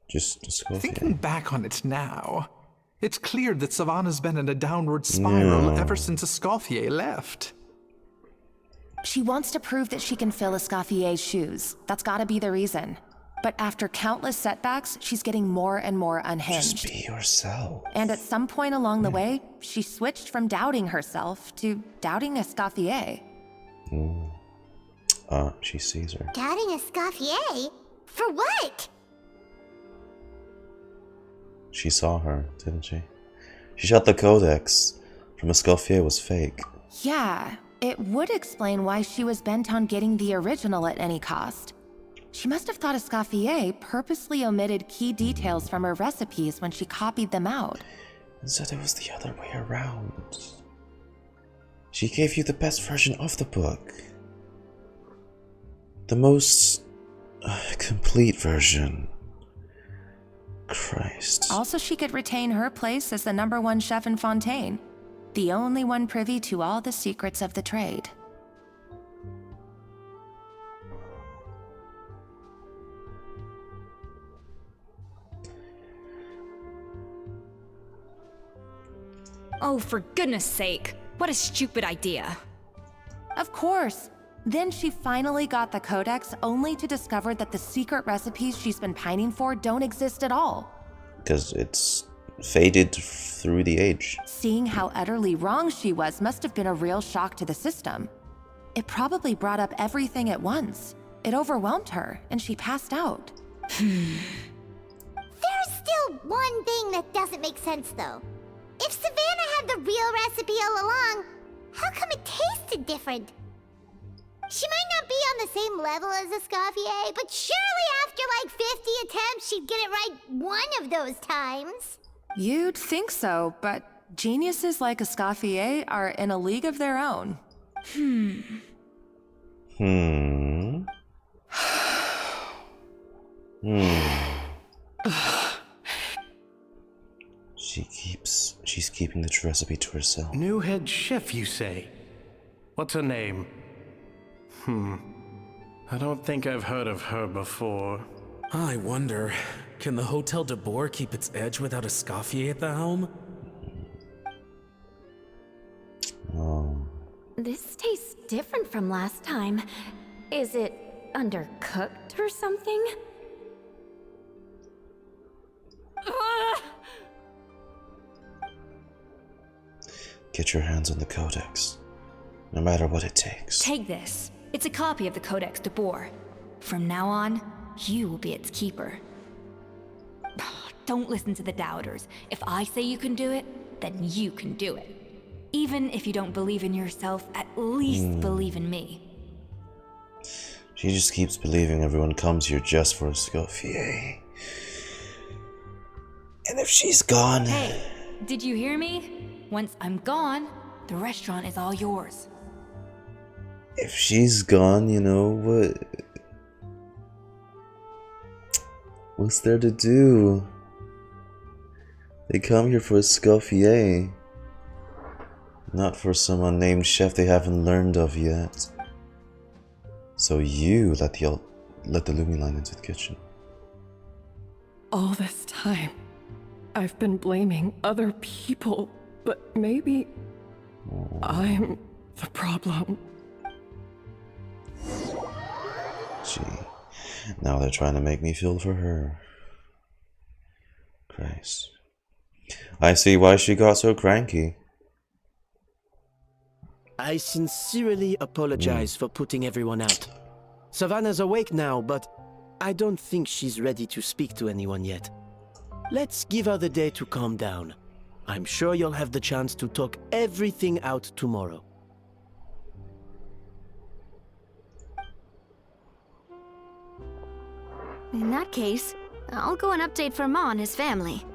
just Escoffier. Thinking back on it now, it's clear that Savannah's been in a downward spiral ever since Escoffier left. She wants to prove that she can fill Escoffier's shoes. That's gotta be the reason. But after countless setbacks, she's getting more and more unhinged. Just be yourself. And at some point along the way, she switched from doubting herself to doubting Escoffier. She sees her. Doubting Escoffier? For what? She saw her, didn't she? She shot the codex from Escoffier was fake. Yeah, it would explain why she was bent on getting the original at any cost. She must have thought Escoffier purposely omitted key details from her recipes when she copied them out. And said it was the other way around. She gave you the best version of the book. The most complete version. Christ. Also, she could retain her place as the #1 chef in Fontaine, the only one privy to all the secrets of the trade. Oh, for goodness sake. What a stupid idea. Of course. Then she finally got the codex, only to discover that the secret recipes she's been pining for don't exist at all. Because it's faded through the age. Seeing how utterly wrong she was must have been a real shock to the system. It probably brought up everything at once. It overwhelmed her, and she passed out. There's still one thing that doesn't make sense, though. If Savannah had the real recipe all along, how come it tasted different? She might not be on the same level as Escoffier, but surely after like 50 attempts, she'd get it right one of those times. You'd think so, but geniuses like Escoffier are in a league of their own. She's keeping the recipe to herself. New head chef, you say? What's her name? I don't think I've heard of her before. I wonder, can the Hotel de Boer keep its edge without Escoffier at the helm? Oh. This tastes different from last time. Is it undercooked or something? Get your hands on the codex, no matter what it takes. Take this. It's a copy of the Codex de Boer. From now on, you will be its keeper. Don't listen to the doubters. If I say you can do it, then you can do it. Even if you don't believe in yourself, at least believe in me. She just keeps believing everyone comes here just for Escoffier. And if she's gone... Hey, did you hear me? Once I'm gone, the restaurant is all yours. If she's gone, you know, what's there to do? They come here for Escoffier, not for some unnamed chef they haven't learned of yet. So you let the Lumi line into the kitchen. All this time, I've been blaming other people, but maybe I'm the problem. Gee, now they're trying to make me feel for her. Christ. I see why she got so cranky. I sincerely apologize for putting everyone out. Savannah's awake now, but I don't think she's ready to speak to anyone yet. Let's give her the day to calm down. I'm sure you'll have the chance to talk everything out tomorrow. In that case, I'll go and update Firma and his family.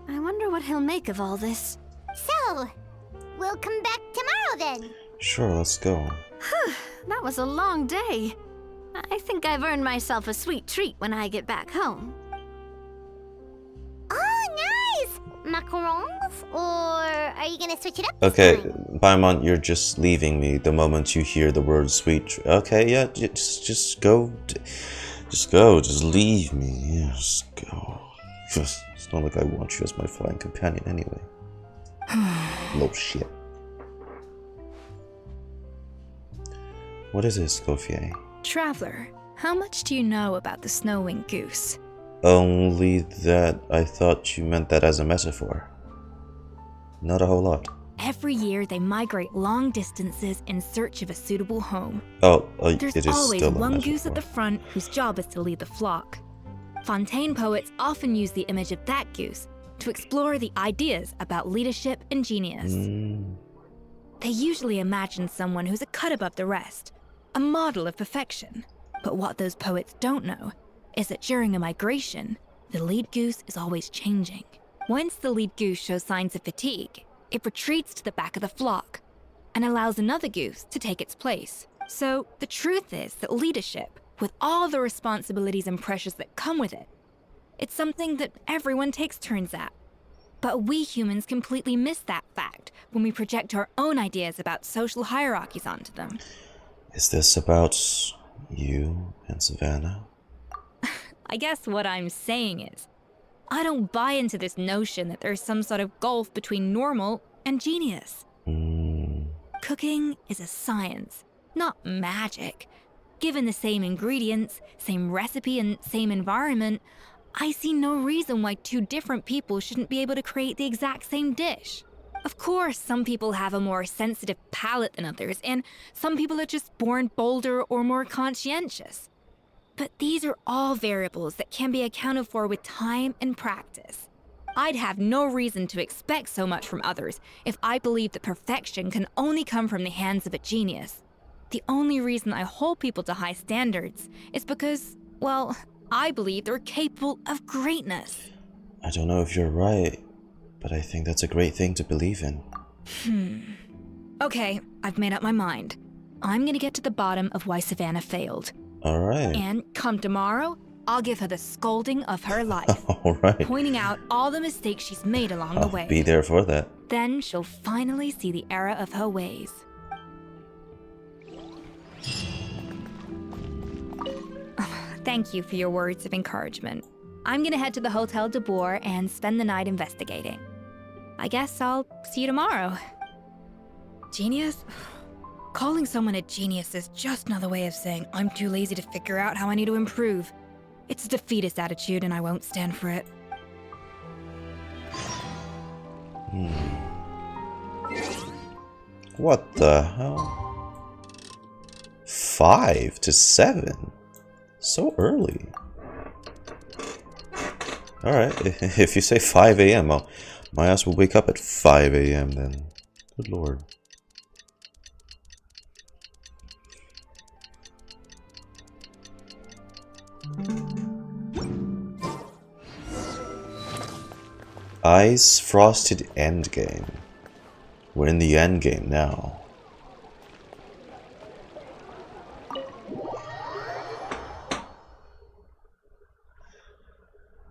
I wonder what he'll make of all this. So, we'll come back tomorrow then. Sure, let's go. That was a long day. I think I've earned myself a sweet treat when I get back home. Oh, nice! Macarons? Or are you gonna switch it up? Okay, Paimon, you're just leaving me the moment you hear the word sweet. Okay, yeah, just go. Just go. Just leave me. Yeah, just go. It's not like I want you as my flying companion anyway. No shit. What is this, Escoffier? Traveler, how much do you know about the snow-winged goose? Only that I thought you meant that as a metaphor. Not a whole lot. Every year they migrate long distances in search of a suitable home. Oh, There's it is always still a one metaphor. goose at the front whose job is to lead the flock. Fontaine poets often use the image of that goose to explore the ideas about leadership and genius. They usually imagine someone who's a cut above the rest, a model of perfection. But what those poets don't know is that during a migration, the lead goose is always changing. Once the lead goose shows signs of fatigue, it retreats to the back of the flock and allows another goose to take its place. So the truth is that leadership, with all the responsibilities and pressures that come with it, it's something that everyone takes turns at. But we humans completely miss that fact when we project our own ideas about social hierarchies onto them. Is this about you and Savannah? I guess what I'm saying is, I don't buy into this notion that there's some sort of gulf between normal and genius. Cooking is a science, not magic. Given the same ingredients, same recipe, and same environment, I see no reason why two different people shouldn't be able to create the exact same dish. Of course, some people have a more sensitive palate than others, and some people are just born bolder or more conscientious. But these are all variables that can be accounted for with time and practice. I'd have no reason to expect so much from others if I believed that perfection can only come from the hands of a genius. The only reason I hold people to high standards is because, well, I believe they're capable of greatness. I don't know if you're right, but I think that's a great thing to believe in. Okay, I've made up my mind. I'm gonna get to the bottom of why Savannah failed. Alright. And come tomorrow, I'll give her the scolding of her life. Alright. Pointing out all the mistakes she's made along the way. I'll be there for that. Then she'll finally see the error of her ways. Thank you for your words of encouragement. I'm gonna head to the Hotel de Boer and spend the night investigating. I guess I'll see you tomorrow. Genius? Calling someone a genius is just another way of saying I'm too lazy to figure out how I need to improve. It's a defeatist attitude and I won't stand for it. What the hell? 5 to 7? So early. Alright, if you say 5 a.m., my ass will wake up at 5 a.m. then. Good lord. Ice Frosted Endgame. We're in the endgame now.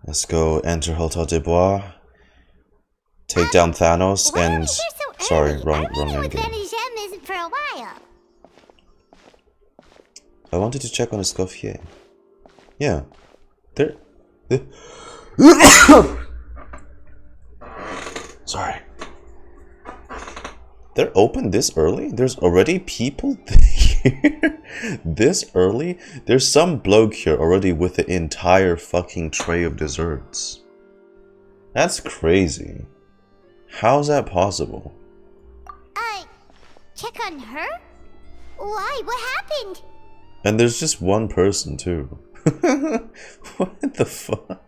Let's go enter Hotel de Bois, take down Thanos, and... Sorry, wrong endgame. Isn't for a while. I wanted to check on Escoffier. Yeah. Sorry. They're open this early? There's already people here? This early? There's some bloke here already with the entire fucking tray of desserts. That's crazy. How's that possible? Check on her? Why? What happened? And there's just one person too. What the fuck?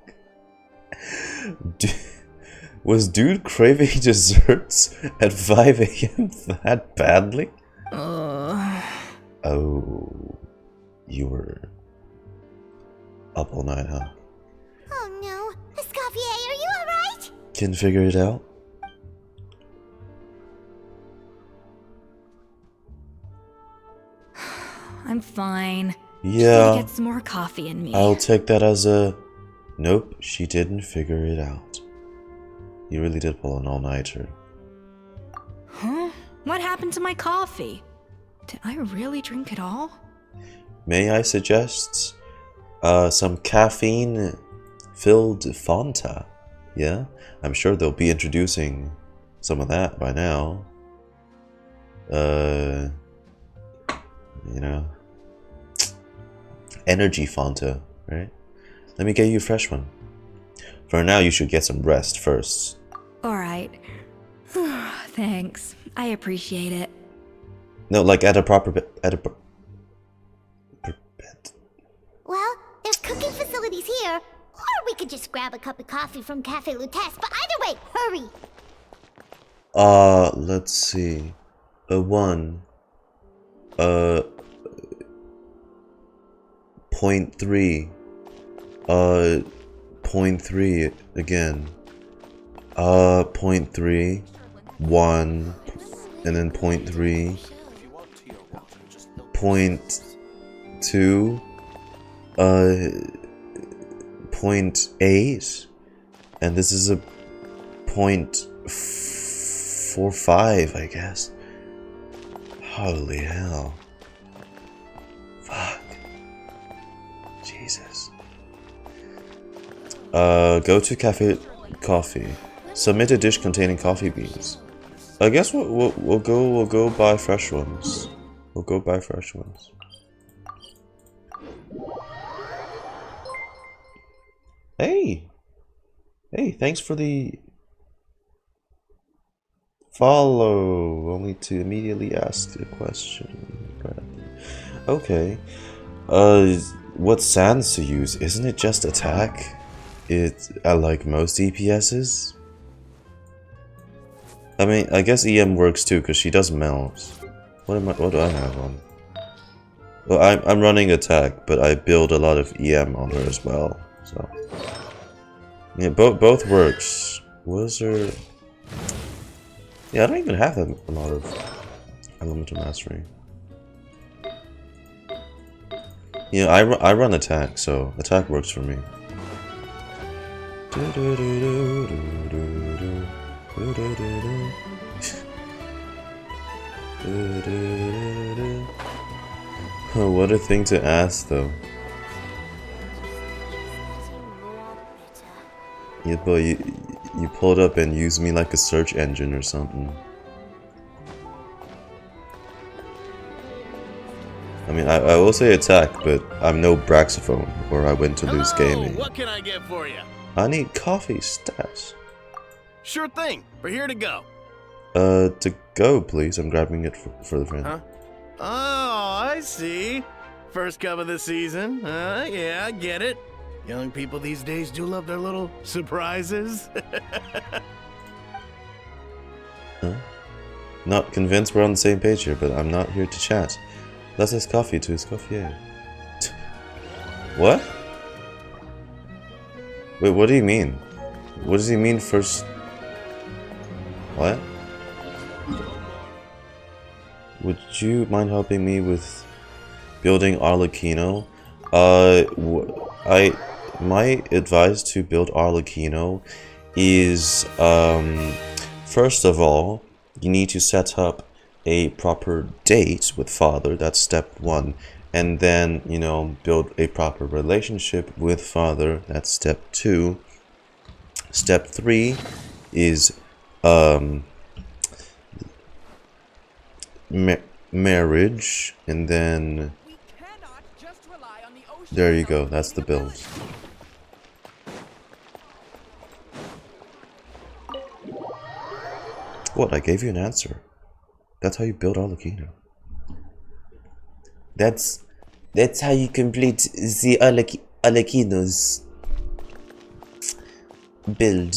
Was dude craving desserts at 5 a.m. that badly? Oh, you were up all night, huh? Oh no. Escoffier, are you alright? Can figure it out? I'm fine. Yeah. Just get some more coffee in me. I'll take that as a... Nope, she didn't figure it out. You really did pull an all-nighter. Huh? What happened to my coffee? Did I really drink it all? May I suggest some caffeine-filled Fanta? Yeah? I'm sure they'll be introducing some of that by now. You know, energy Fanta, right? Let me get you a fresh one. For now, you should get some rest first. Alright. Thanks. I appreciate it. No, like at a proper bed. Well, there's cooking facilities here, or we could just grab a cup of coffee from Cafe Lutece, but either way, hurry! Let's see. A 1. 0.3. 0.3 again. 0.3. 1. And then 0.3. 0.2. 0.8. And this is a 0.45, I guess. Holy hell. Fuck. Jesus. Go to Cafe Coffee. Submit a dish containing coffee beans. I guess we'll go buy fresh ones. We'll go buy fresh ones. Hey! Hey, thanks for the follow. Only to immediately ask a question. Okay. What sands to use? Isn't it just attack? It's like most DPSs. I mean, I guess EM works too, because she does melt. What do I have on? Well, I'm running attack, but I build a lot of EM on her as well. So yeah, both works. Was her? Yeah, I don't even have a lot of elemental mastery. Yeah, I run attack, so attack works for me. What a thing to ask, though. Yeah, but you pulled up and used me like a search engine or something. I mean, I will say attack, but I'm no Braxophone, or I went to lose gaming. What can I get for you? I need coffee stats. Sure thing. We're here to go. To go, please. I'm grabbing it for the friend. Huh? Oh, I see. First cup of the season. Yeah, I get it. Young people these days do love their little surprises. Huh? Not convinced we're on the same page here, but I'm not here to chat. Let's ask coffee to Escoffier. What? Wait, what do you mean? What does he mean first? What? Would you mind helping me with building Arlecchino? My advice to build Arlecchino is, first of all, you need to set up a proper date with father. That's step 1. And then, you know, build a proper relationship with father. That's step 2. Step 3 is marriage, and then there you go. That's the build. What? I gave you an answer. That's how you build Arlecchino. That's how you complete the Arlecchino's build.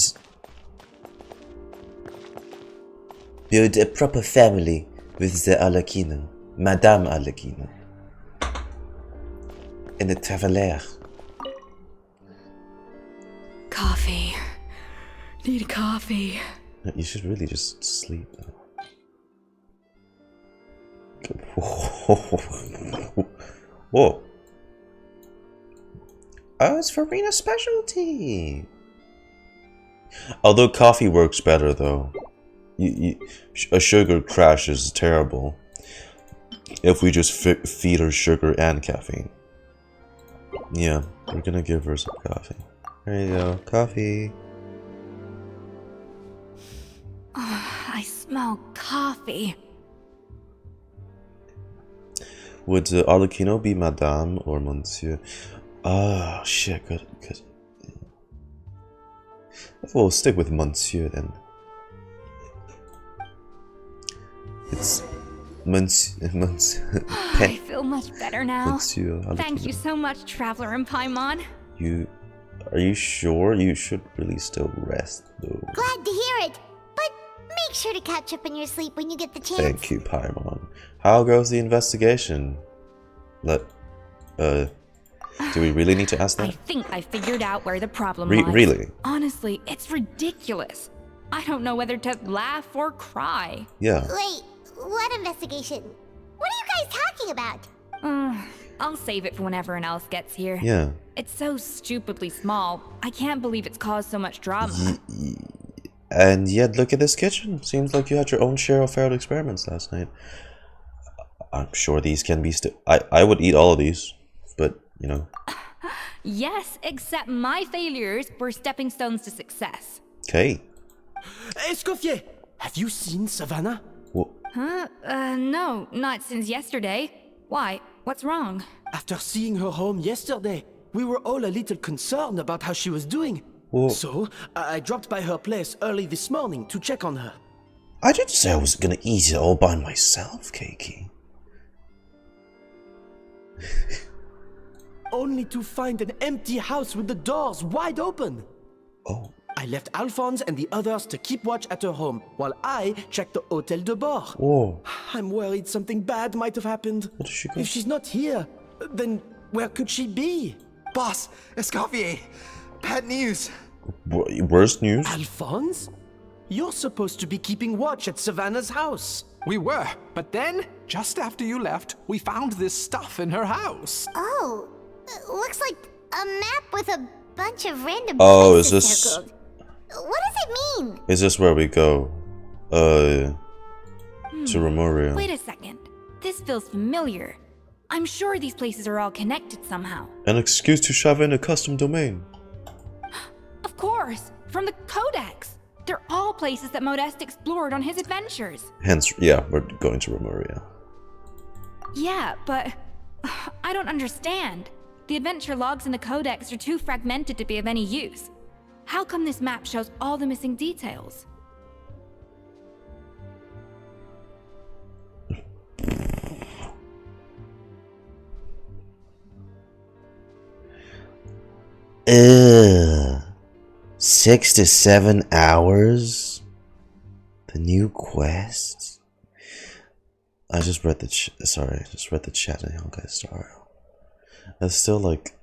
Build a proper family with the Arlecchino, Madame Arlecchino, and the Traveler. Coffee. Need coffee. You should really just sleep. Whoa. Oh, it's Farina's specialty. Although coffee works better though. A sugar crash is terrible if we just feed her sugar and caffeine. Yeah, we're gonna give her some coffee. There you go, coffee. I smell coffee. Would Arlecchino be Madame or Monsieur? Ah, shit, good. We'll stick with Monsieur then. It's Monsieur. I feel much better now. Monsieur Arlecchino. Thank you so much, Traveler and Paimon. Are you sure? You should really still rest though. Glad to hear it, but make sure to catch up in your sleep when you get the chance. Thank you, Paimon. How goes the investigation? Do we really need to ask that? I think I figured out where the problem lies. Really? Honestly, it's ridiculous. I don't know whether to laugh or cry. Yeah. Wait, what investigation? What are you guys talking about? I'll save it for when everyone else gets here. Yeah. It's so stupidly small. I can't believe it's caused so much drama. And yet, look at this kitchen. Seems like you had your own share of failed experiments last night. I'm sure these can be I would eat all of these, but, you know. Yes, except my failures were stepping stones to success. Okay. Escoffier, have you seen Savannah? Huh? No, not since yesterday. Why? What's wrong? After seeing her home yesterday, we were all a little concerned about how she was doing. So, I dropped by her place early this morning to check on her. I didn't say I was gonna eat it all by myself, Keiki. Only to find an empty house with the doors wide open. Oh. I left Alphonse and the others to keep watch at her home, while I checked the Hotel de Bord. Whoa. I'm worried something bad might have happened. Where did she go? If she's not here, then where could she be? Boss, Escoffier, bad news. Worst news? Alphonse? You're supposed to be keeping watch at Savannah's house. We were, but then, just after you left, we found this stuff in her house. Oh, looks like a map with a bunch of random is places this... circled. What does it mean? Is this where we go? To Remoria. Wait a second. This feels familiar. I'm sure these places are all connected somehow. An excuse to shove in a custom domain. Of course, from the Codex. They're all places that Modeste explored on his adventures. Hence, yeah, we're going to Remoria. Yeah, but I don't understand. The adventure logs in the Codex are too fragmented to be of any use. How come this map shows all the missing details? Ugh. 6 to 7 hours? The new quest? I just read the chat in Honkai Star. That's still like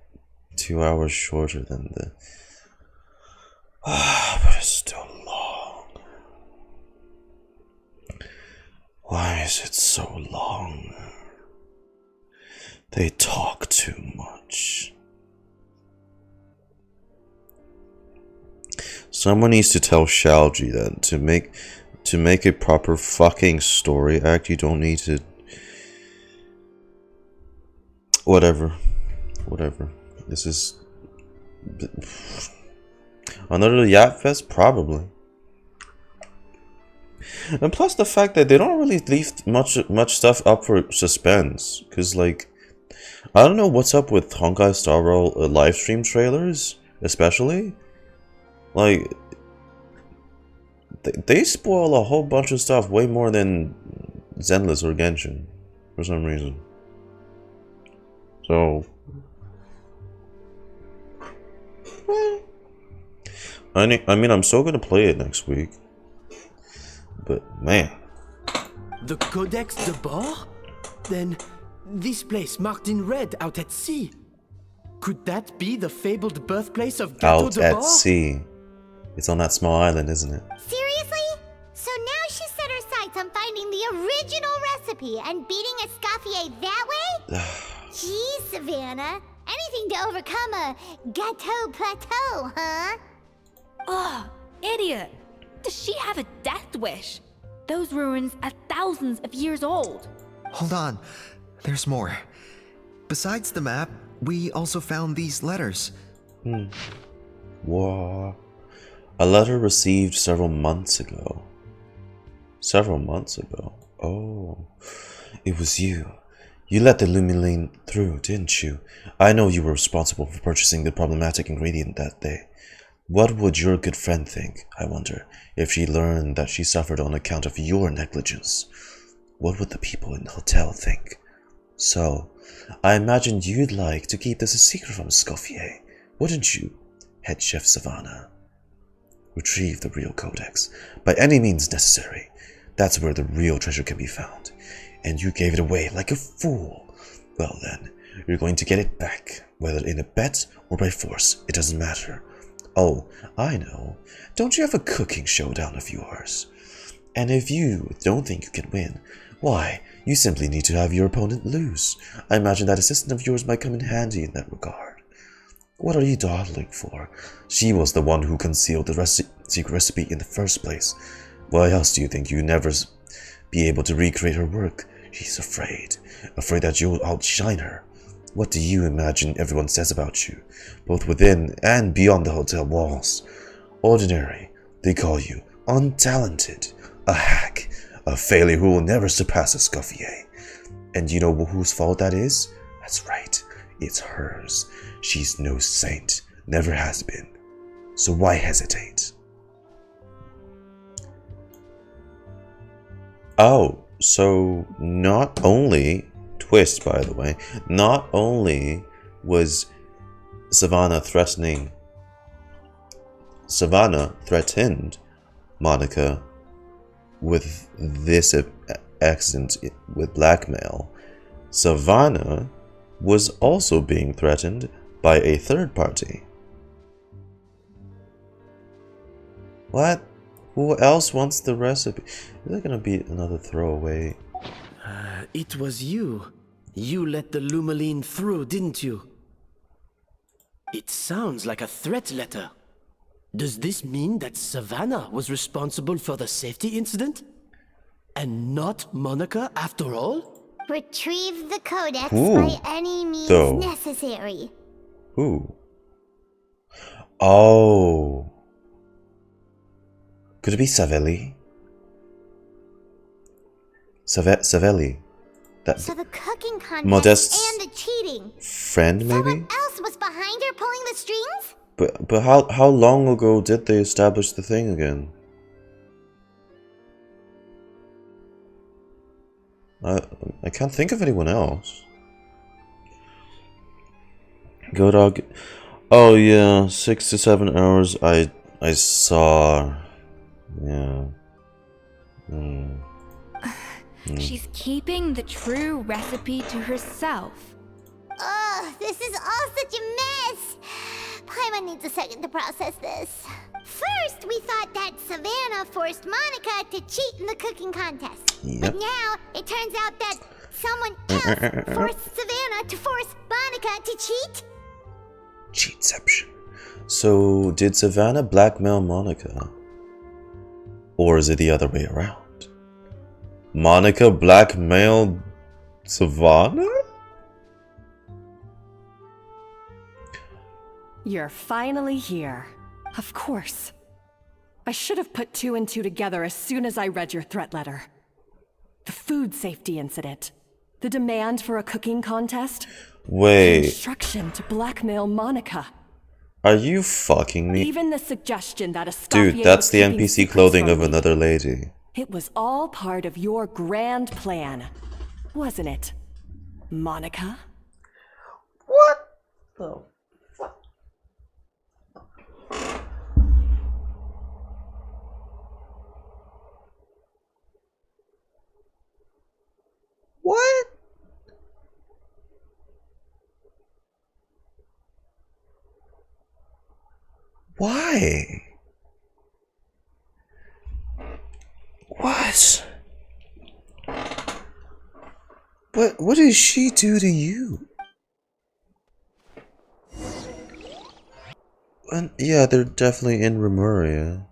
2 hours shorter than the... but it's still long. Why is it so long? They talk too much. Someone needs to tell Shalji that to make a proper fucking story act, you don't need to... Whatever. This is... Another Yap Fest? Probably. And plus the fact that they don't really leave much stuff up for suspense. Because, like... I don't know what's up with Honkai Star Rail live stream trailers, especially. Like, they spoil a whole bunch of stuff way more than Zenless or Genshin, for some reason. So, I mean, I'm still gonna play it next week, but man. The Codex de Bord? Then, this place marked in red out at sea. Could that be the fabled birthplace of Gato Out de at Bord? sea. It's on that small island, isn't it? Seriously? So now she set her sights on finding the original recipe and beating Escoffier that way? Geez, Savannah. Anything to overcome a gâteau plateau, huh? Ugh, idiot! Does she have a death wish? Those ruins are thousands of years old. Hold on, there's more. Besides the map, we also found these letters. What? A letter received several months ago. Several months ago? Oh, it was you. You let the Lumiline through, didn't you? I know you were responsible for purchasing the problematic ingredient that day. What would your good friend think, I wonder, if she learned that she suffered on account of your negligence? What would the people in the hotel think? So, I imagined you'd like to keep this a secret from Escoffier, wouldn't you, Head Chef Savannah? Retrieve the real codex, by any means necessary. That's where the real treasure can be found. And you gave it away like a fool. Well then, you're going to get it back, whether in a bet or by force, it doesn't matter. Oh, I know. Don't you have a cooking showdown of yours? And if you don't think you can win, why, you simply need to have your opponent lose. I imagine that assistant of yours might come in handy in that regard. What are you dawdling for? She was the one who concealed the secret recipe in the first place. Why else do you think you never be able to recreate her work? She's afraid that you'll outshine her. What do you imagine everyone says about you, both within and beyond the hotel walls? Ordinary, they call you untalented, a hack, a failure who will never surpass Escoffier. And you know whose fault that is? That's right, it's hers. She's no saint, never has been. So why hesitate? Oh, so not only, twist by the way, not only was Savannah threatened Monica with this accident with blackmail, Savannah was also being threatened by a third party. What? Who else wants the recipe? Is that gonna be another throwaway? It was you. You let the Lumiline through, didn't you? It sounds like a threat letter. Does this mean that Savannah was responsible for the safety incident? And not Monica after all? Retrieve the codex Who, by any means though? necessary. Who? Oh. Could it be Savelli? Savelli. That So the cooking contest Modest's and the cheating. friend, maybe? Someone else was behind her pulling the strings? But how long ago did they establish the thing again? I can't think of anyone else. Go dog. Oh yeah, 6 to 7 hours. I saw. Yeah. She's keeping the true recipe to herself. Ugh, this is all such a mess. Paimon needs a second to process this. First, we thought that Savannah forced Monica to cheat in the cooking contest. Yep. But now, it turns out that someone else forced Savannah to force Monica to cheat? Cheatception. So, did Savannah blackmail Monica? Or is it the other way around? Monica blackmailed Savannah? You're finally here. Of course. I should have put two and two together as soon as I read your threat letter. The food safety incident. The demand for a cooking contest. Wait. The instruction to blackmail Monica. Are you fucking me? Even the suggestion that Escoffier Dude, that's was the keeping NPC secrets clothing from of me. another lady. It was all part of your grand plan, wasn't it, Monica? What the fuck? What? Why? What? What did she do to you? And yeah, they're definitely in Remuria.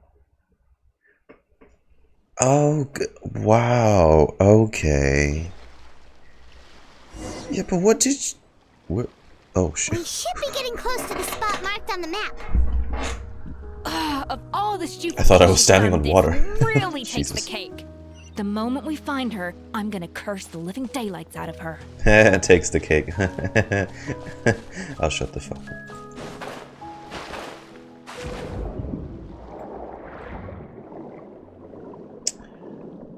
Oh, wow. Okay. Yeah, but what did you... What? Oh, shit. We should be getting close to the spot marked on the map. Of all the stupid I thought I was things standing done, on water. This really takes the Jesus. cake. The moment we find her, I'm gonna curse the living daylights out of her. It takes the cake. I'll shut the fuck up.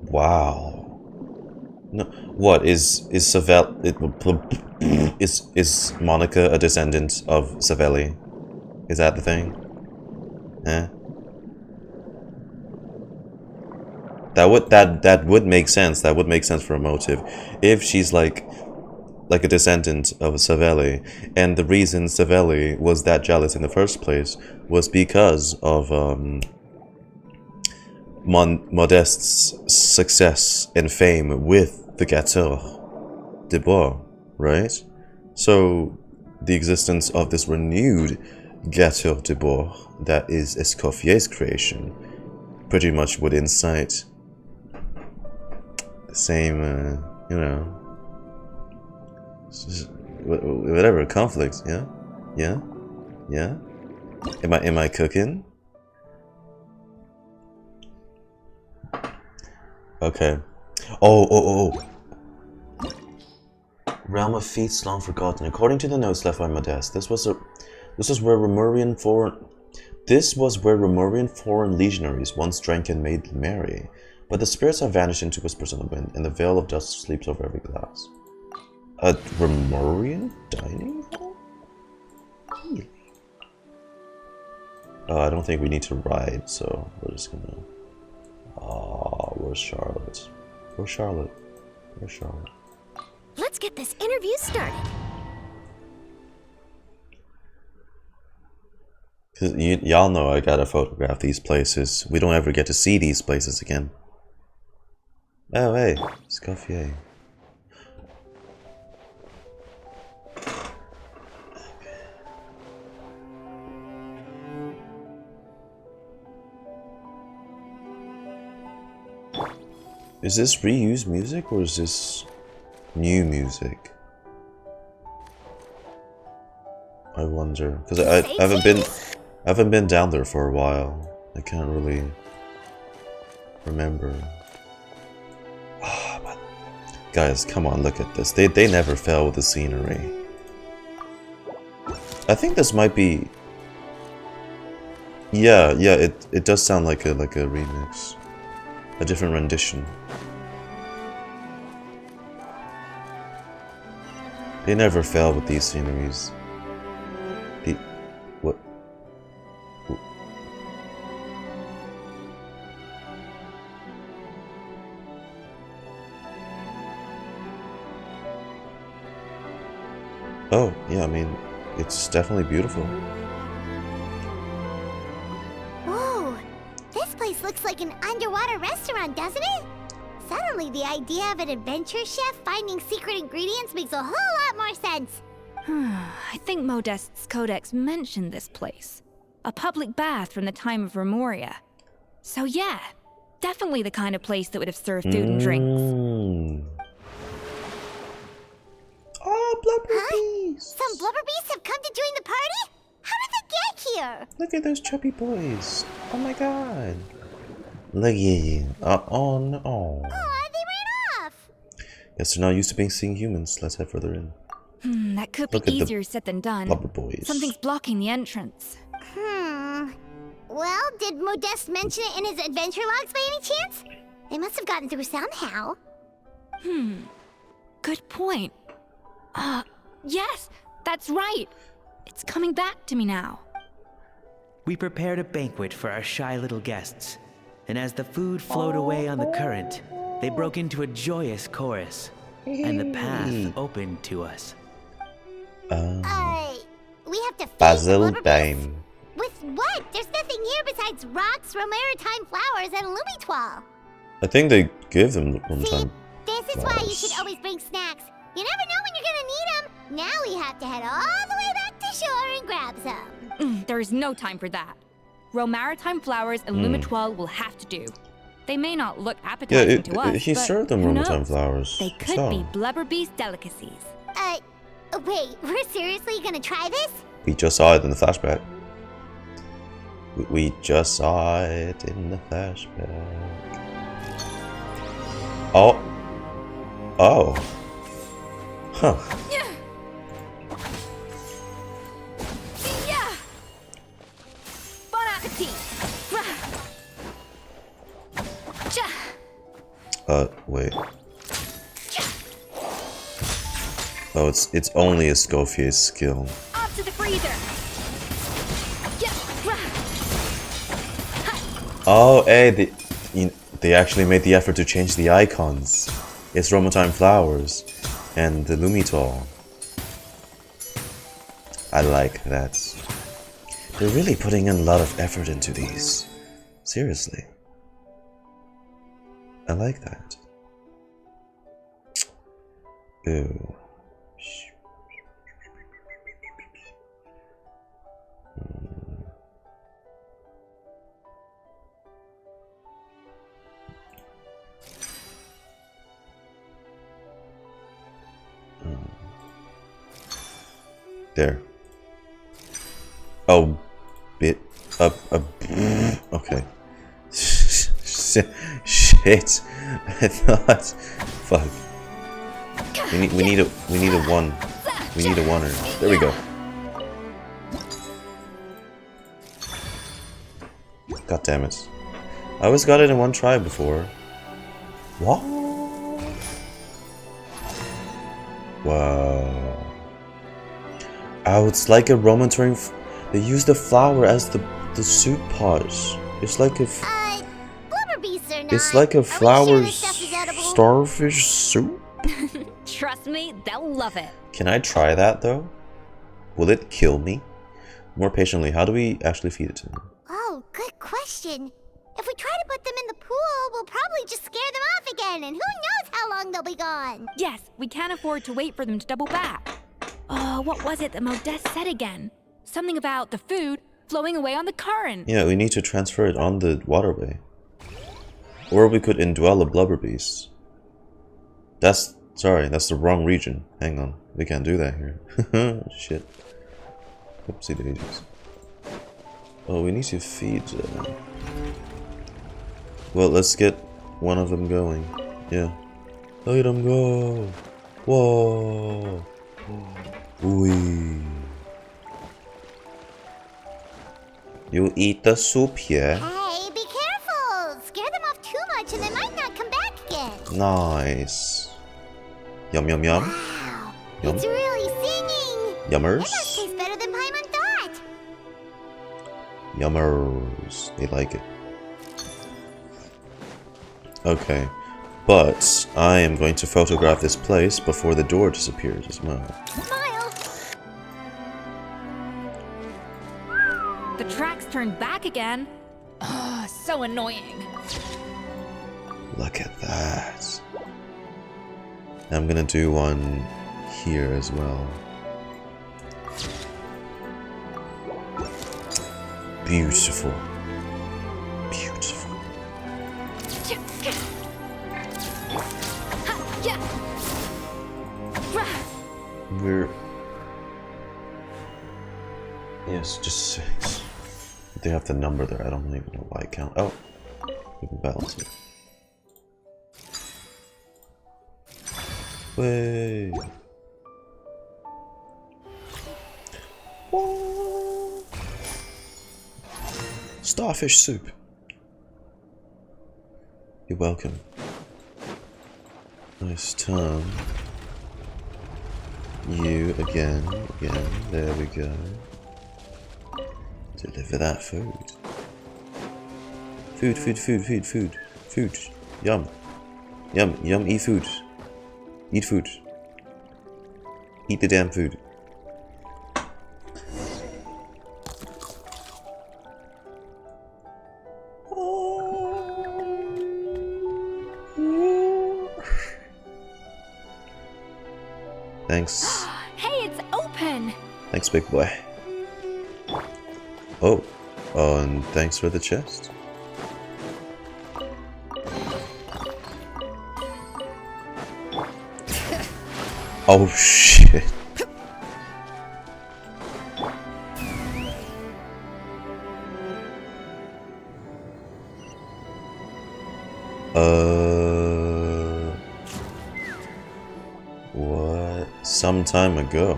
Wow. No, what is is Monica a descendant of Savelli? Is that the thing? Eh? That would make sense. That would make sense for a motive if she's like a descendant of Savelli, and the reason Savelli was that jealous in the first place was because of Modeste's success and fame with the Gâteau de Bois, right? So the existence of this renewed Gâteau de Bois that is Escoffier's creation pretty much would incite the same, you know, whatever conflicts. Yeah, yeah, yeah. Am I cooking? Okay. Oh. Realm of feats long forgotten. According to the notes left by Modeste, this was where Remurian foreign legionaries once drank and made merry, but the spirits have vanished into whispers on the wind, and the veil of dust sleeps over every glass. A Remurian dining hall? Really? Oh, I don't think we need to ride, so we're just gonna... Oh, where's Charlotte? Where's Charlotte? Where's Charlotte? Let's get this interview started. Cause y'all know I gotta photograph these places. We don't ever get to see these places again. Oh hey, Escoffier. Is this reused music or is this new music? I wonder, because I haven't been down there for a while. I can't really remember. Oh, but guys, come on, look at this. They never fail with the scenery. I think this might be. Yeah, it does sound like a remix, a different rendition. They never fail with these sceneries. What? Oh, yeah, I mean, it's definitely beautiful. Whoa, this place looks like an underwater restaurant, doesn't it? Suddenly, the idea of an adventure chef finding secret ingredients makes a whole lot more sense. I think Modeste's codex mentioned this place. A public bath from the time of Remuria. So yeah, definitely the kind of place that would have served food and drinks. Oh, blubber bees! Some blubber bees have come to join the party? How did they get here? Look at those chubby boys. Oh my god. Look at you. Oh no. Aw, they ran off. Guess they're not used to being seeing humans. Let's head further in. That could be easier said than done. Blubber boys. Something's blocking the entrance. Well, did Modeste mention it in his adventure logs by any chance? They must have gotten through somehow. Good point. Yes, that's right. It's coming back to me now. We prepared a banquet for our shy little guests, and as the food flowed away on the current, they broke into a joyous chorus, and the path opened to us. We have to feed Basil the blubber bees? Bane. With what? There's nothing here besides rocks, romaritime flowers, and lumitoile. I think they give them one time. This is why you should always bring snacks. You never know when you're gonna need them. Now we have to head all the way back to shore and grab some. There is no time for that. Romaritime flowers and lumitoile will have to do. They may not look appetizing to us, he but served them who Romatime knows? flowers. They could So, be Blubberbee's delicacies. Wait, we're seriously gonna try this? we just saw it in the flashback. We just saw it in the flashback. Oh. Oh. Huh. Bon appetit! Wait. Oh, it's only Escoffier's skill. Off to the freezer! Oh, hey, they actually made the effort to change the icons. It's Romatime flowers and the Lumitol. I like that. They're really putting in a lot of effort into these. Seriously. I like that. Ew. There. Oh, bit up. Okay. Shit. I thought. Fuck. We need a one. We need a oneer. There we go. God damn it. I always got it in one try before. What? Wow. Oh, it's like a Romatime. They use the flower as the soup pot. It's like a. Blubberbees are not. It's like a flower starfish soup. Trust me, they'll love it. Can I try that though? Will it kill me? More patiently, how do we actually feed it to them? Oh, good question. If we try to put them in the pool, we'll probably just scare them off again, and who knows how long they'll be gone. Yes, we can't afford to wait for them to double back. Oh, what was it that Modeste said again? Something about the food flowing away on the current. Yeah, we need to transfer it on the waterway. Or we could indwell a Blubberbeast. That's the wrong region. Hang on, we can't do that here. Shit. Oopsie daisies. Oh, we need to feed well, let's get one of them going. Yeah. Let them go. Whoa. Wee. You eat the soup here. Hey, be careful! Scare them off too much and they might not come back again. Nice. Yum yum yum. Wow, Yum. it's really singing. Yummers. It must taste better than Paimon thought. Yummers. They like it. Okay. But I am going to photograph this place before the door disappears as well. Smile. The tracks turned back again. Ugh, so annoying. Look at that. I'm gonna do one here as well. Beautiful. Beautiful. We're... Yes, just 6. They have the number there. I don't even know why I count. Oh, we can balance it. Way. Starfish soup. You're welcome. Nice turn. You again. There we go. Deliver that food. Food. Yum. Eat food. Eat food. Eat the damn food. Thanks. Hey, it's open! Thanks, big boy. Oh. Oh, and thanks for the chest. Oh shit. What? Some time ago.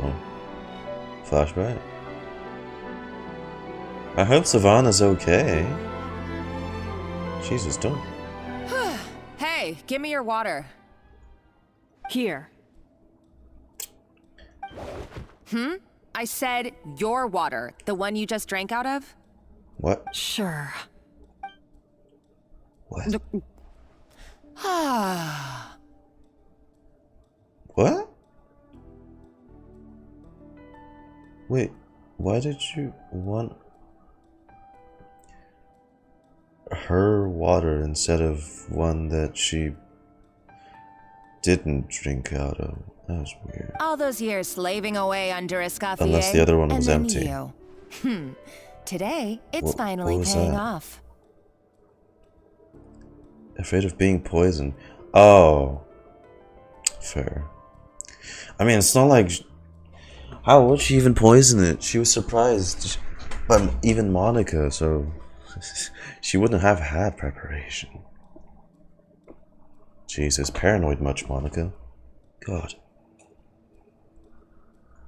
Flashback. I hope Savannah's okay. Jesus, don't. Hey, give me your water. Here. I said your water, the one you just drank out of? What? Sure. What? What? Wait, why did you want her water instead of one that she didn't drink out of? That was weird. All those years slaving away under Escoffier. Unless the other one was and then empty. You. Today, it's What finally was paying that? off. Afraid of being poisoned. Oh. Fair. I mean, it's not like... How would she even poison it? She was surprised by even Monica, so... she wouldn't have had preparation. Jesus, paranoid much, Monica? God.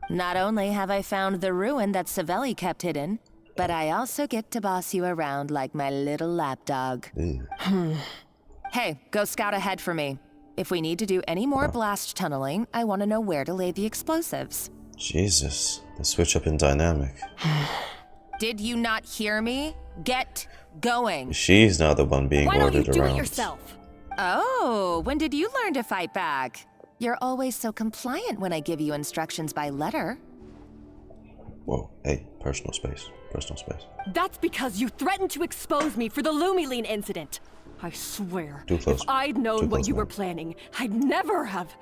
Not only have I found the ruin that Savelli kept hidden, but I also get to boss you around like my little lapdog. Hey, go scout ahead for me. If we need to do any more blast tunneling, I want to know where to lay the explosives. Jesus, the switch up in dynamic. Did you not hear me? Get going. She's now the one being Why don't ordered you do around. it yourself? Oh, when did you learn to fight back? You're always so compliant when I give you instructions by letter. Whoa, hey, personal space. Personal space. That's because you threatened to expose me for the Lumiline incident. I swear, Too close. if I'd known Too what close you now. were planning, I'd never have.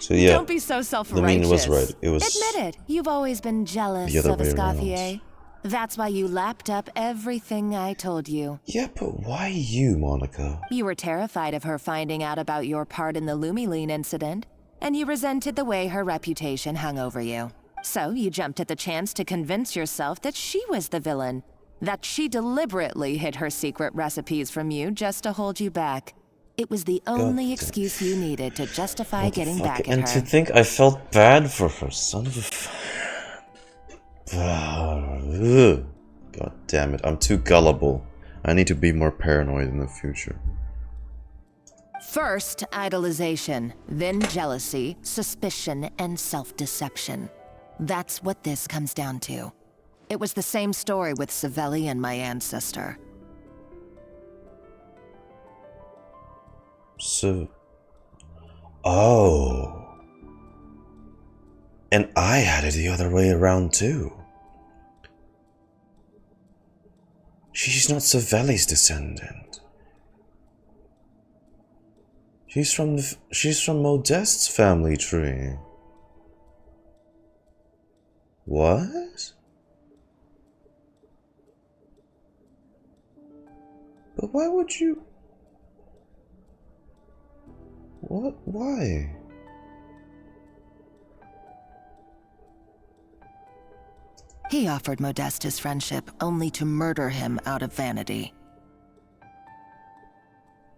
So yeah, Don't be so self-righteous. Lamine was right. It was Admit it, you've always been jealous the other of way around. Escoffier. That's why you lapped up everything I told you. Yeah, but why you, Monica? You were terrified of her finding out about your part in the Lumiline incident, and you resented the way her reputation hung over you. So you jumped at the chance to convince yourself that she was the villain, that she deliberately hid her secret recipes from you just to hold you back. It was the only excuse you needed to justify getting back at And her. to think I felt bad for her, son of a... God damn it, I'm too gullible. I need to be more paranoid in the future. First, idolization, then jealousy, suspicion, and self-deception. That's what this comes down to. It was the same story with Savelli and my ancestor. So... Oh... And I had it the other way around too. She's not Savelli's descendant. She's from Modeste's family tree. What? But why would you... What? Why? He offered Modeste his friendship only to murder him out of vanity.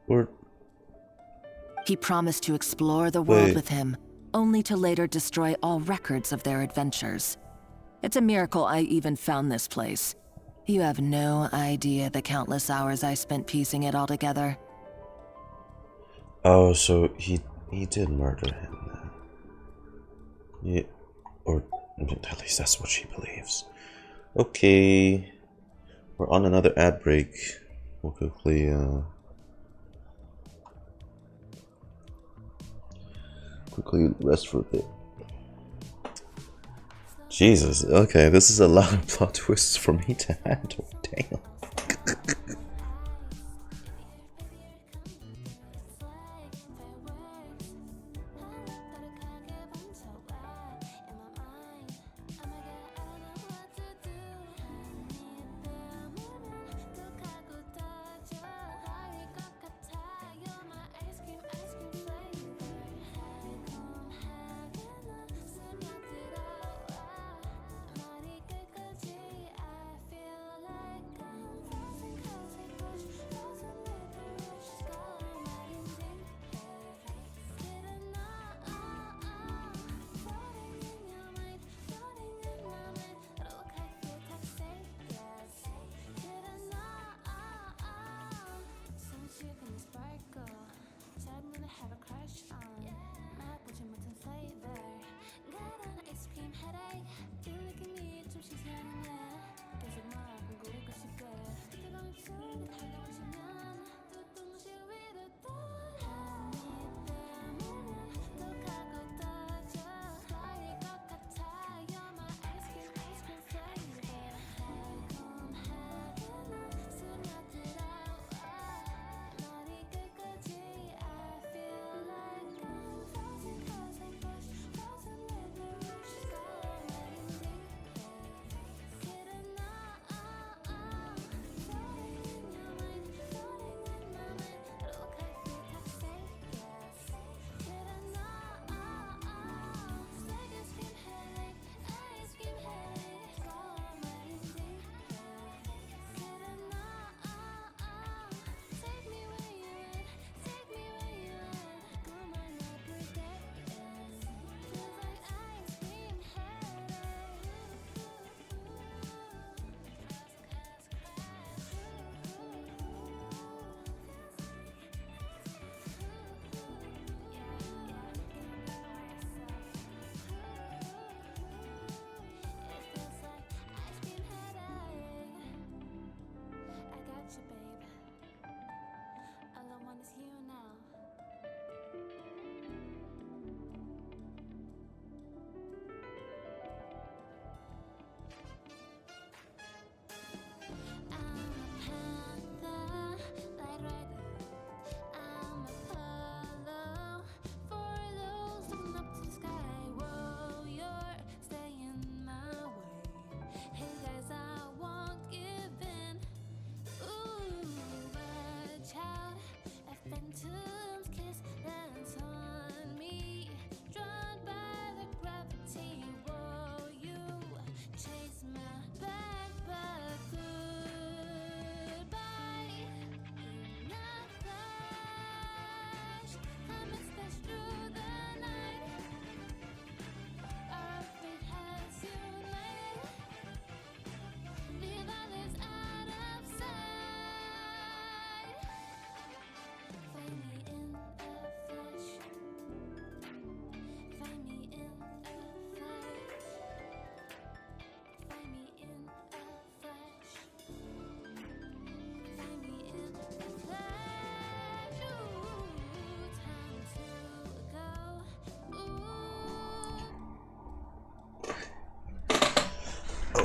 Or... He promised to explore the world Wait. with him, only to later destroy all records of their adventures. It's a miracle I even found this place. You have no idea the countless hours I spent piecing it all together. Oh, so he did murder him then. Yeah, or at least that's what she believes. Okay, we're on another ad break. We'll quickly rest for a bit. Jesus, okay, this is a lot of plot twists for me to handle. Damn.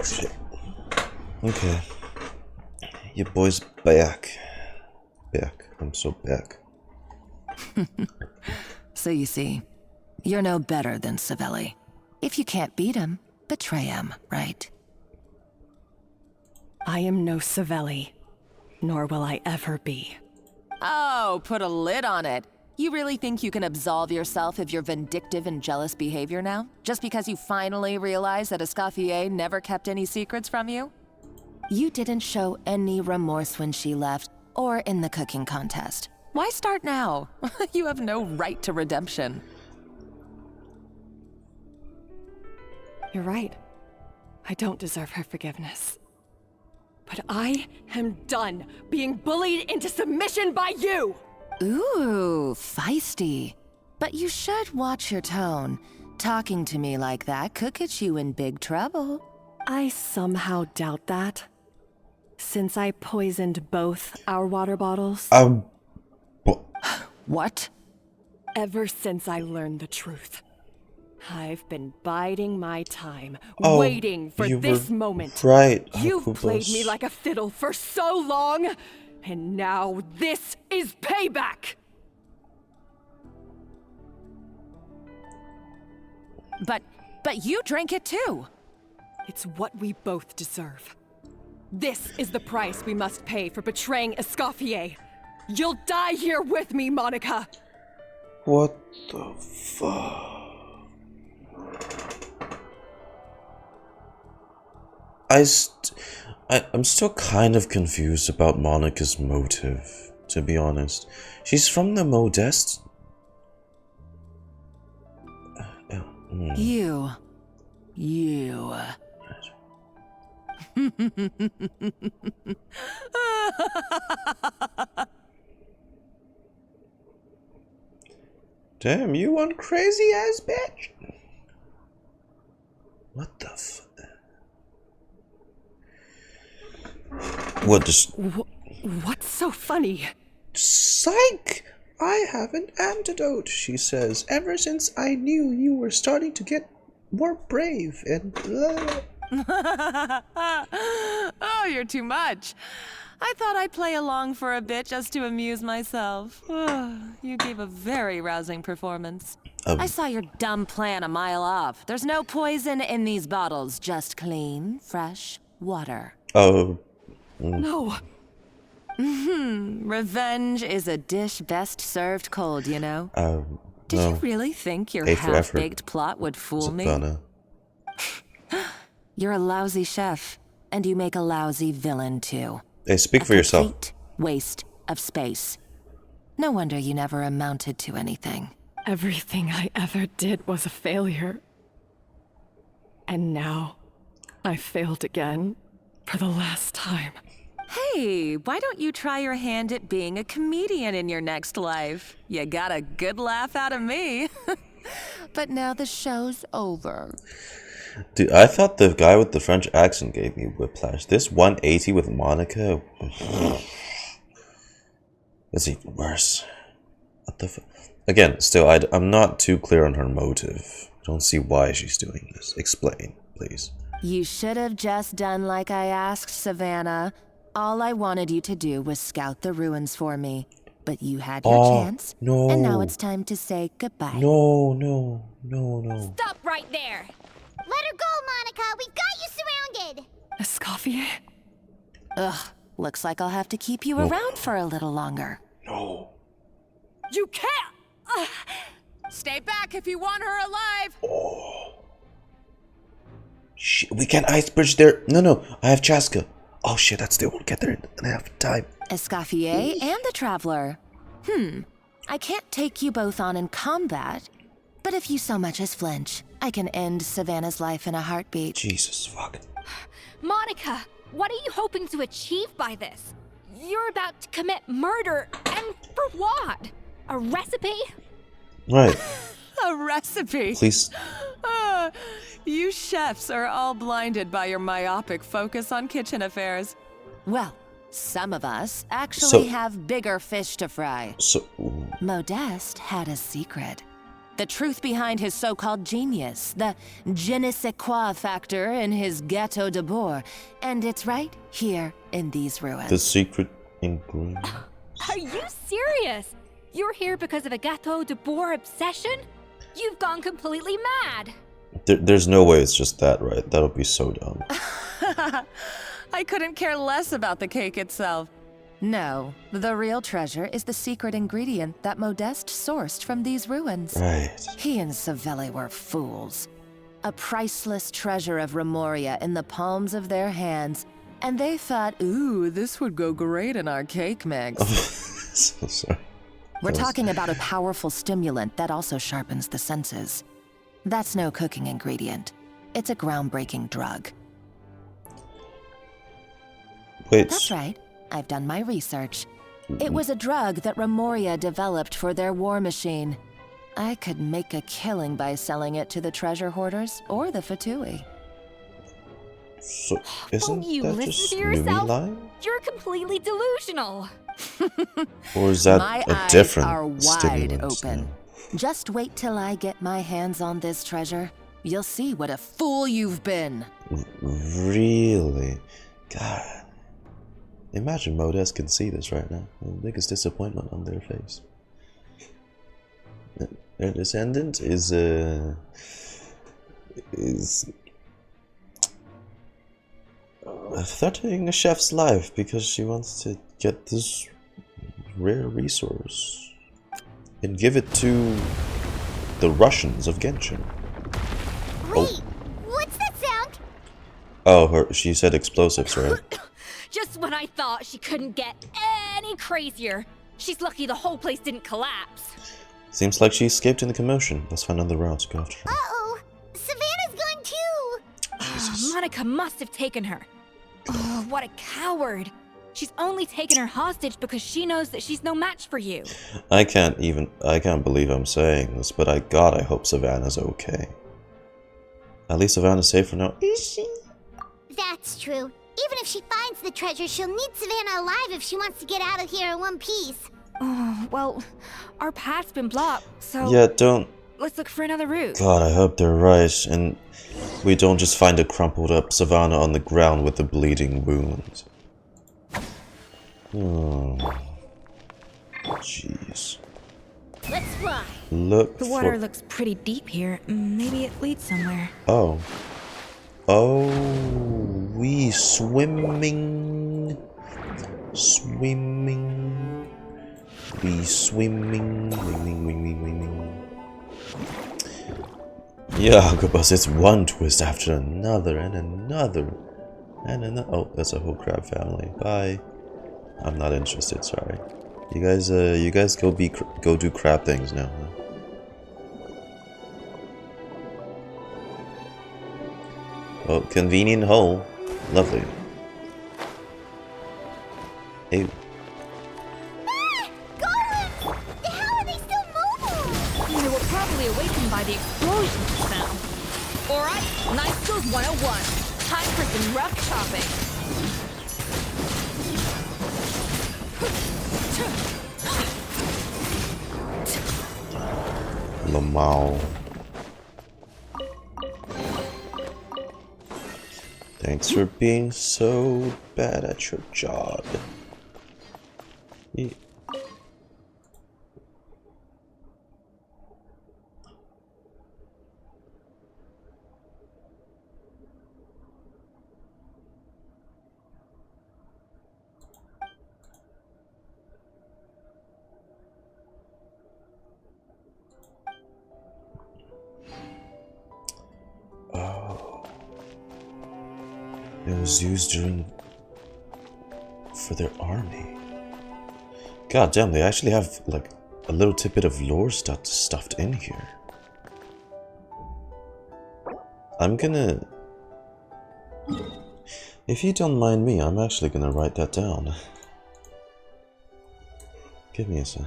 Oh shit. Okay. Your boy's back. Back. I'm so back. So you see, you're no better than Savelli. If you can't beat him, betray him, right? I am no Savelli, nor will I ever be. Oh, put a lid on it. You really think you can absolve yourself of your vindictive and jealous behavior now? Just because you finally realized that Escoffier never kept any secrets from you? You didn't show any remorse when she left, or in the cooking contest. Why start now? You have no right to redemption. You're right. I don't deserve her forgiveness. But I am done being bullied into submission by you! Ooh, feisty. But you should watch your tone. Talking to me like that could get you in big trouble. I somehow doubt that. Since I poisoned both our water bottles. What? Ever since I learned the truth. I've been biding my time, waiting for this moment. Right. You've played me like a fiddle for so long, and now this is payback! But you drank it too. It's what we both deserve. This is the price we must pay for betraying Escoffier. You'll die here with me, Monica! What the fuck? I'm still kind of confused about Monica's motive, to be honest. She's from the Modest. You. Damn, you one crazy ass bitch. What the fuck? What just... What's so funny? Psych! I have an antidote, she says. Ever since I knew you were starting to get more brave and... Oh, you're too much. I thought I'd play along for a bit just to amuse myself. You gave a very rousing performance. I saw your dumb plan a mile off. There's no poison in these bottles, just clean, fresh water. Oh. No. Revenge is a dish best served cold, you know? Did no. you really think your A for half-baked plot would fool me? You're a lousy chef, and you make a lousy villain, too. Hey, speak for yourself. Complete waste of space. No wonder you never amounted to anything. Everything I ever did was a failure. And now, I failed again, for the last time. Hey, why don't you try your hand at being a comedian in your next life? You got a good laugh out of me. But now the show's over. Dude, I thought the guy with the French accent gave me whiplash. This 180 with Monica... It's even worse. What the fuck? Again, still, I'm not too clear on her motive. I don't see why she's doing this. Explain, please. You should have just done like I asked, Savannah. All I wanted you to do was scout the ruins for me. But you had your chance, no. and now it's time to say goodbye. No. Stop right there! Let her go, Monica! We've got you surrounded! Escoffier? Ugh, looks like I'll have to keep you around for a little longer. No. You can't! Stay back if you want her alive! Shit, we can ice bridge there. No, I have Chaska. Oh shit, that still won't get there in half time. Escoffier and the Traveler. I can't take you both on in combat, but if you so much as flinch, I can end Savannah's life in a heartbeat. Jesus fuck. Monica, what are you hoping to achieve by this? You're about to commit murder, and for what? A recipe? Right. A recipe? Please. You chefs are all blinded by your myopic focus on kitchen affairs. Well, some of us actually have bigger fish to fry. So... Modeste had a secret. The truth behind his so-called genius, the je ne sais quoi factor in his Gâteau de Bourg, and it's right here in these ruins. The secret ingredient. Are you serious? You're here because of a Gâteau de Bourg obsession? You've gone completely mad. There's no way it's just that, right? That would be so dumb. I couldn't care less about the cake itself. No, the real treasure is the secret ingredient that Modeste sourced from these ruins. Right. He and Savelli were fools. A priceless treasure of Remoria in the palms of their hands, and they thought, ooh, this would go great in our cake mix. So sorry. We're talking about a powerful stimulant that also sharpens the senses. That's no cooking ingredient. It's a groundbreaking drug. Wait. That's right. I've done my research. It was a drug that Remoria developed for their war machine. I could make a killing by selling it to the treasure hoarders or the Fatui. So, isn't Won't you that listen just to yourself? lying? You're completely delusional. Or is that My a eyes different are wide stimulant? open. Just wait till I get my hands on this treasure. You'll see what a fool you've been. Really? God. Imagine Modeste can see this right now. The biggest disappointment on their face. Their descendant is threatening a chef's life because she wants to get this rare resource and give it to the Russians of Genshin. Wait, what's that sound? Oh, she said explosives, right? Just when I thought she couldn't get any crazier. She's lucky the whole place didn't collapse. Seems like she escaped in the commotion. Let's find another route to go after her. Uh-oh, Savannah's gone too. Monica must have taken her. Oh, what a coward. She's only taken her hostage because she knows that she's no match for you. I can't believe I'm saying this, but I hope Savannah's okay. At least Savannah's safe for now. Is she? That's true. Even if she finds the treasure, she'll need Savannah alive if she wants to get out of here in one piece. Oh, well, our path's been blocked, so... Yeah, don't... Let's look for another route. God, I hope they're right, and we don't just find a crumpled up Savannah on the ground with a bleeding wound. Oh. Jeez. Let's fly. Look The water looks pretty deep here. Maybe it leads somewhere. Oh. Oh, we swimming. Swimming. We swimming. Wing. Yeah, Hucklebuss, it's one twist after another and another. And another. Oh, that's a whole crab family. Bye. I'm not interested, sorry. You guys go do crab things now. Huh? Oh, convenient hole. Lovely. Ew. Golems! How are they still mobile? They were probably awakened by the explosion sound. Alright, Knife Skills 101. Time for some rough chopping. Lamau. Thanks for being so bad at your job. Yeah. Oh. It was used for their army. God damn, they actually have like a little tidbit of lore stuffed in here. I'm gonna... If you don't mind me, I'm actually gonna write that down. Give me a sec.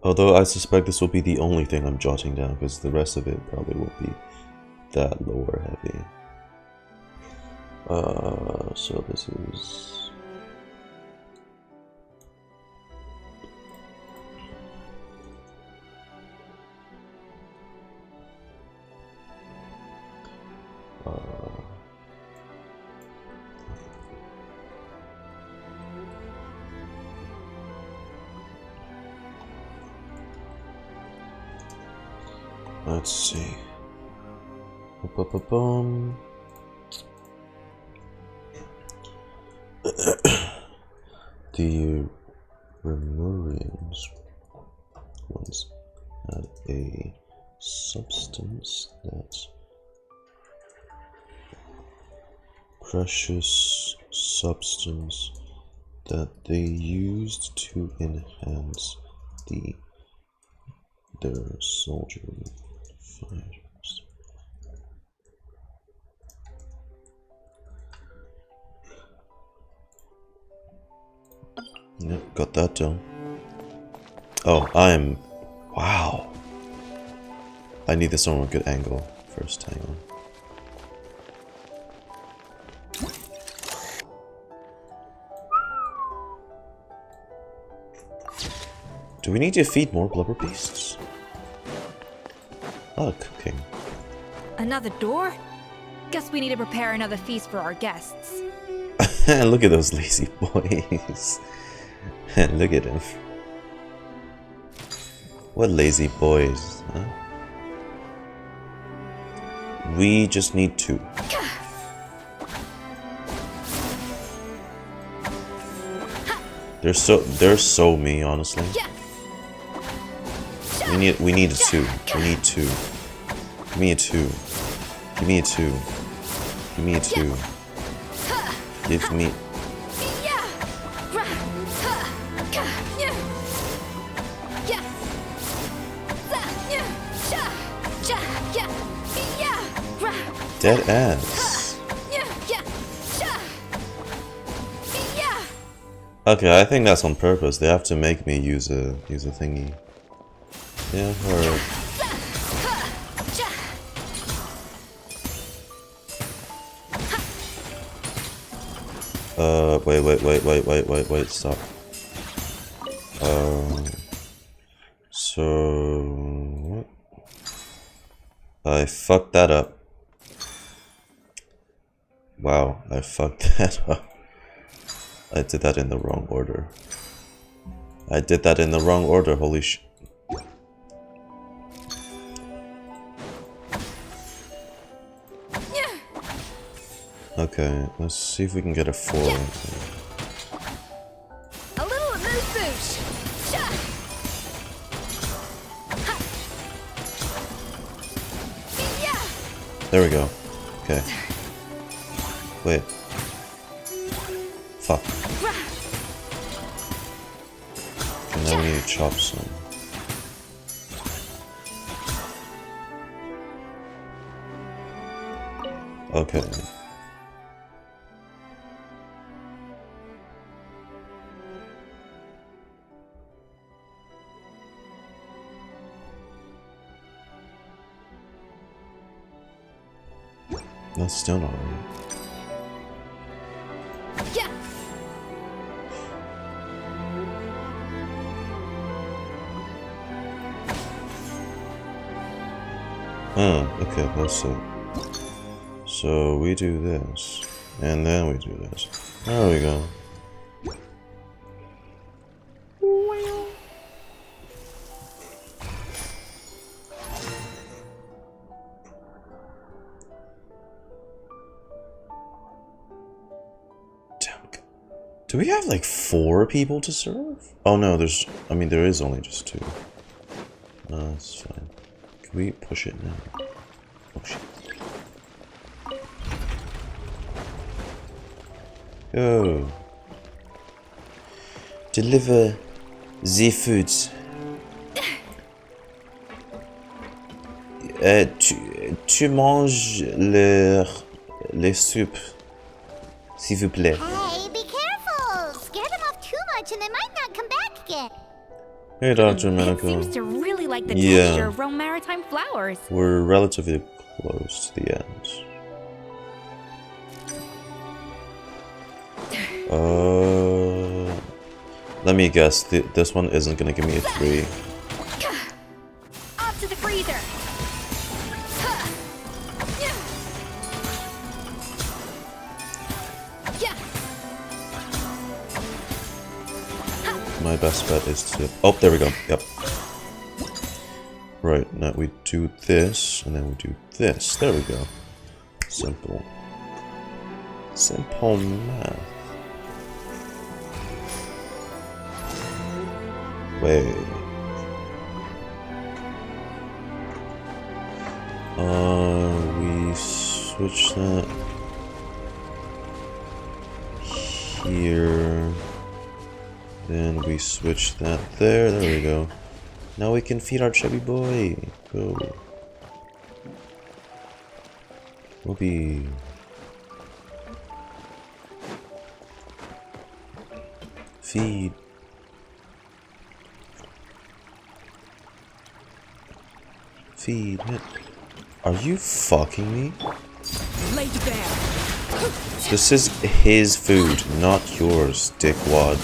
Although I suspect this will be the only thing I'm jotting down, because the rest of it probably won't be that lore heavy. So this is let's see. Ba-ba-ba-bum. The Remurians once had a substance that precious substance that they used to enhance their soldiery fighters. Yep, got that done. Oh, wow. I need this on a good angle first, hang on. Do we need to feed more blubber beasts? A lot of cooking. Another door? Guess we need to prepare another feast for our guests. Look at those lazy boys. Look at them. What lazy boys, huh? We just need two. They're so me, honestly. We need a two. We need two. Give me a two. Give me a two. Give me a two. Give me. Dead ass. Okay, I think that's on purpose. They have to make me use a thingy. Yeah, or wait, stop. So I fucked that up. Wow, I fucked that up. I did that in the wrong order. Holy sh... Okay, let's see if we can get a 4. A little moose boosh. There we go. Okay. Wait. Fuck. Okay, now we need to chop some. Okay. That's still not right. Okay, let's see. So we do this, and then we do this. There we go. Do we have like 4 people to serve? Oh no, there is only just 2. No, that's fine. Can we push it now? Oh shit. Go. Deliver the foods. Tu manges les soupes, s'il vous plaît. Hey, be careful! Scare them off too much and they might not come back again. Hey, Dr. It Medical. seems to really like the texture of Rome Maritime flowers. We're relatively close to the end. Let me guess. This one isn't gonna give me a 3. Off to the freezer. My best bet is to... Oh, there we go. Yep. Right, now we do this, and then we do this. There we go. Simple. Simple math. Wait. We switch that here. Then we switch that there. There we go. Now we can feed our chubby boy. Go. We'll be... Feed. Feed it. Are you fucking me? Laid bare. This is his food, not yours, dickwad.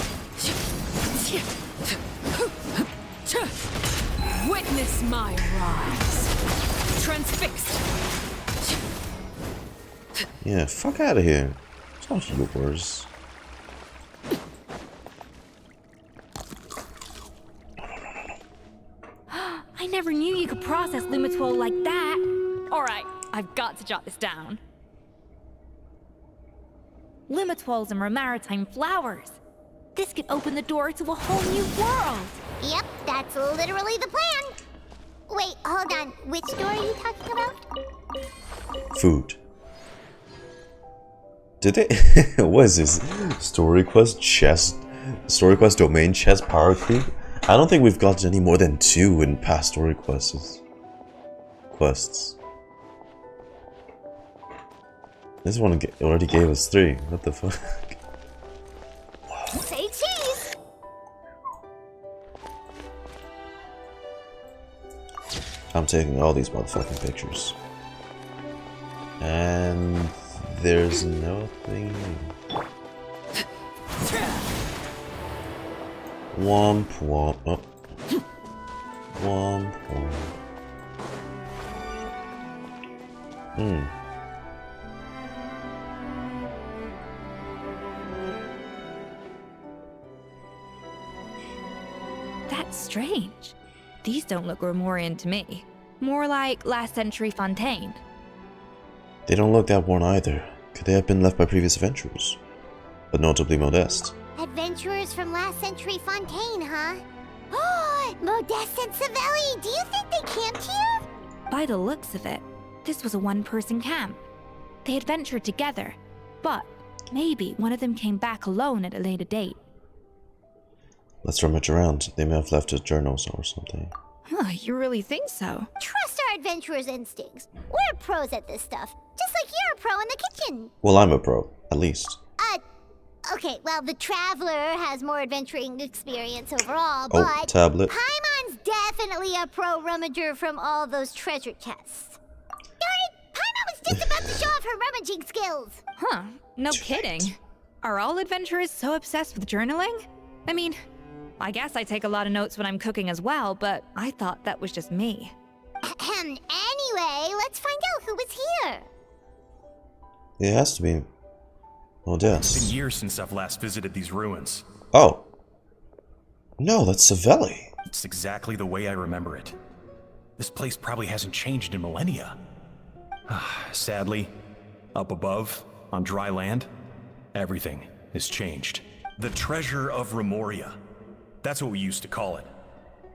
Witness my rise. Transfixed. Yeah, fuck out of here. It's not yours. I never knew you could process Lumitwol like that. Alright, I've got to jot this down. Lumitwols and maritime flowers. This could open the door to a whole new world. Yep, that's literally the plan. Wait, hold on. Which door are you talking about? Food. Did they? What is this? Story quest chest? Story quest domain chest power creep? I don't think we've got any more than 2 in past story quests. This one already gave us 3. What the fuck? Say cheese. I'm taking all these motherfucking pictures. And there's nothing. Womp womp. Oh. Womp womp. That's strange. These don't look Romorian to me. More like last century Fontaine. They don't look that worn either. Could they have been left by previous adventurers? But notably Modeste. Adventurers from last century Fontaine, huh? Oh, Modeste and Savelli, do you think they camped here? By the looks of it, this was a one-person camp. They adventured together, but maybe one of them came back alone at a later date. Let's rummage around. They may have left us journals or something. Huh, you really think so? Trust our adventurers' instincts. We're pros at this stuff, just like you're a pro in the kitchen. Well, I'm a pro, at least. Okay, well, the Traveler has more adventuring experience overall, Oh, but tablet. Paimon's definitely a pro rummager from all those treasure chests. Darn it! Paimon was just about to show off her rummaging skills. Huh, no kidding. Are all adventurers so obsessed with journaling? I mean, I guess I take a lot of notes when I'm cooking as well, but I thought that was just me. Anyway, let's find out who was here. It has to be Modeste. It's been years since I've last visited these ruins. Oh. No, that's Savelli. It's exactly the way I remember it. This place probably hasn't changed in millennia. Sadly, up above, on dry land, everything has changed. The treasure of Remoria. That's what we used to call it.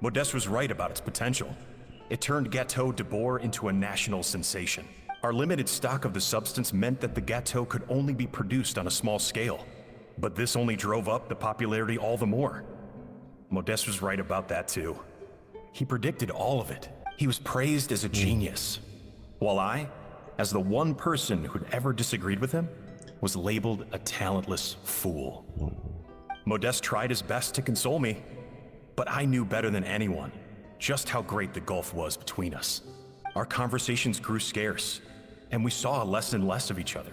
Modeste was right about its potential. It turned Gâteau de Bourg into a national sensation. Our limited stock of the substance meant that the gâteau could only be produced on a small scale. But this only drove up the popularity all the more. Modeste was right about that too. He predicted all of it. He was praised as a genius. While I, as the one person who'd ever disagreed with him, was labeled a talentless fool. Modeste tried his best to console me, but I knew better than anyone just how great the gulf was between us. Our conversations grew scarce, and we saw less and less of each other.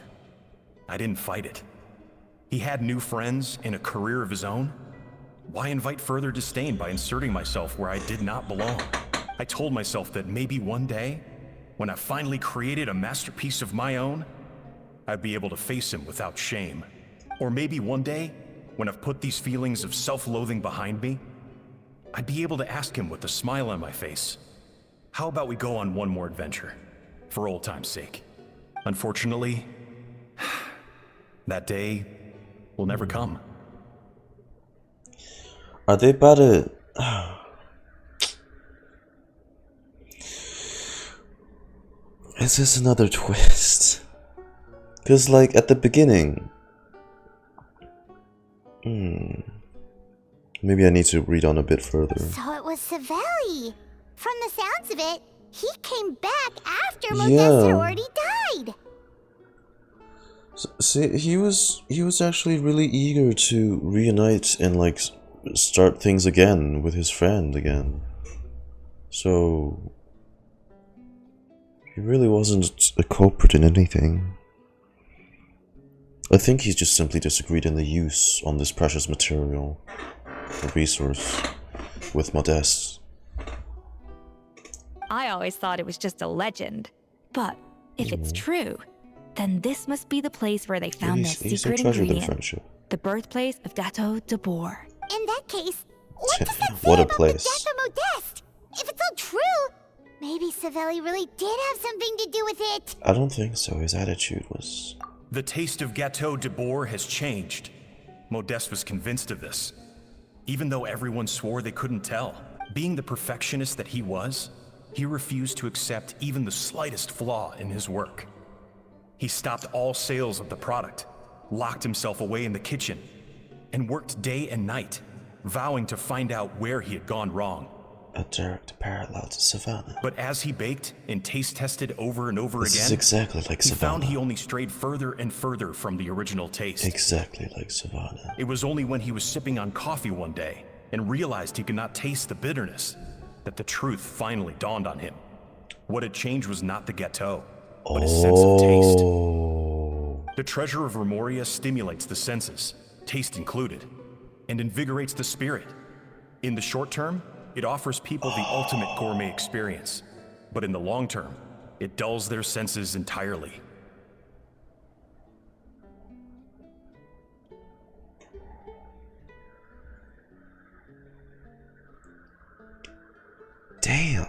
I didn't fight it. He had new friends and a career of his own. Why invite further disdain by inserting myself where I did not belong? I told myself that maybe one day, when I finally created a masterpiece of my own, I'd be able to face him without shame. Or maybe one day, when I've put these feelings of self-loathing behind me, I'd be able to ask him with a smile on my face, how about we go on one more adventure, for old time's sake? Unfortunately, that day will never come. Are they about to... Is this another twist? Because, like, at the beginning... Maybe I need to read on a bit further. So it was Savelli. From the sounds of it, he came back after Modesta had already died. See, he was actually really eager to reunite and, like, start things again with his friend again. So... he really wasn't a culprit in anything. I think he just simply disagreed in the use on this precious material, a resource, with Modeste. I always thought it was just a legend. But if it's true, then this must be the place where they found their secret ingredient. The birthplace of Gateau de Bourg. In that case, what does that say What a about place. the death of Modeste? If it's all true, maybe Savelli really did have something to do with it. I don't think so. His attitude was... The taste of Gateau de Bourg has changed. Modeste was convinced of this, even though everyone swore they couldn't tell. Being the perfectionist that he was, he refused to accept even the slightest flaw in his work. He stopped all sales of the product, locked himself away in the kitchen, and worked day and night, vowing to find out where he had gone wrong. A direct parallel to Savannah. But as he baked and taste tested over and over This again, is exactly like he Savannah. found he only strayed further and further from the original taste. Exactly like Savannah. It was only when he was sipping on coffee one day and realized he could not taste the bitterness that the truth finally dawned on him. What had changed was not the gâteau, but his sense of taste. The treasure of Remoria stimulates the senses, taste included, and invigorates the spirit. In the short term, it offers people the ultimate gourmet experience, but in the long term, it dulls their senses entirely. Damn.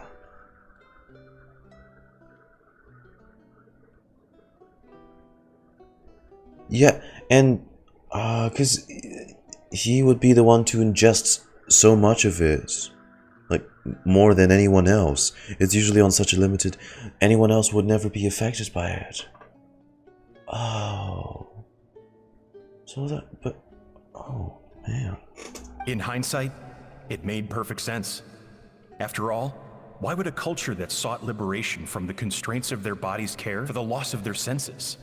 Yeah, and because he would be the one to ingest so much of it, like more than anyone else. It's usually on such a limited. Anyone else would never be affected by it. Oh, so that, but oh man. In hindsight, it made perfect sense. After all, why would a culture that sought liberation from the constraints of their bodies care for the loss of their senses?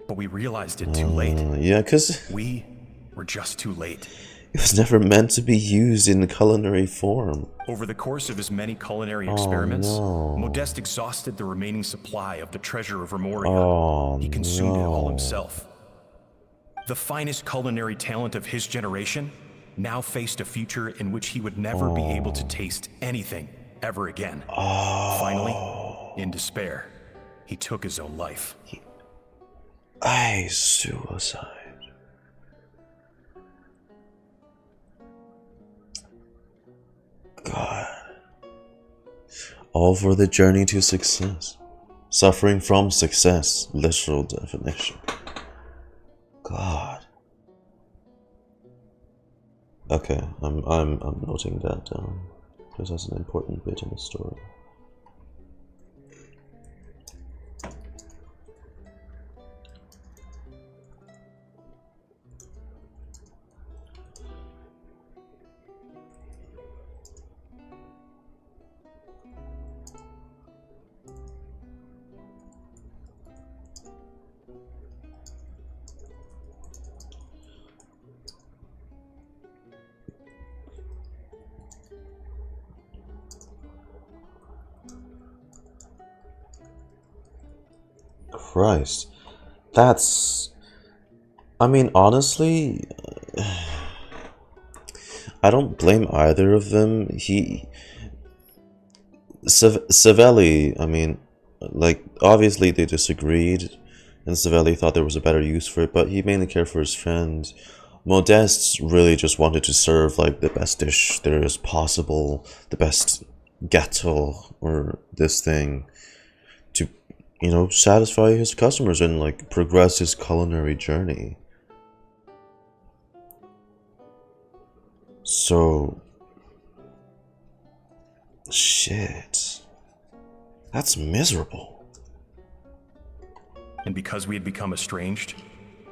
But we realized it too late. Yeah, because we were just too late. It was never meant to be used in culinary form. Over the course of his many culinary experiments, Modeste exhausted the remaining supply of the treasure of Remoria. He consumed it all himself. The finest culinary talent of his generation now faced a future in which he would never be able to taste anything ever again. Finally, in despair, he took his own life. Suicide. God. All for the journey to success. Suffering from success. Literal definition. God. Okay, I'm noting that down. Because that's an important bit in the story. Christ, that's I mean, honestly, I don't blame either of them. Savelli, I mean, like, obviously they disagreed, and Savelli thought there was a better use for it, but he mainly cared for his friend. Modeste really just wanted to serve, like, the best dish there is possible, the best gâteau, or this thing, to, you know, satisfy his customers and, like, progress his culinary journey. So, shit. That's miserable. And because we had become estranged,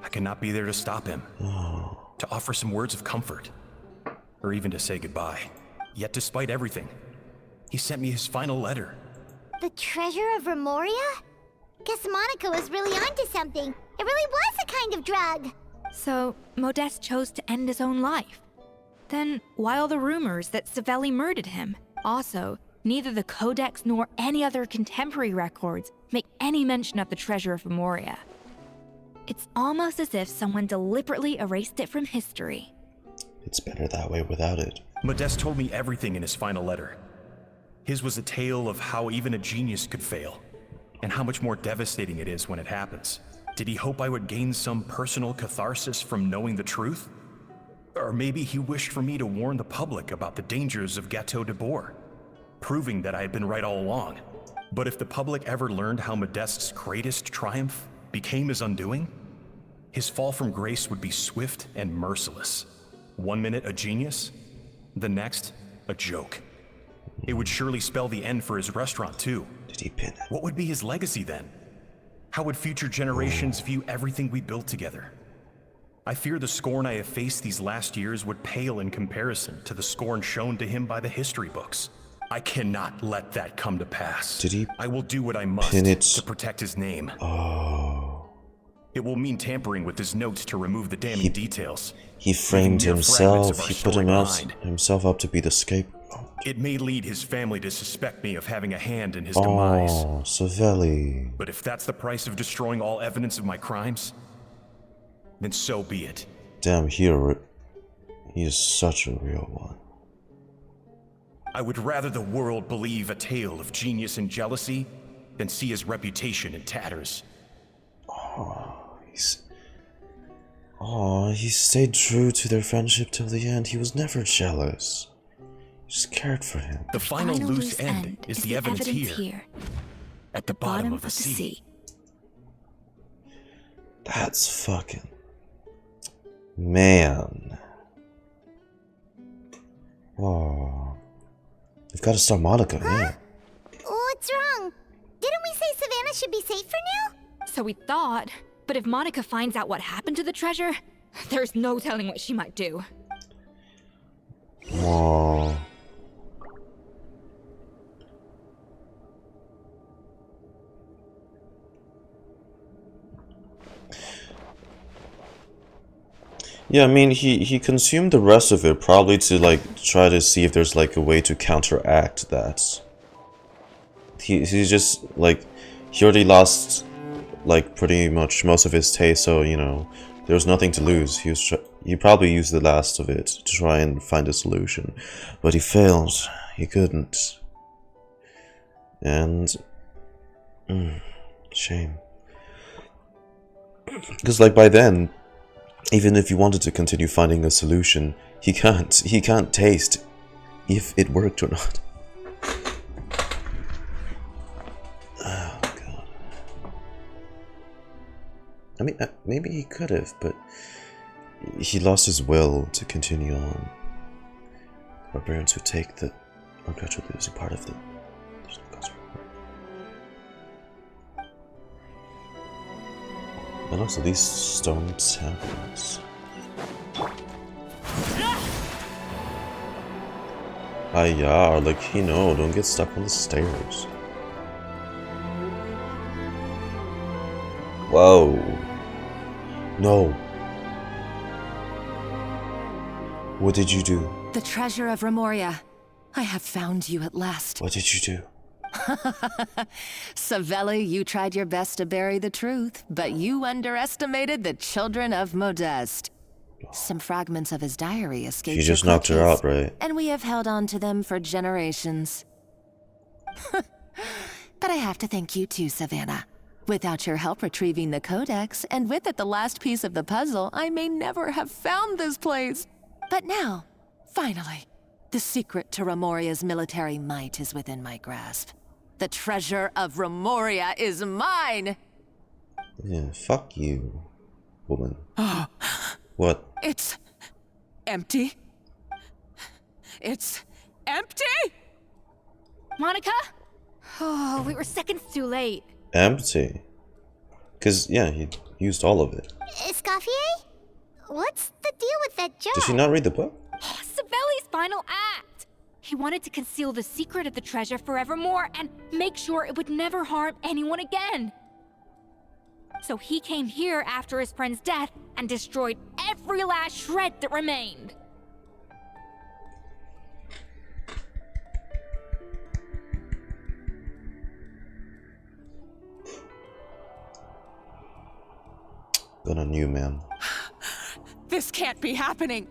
I could not be there to stop him. To offer some words of comfort. Or even to say goodbye. Yet despite everything, he sent me his final letter. The treasure of Remoria? Guess Monica was really onto something. It really was a kind of drug. So, Modeste chose to end his own life. Then, why all the rumors that Savelli murdered him? Also, neither the Codex nor any other contemporary records make any mention of the treasure of Remoria. It's almost as if someone deliberately erased it from history. It's better that way without it. Modeste told me everything in his final letter. His was a tale of how even a genius could fail, and how much more devastating it is when it happens. Did he hope I would gain some personal catharsis from knowing the truth? Or maybe he wished for me to warn the public about the dangers of Gâteau de Bourg, proving that I had been right all along. But if the public ever learned how Modeste's greatest triumph became his undoing, his fall from grace would be swift and merciless. 1 minute a genius, the next a joke. It would surely spell the end for his restaurant too. Did he pin it? What would be his legacy then? How would future generations view everything we built together? I fear the scorn I have faced these last years would pale in comparison to the scorn shown to him by the history books. I cannot let that come to pass. Did he I will do what I must pin it? to protect his name. Oh. It will mean tampering with his notes to remove the damning details. He framed leaving mere fragments of himself. our He put story himself up to be the scapegoat. It may lead his family to suspect me of having a hand in his demise. Oh, Savelli. But if that's the price of destroying all evidence of my crimes, then so be it. Damn, he is such a real one. I would rather the world believe a tale of genius and jealousy than see his reputation in tatters. He stayed true to their friendship till the end. He was never jealous. He just cared for him. The final loose end is the evidence here. At the bottom of the sea. That's fucking... Man. Oh. We've got to start Monica, yeah. What's wrong? Didn't we say Savannah should be safe for now? So we thought, but if Monica finds out what happened to the treasure, there's no telling what she might do. Oh. Yeah, I mean, he consumed the rest of it probably to, like, try to see if there's, like, a way to counteract that. He's just, like, he already lost, like, pretty much most of his taste, so, you know, there was nothing to lose. He probably used the last of it to try and find a solution. But he failed. He couldn't. And... shame. Because, like, by then... Even if you wanted to continue finding a solution, he can't taste if it worked or not. Oh god. I mean, maybe he could have, but he lost his will to continue on. Barbarians who take the gradually losing part of the... There's no cause for it. And also these stone taverns. Hiya, like, you know, don't get stuck on the stairs. Whoa. No. What did you do? The treasure of Remoria. I have found you at last. What did you do? Savelli, you tried your best to bury the truth, but you underestimated the children of Modeste. Some fragments of his diary escaped She your just knocked her clutches, out, right? and we have held on to them for generations. But I have to thank you too, Savannah. Without your help retrieving the codex, and with it the last piece of the puzzle, I may never have found this place. But now, finally, the secret to Remoria's military might is within my grasp. The treasure of Remoria is mine! Yeah, fuck you, woman. What? It's empty. It's empty? Monica? Oh, we were seconds too late. Empty? Cause, yeah, he used all of it. Escoffier? What's the deal with that jar? Did she not read the book? Oh, Savelli's final act. He wanted to conceal the secret of the treasure forevermore and make sure it would never harm anyone again. So he came here after his friend's death and destroyed every last shred that remained. Good on you, man. This can't be happening.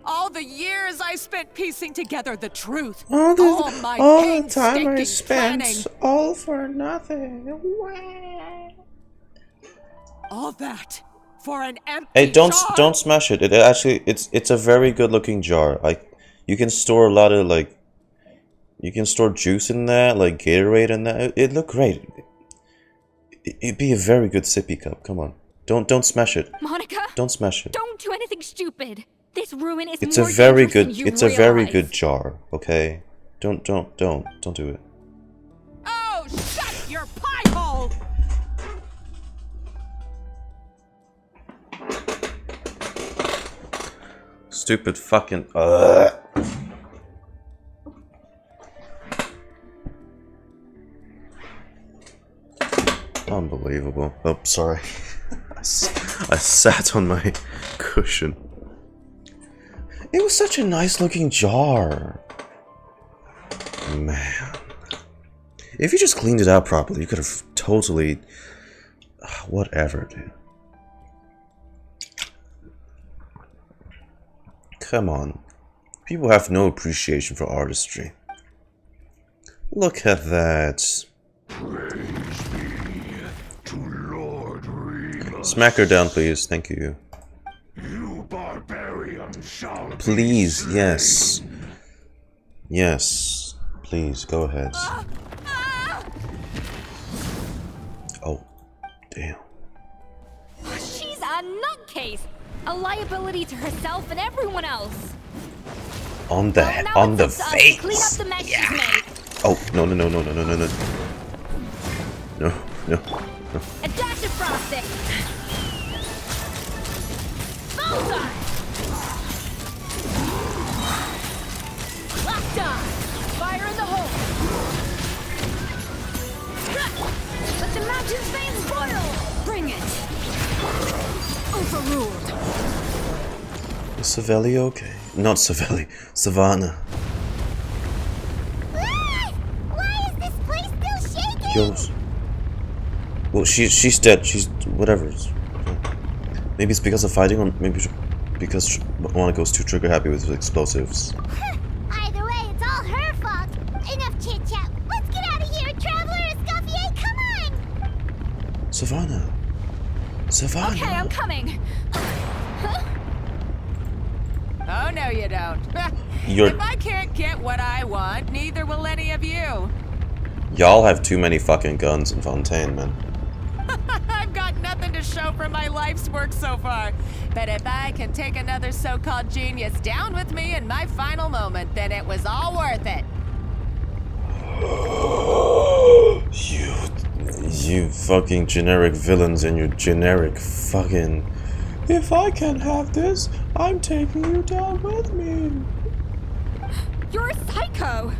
All the years I spent piecing together the truth. All my the time I painstaking spent, planning. all for nothing. All that for an empty Hey, don't jar? smash it. It actually, it's a very good looking jar. Like, you can store a lot of like, you can store juice in there, like Gatorade in there. It look great. It'd be a very good sippy cup. Come on, don't smash it. Monica, Don't smash it. don't do anything stupid. This ruin is It's a more very dangerous than good. you It's a very realize. good jar. Okay, don't do it. Oh, shut your pie hole! Stupid fucking. Unbelievable. Oh, sorry. I sat on my cushion. It was such a nice looking jar. Man. If you just cleaned it out properly, you could have totally... Whatever, dude. Come on. People have no appreciation for artistry. Look at that. Smack her down, please. Thank you. You barbarian shall Please, yes. Yes. Please, go ahead. Oh, damn. She's a nutcase, a liability to herself and everyone else. On the Now on it's the up to us to clean up face. the mess she's made. Oh, no. No. A dash of frosting. Bullseye. Locked on. Fire in the hole. Let the mountain's veins boil. Bring it. Overruled. Is Savelli okay? Not Savelli. Savannah. Why is this place still shaking? Yours. Well, she's dead. She's whatever. Maybe it's because of fighting, or maybe because Monica's too trigger happy with explosives. Either way, it's all her fault. Enough chit-chat. Let's get out of here, Traveler Escoffier. Come on! Savannah. Okay, I'm coming. Oh, no, you don't. You're- If I can't get what I want, neither will any of you. Y'all have too many fucking guns in Fontaine, man. I've got nothing to show for my life's work so far. But if I can take another so-called genius down with me in my final moment, then it was all worth it. You fucking generic villains and your generic fucking... If I can't have this, I'm taking you down with me. You're a psycho.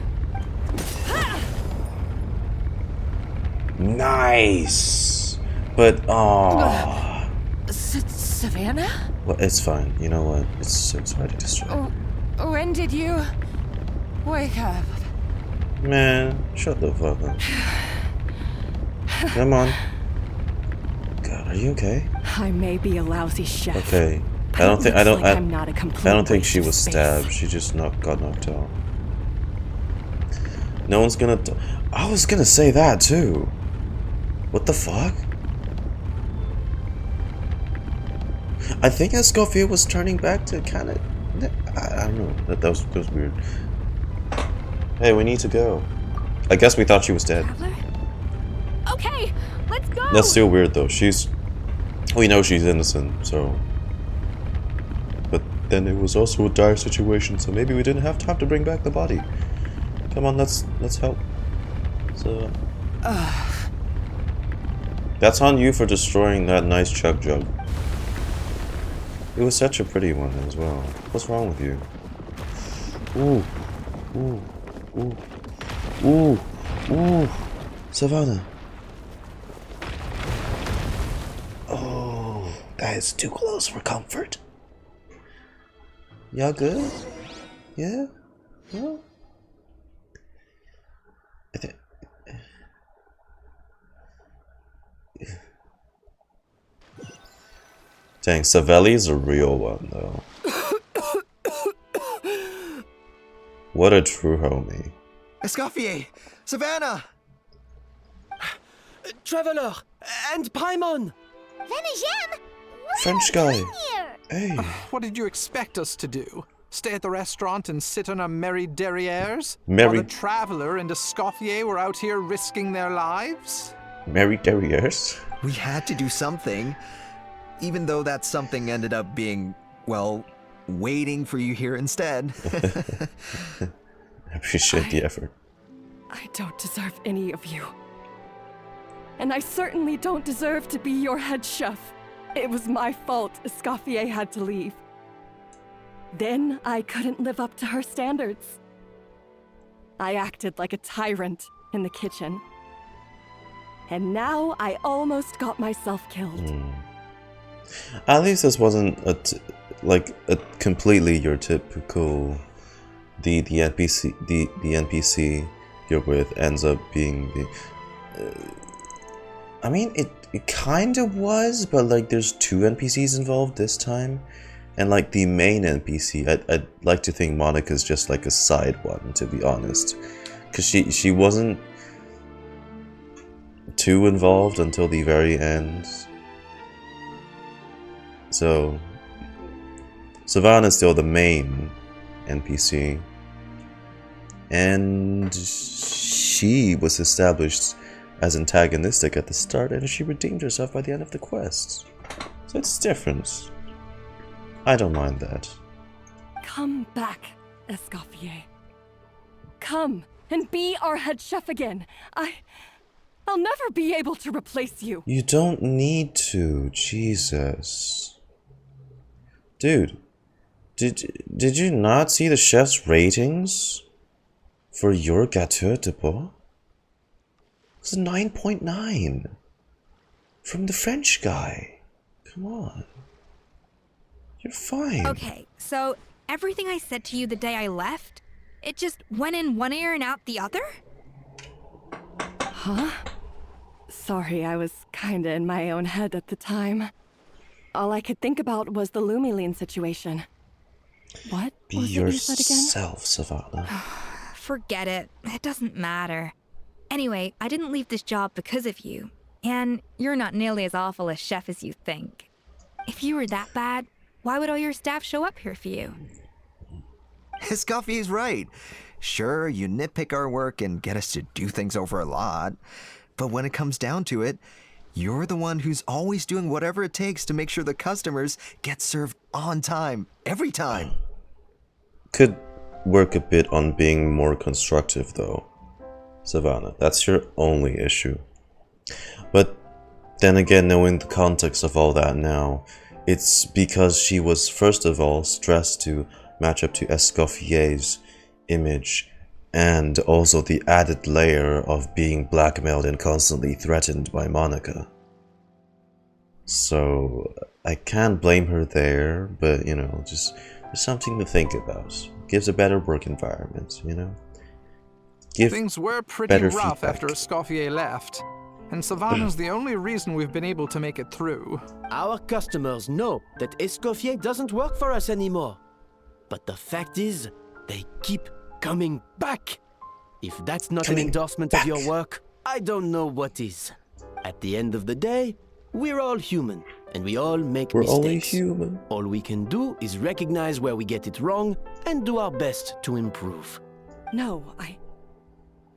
Nice. But, aww. Savannah? Well, it's fine. You know what? It's already destroyed. When did you wake up? Man, shut the fuck up. Come on. God, are you okay? I may be a lousy chef. Okay. but I don't it think looks like I'm not a complete I don't think waste she of was space. stabbed. She just got knocked out. No one's gonna. I was gonna say that too. What the fuck? I think Escoffier was turning back to kind of. I don't know. That was weird. Hey, we need to go. I guess we thought she was dead. Okay, let's go. That's still weird though. We know she's innocent, so. But then it was also a dire situation, so maybe we didn't have to bring back the body. Come on, let's help. So. That's on you for destroying that nice chug jug. It was such a pretty one as well. What's wrong with you? Ooh. Ooh. Ooh. Ooh. Ooh. Savannah. Oh, that is too close for comfort. Y'all good? Yeah? No? Dang, Savelli's a real one though. What a true homie. Escoffier! Savannah! Traveler! And Paimon! Venegem! French guy. Hey. What did you expect us to do? Stay at the restaurant and sit on our merry derrieres? Merry- While the Traveler and Escoffier were out here risking their lives? Mary Derriers? We had to do something. Even though that something ended up being, well, waiting for you here instead. I appreciate the effort. I don't deserve any of you. And I certainly don't deserve to be your head chef. It was my fault Escoffier had to leave. Then I couldn't live up to her standards. I acted like a tyrant in the kitchen. And now I almost got myself killed. At least this wasn't a completely your typical the NPC you're with ends up being the I mean it kind of was, but like there's two NPCs involved this time, and like the main NPC I'd like to think Monica's just like a side one, to be honest, because she wasn't too involved until the very end. So Savannah's still the main NPC, and she was established as antagonistic at the start, and she redeemed herself by the end of the quest. So it's different. I don't mind that. Come back, Escoffier. Come and be our head chef again. I'll never be able to replace you. You don't need to, Jesus. Dude, did you not see the chef's ratings for your Gâteau de Bois? It's a 9.9 from the French guy. Come on. You're fine. Okay, so everything I said to you the day I left, it just went in one ear and out the other? Huh? Sorry, I was kinda in my own head at the time. All I could think about was the Lumiline situation. What Be was it you said again? yourself, Savannah. Forget it. It doesn't matter. Anyway, I didn't leave this job because of you. And you're not nearly as awful a chef as you think. If you were that bad, why would all your staff show up here for you? Escoffier's right. Sure, you nitpick our work and get us to do things over a lot. But when it comes down to it, you're the one who's always doing whatever it takes to make sure the customers get served on time, every time. Could work a bit on being more constructive though, Savannah. That's your only issue. But then again, knowing the context of all that now, it's because she was first of all stressed to match up to Escoffier's image, and also the added layer of being blackmailed and constantly threatened by Monica. So I can't blame her there, but you know, just something to think about. Gives a better work environment, you know? Give Things were pretty better rough feedback. after Escoffier left, and Savannah's the only reason we've been able to make it through. Our customers know that Escoffier doesn't work for us anymore. But the fact is, they keep coming back. If that's not an endorsement of your work, I don't know what is. At the end of the day, we're all human, and we all make We're mistakes. only human. All we can do is recognize where we get it wrong and do our best to improve. No,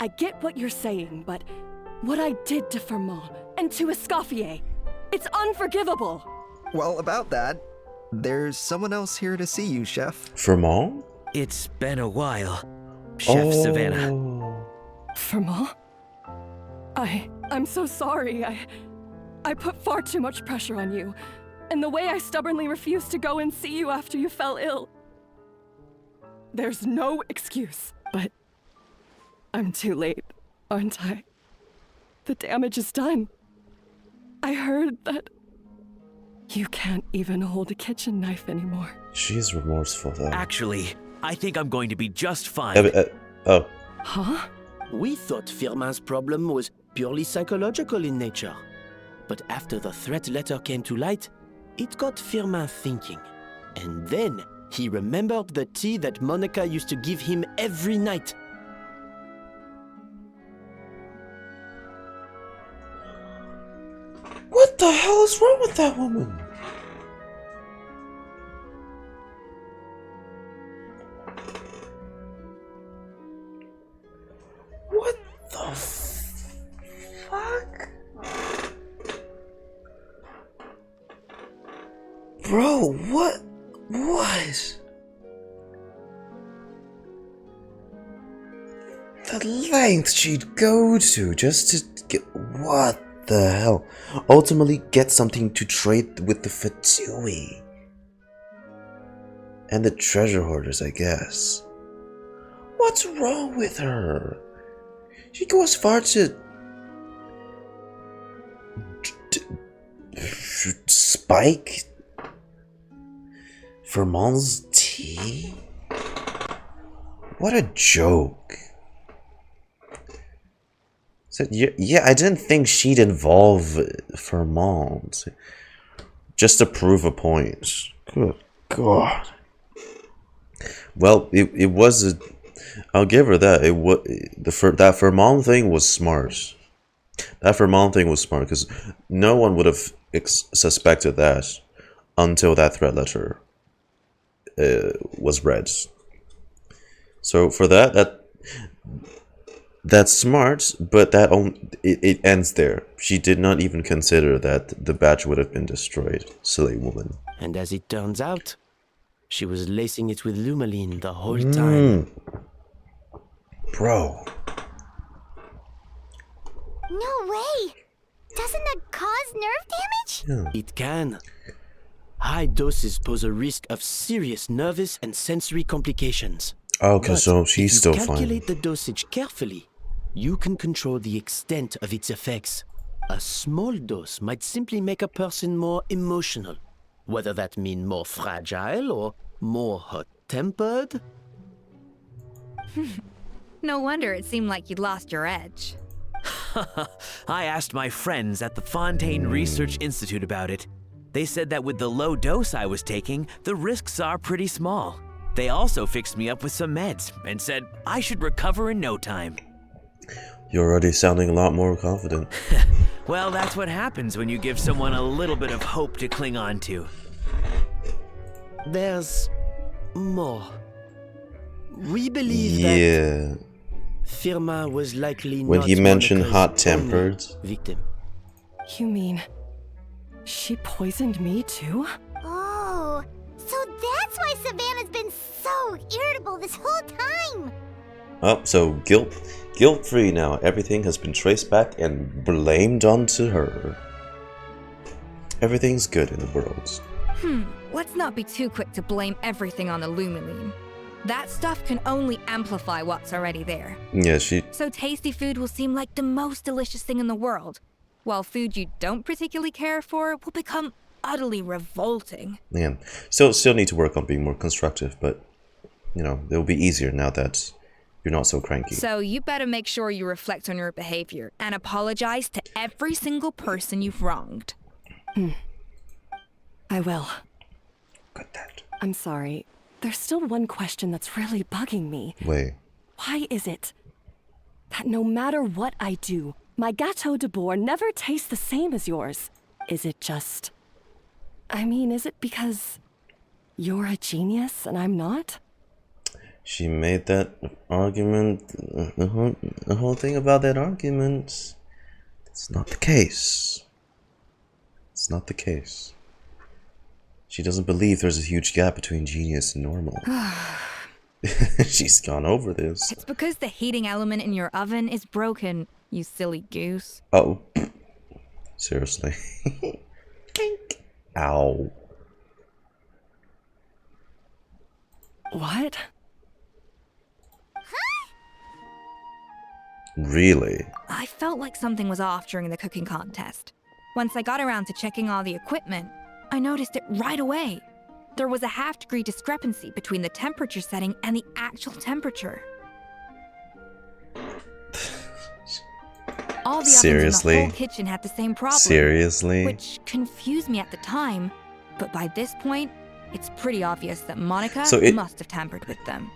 I get what you're saying, but what I did to Firmont and to Escoffier, it's unforgivable. Well, about that, there's someone else here to see you, Chef. Firmont? It's been a while, Chef Savannah. Firmont? I'm so sorry. I put far too much pressure on you, and the way I stubbornly refused to go and see you after you fell ill. There's no excuse, but I'm too late, aren't I? The damage is done. I heard that you can't even hold a kitchen knife anymore. She's remorseful though. Actually, I think I'm going to be just fine. Oh. Huh? We thought Firmin's problem was purely psychological in nature. But after the threat letter came to light, it got Firmin thinking. And then he remembered the tea that Monica used to give him every night. What the hell is wrong with that woman? What the fuck? Bro, what? The length she'd go to just to get. What the hell? Ultimately, get something to trade with the Fatui. And the treasure hoarders, I guess. What's wrong with her? She goes far to spike Firmont's tea? What a joke. So, yeah, I didn't think she'd involve Firmont just to prove a point. Good God. Well, it was a. I'll give her that. It was that Firmont thing was smart. That Firmont thing was smart because no one would have suspected that until that threat letter was read. So for that's smart, but it ends there. She did not even consider that the badge would have been destroyed. Silly woman. And as it turns out, she was lacing it with Lumaline the whole time. Bro. No way! Doesn't that cause nerve damage? It can. High doses pose a risk of serious nervous and sensory complications. Okay, so she's still fine. If you calculate the dosage carefully, you can control the extent of its effects. A small dose might simply make a person more emotional, whether that means more fragile or more hot-tempered. No wonder it seemed like you'd lost your edge. I asked my friends at the Fontaine Research Institute about it. They said that with the low dose I was taking, the risks are pretty small. They also fixed me up with some meds and said I should recover in no time. You're already sounding a lot more confident. Well, that's what happens when you give someone a little bit of hope to cling on to. There's more. We believe that Firmin was likely when not he mentioned Monica's hot-tempered only victim. You mean she poisoned me too? Oh, so that's why Savannah's been so irritable this whole time. Oh, so guilt-free now. Everything has been traced back and blamed onto her. Everything's good in the world. Let's not be too quick to blame everything on the Lumaline. That stuff can only amplify what's already there. Yeah, So tasty food will seem like the most delicious thing in the world, while food you don't particularly care for will become utterly revolting. Yeah, still need to work on being more constructive, but you know it'll be easier now that You're not so cranky. So you better make sure you reflect on your behavior and apologize to every single person you've wronged. I will. Got that. I'm sorry. There's still one question that's really bugging me. Wait. Why is it that no matter what I do, my Gâteau de Bourg never tastes the same as yours? Is it just... I mean, is it because you're a genius and I'm not? She made that argument, the whole thing about that argument. It's not the case. It's not the case. She doesn't believe there's a huge gap between genius and normal. She's gone over this. It's because the heating element in your oven is broken, you silly goose. Oh. Seriously. Ow. What? Really? I felt like something was off during the cooking contest. Once I got around to checking all the equipment, I noticed it right away. There was a half-degree discrepancy between the temperature setting and the actual temperature. All the ovens in the whole kitchen had the same problem. Seriously? Which confused me at the time, but by this point, it's pretty obvious that Monica must have tampered with them.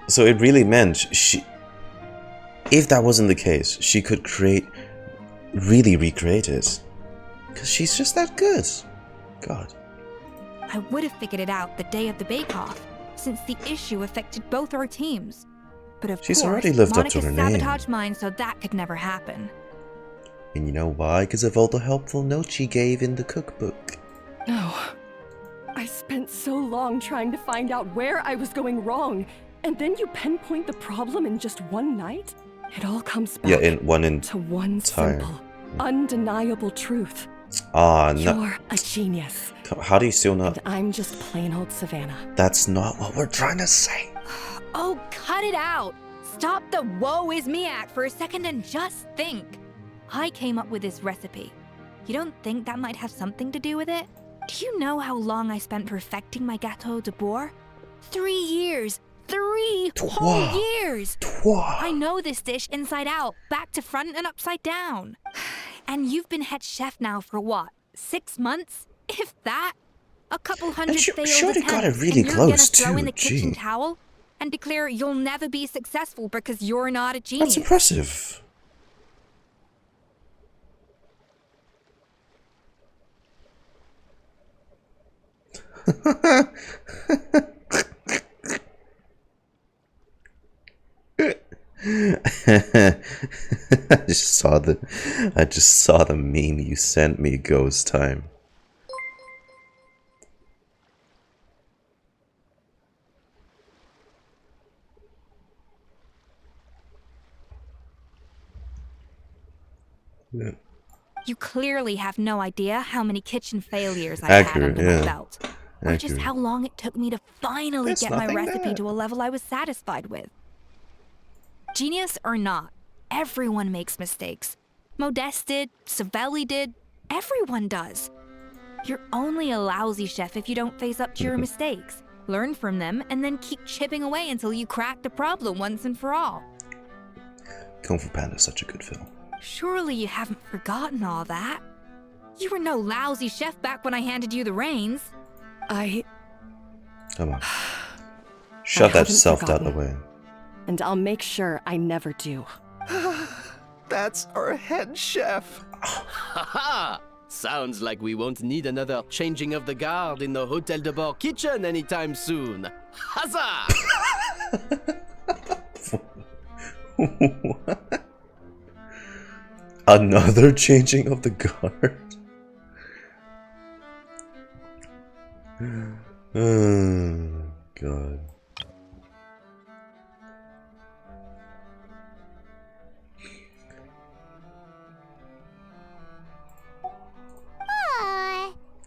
So it really meant if that wasn't the case, she could really recreate it. Because she's just that good. God. I would have figured it out the day of the bake-off, since the issue affected both our teams. But of She's course, already lived up Monica to her name. sabotaged mine, so that could never happen. And you know why? Because of all the helpful notes she gave in the cookbook. No. I spent so long trying to find out where I was going wrong, and then you pinpoint the problem in just one night? It all comes back to one simple, undeniable truth. Ah, no. You're a genius. How do you still not? And I'm just plain old Savannah. That's not what we're trying to say. Oh, cut it out! Stop the woe is me act for a second and just think. I came up with this recipe. You don't think that might have something to do with it? Do you know how long I spent perfecting my Gâteau de Bourg? 3 years! 3 whole years! I know this dish inside out, back to front and upside down. And you've been head chef now for what? 6 months? If that? A couple hundred failed Shorty attempts, got it really and you're close gonna throw in the too, kitchen gee. towel and declare you'll never be successful because you're not a genius. That's impressive. I just saw the meme you sent me, Ghost Time. Yeah. You clearly have no idea how many kitchen failures I had under my belt. Or just how long it took me to finally get my recipe to a level I was satisfied with. Genius or not, everyone makes mistakes. Modeste did, Savelli did, everyone does. You're only a lousy chef if you don't face up to your mistakes, learn from them, and then keep chipping away until you crack the problem once and for all. Kung Fu Panda is such a good film. Surely you haven't forgotten all that. You were no lousy chef back when I handed you the reins. Come on. Shove that self-doubt away. And I'll make sure I never do. That's our head chef. Haha! Sounds like we won't need another changing of the guard in the Hôtel de Bord kitchen anytime soon. Huzzah! What? Another changing of the guard? Oh, God.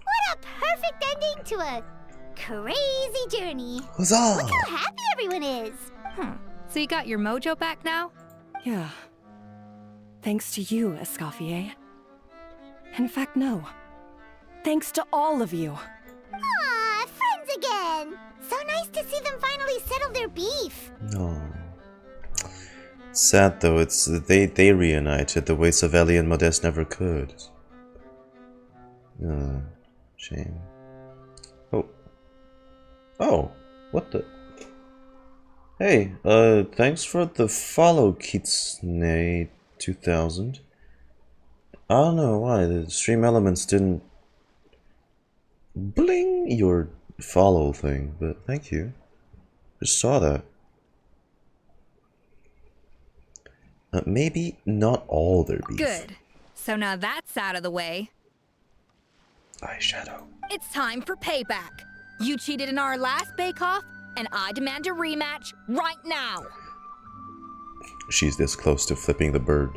What a perfect ending to a crazy journey. Huzzah! Look how happy everyone is. So you got your mojo back now? Yeah. Thanks to you, Escoffier. In fact, no. Thanks to all of you. Aw, friends again. So nice to see them finally settle their beef. No. Sad though, it's they reunited the way Savelli and Modeste never could. Shame. Oh, what the? Hey, thanks for the follow, Kitsune 2000. I don't know why the stream elements didn't bling your follow thing, but thank you. Just saw that. Maybe not all their beef. Good. So now that's out of the way. Eyeshadow. It's time for payback. You cheated in our last bake-off, and I demand a rematch right now. She's this close to flipping the bird.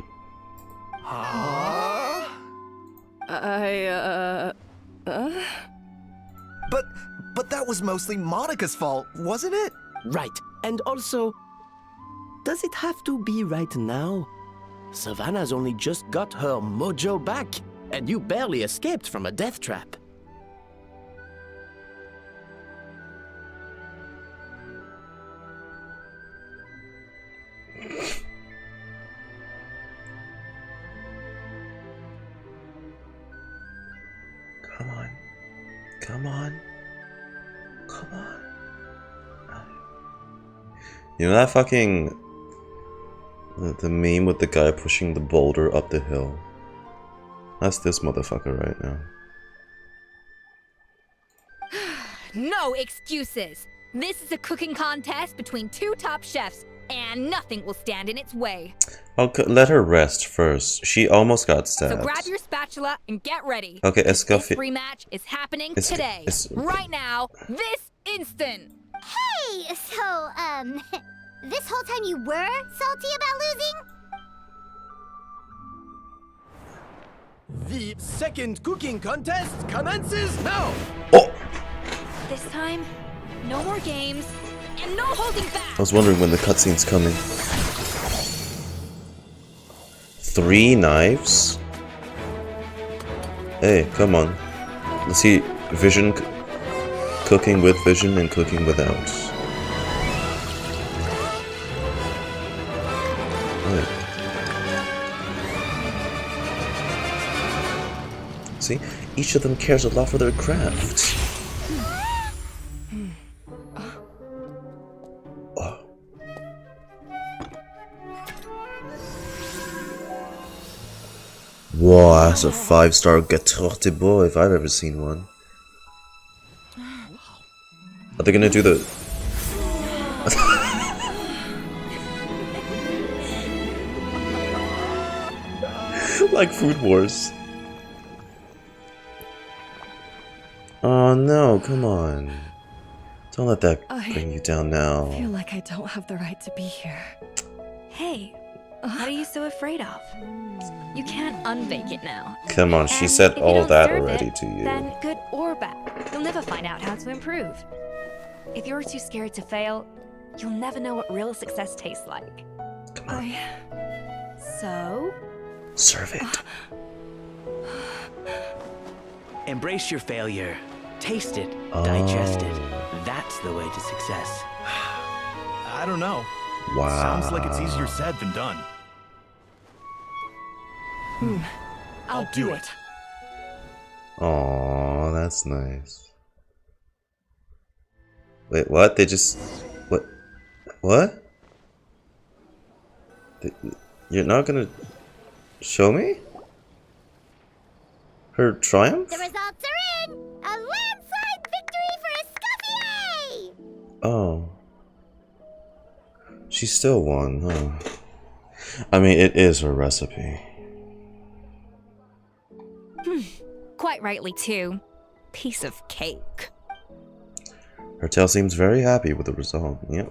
But that was mostly Monica's fault, wasn't it? Right. And also, does it have to be right now? Savannah's only just got her mojo back, and you barely escaped from a death trap. Come on. Come on. Come on. You know that fucking... The meme with the guy pushing the boulder up the hill? That's this motherfucker right now. No excuses. This is a cooking contest between two top chefs, and nothing will stand in its way. Okay, let her rest first. She almost got stabbed. So grab your spatula and get ready. Okay, This Escoffier. rematch is happening today. Right now, this instant. Hey, so, this whole time you were salty about losing? The second cooking contest commences now! This time, no more games, and no holding back! I was wondering when the cutscene's coming. 3 knives? Hey, come on. Let's see Vision cooking with Vision and cooking without. Right. See, each of them cares a lot for their craft. Wow, that's a 5-star Gâteau de Bois if I've ever seen one. Are they gonna do the... like Food Wars. Oh no, come on. Don't let that bring you down now. I feel like I don't have the right to be here. Hey, what are you so afraid of? You can't unbake it now. Come on, she And said if you all don't that serve already it, to you. Then good or bad, you'll never find out how to improve. If you're too scared to fail, you'll never know what real success tastes like. So? Serve it. Embrace your failure. Taste it. Digest it. That's the way to success. I don't know. Wow. Sounds like it's easier said than done. I'll do it. Aw, that's nice. Wait, what? They just... What? What? You're not gonna show me? Her triumph? The results are in! A landslide victory for Escoffier! Oh. She still won, huh? I mean, it is her recipe. Quite rightly, too. Piece of cake. Her tail seems very happy with the result. Yep.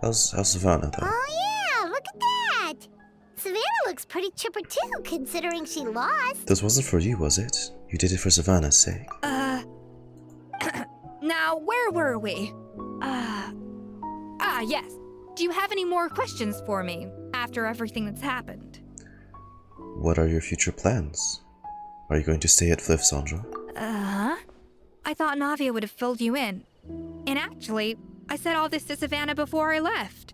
How's Savannah though? Oh yeah, look at that! Savannah looks pretty chipper too, considering she lost. This wasn't for you, was it? You did it for Savannah's sake. Now, where were we? Yes. Do you have any more questions for me after everything that's happened? What are your future plans? Are you going to stay at Flif, Sandra? I thought Navia would have filled you in. And actually, I said all this to Savannah before I left.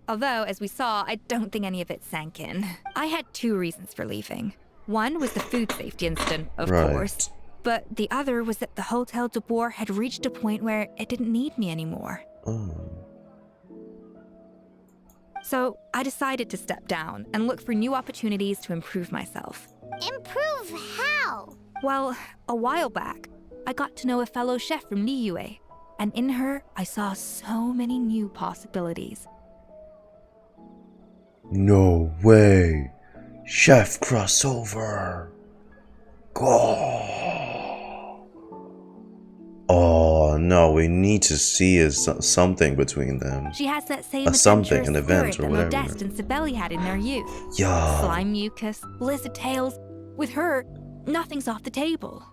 Although, as we saw, I don't think any of it sank in. I had 2 reasons for leaving. One was the food safety incident, of course. But the other was that the Hotel de Boer had reached a point where it didn't need me anymore. So I decided to step down and look for new opportunities to improve myself. Improve how? Well, a while back, I got to know a fellow chef from Liyue, and in her, I saw so many new possibilities. No way! Chef crossover! Oh no, we need to see something between them. She has that same something, an adventurous event spirit or that whatever. Modeste and Sibeli had in their youth. Yeah. Slime mucus, lizard tails. With her, nothing's off the table.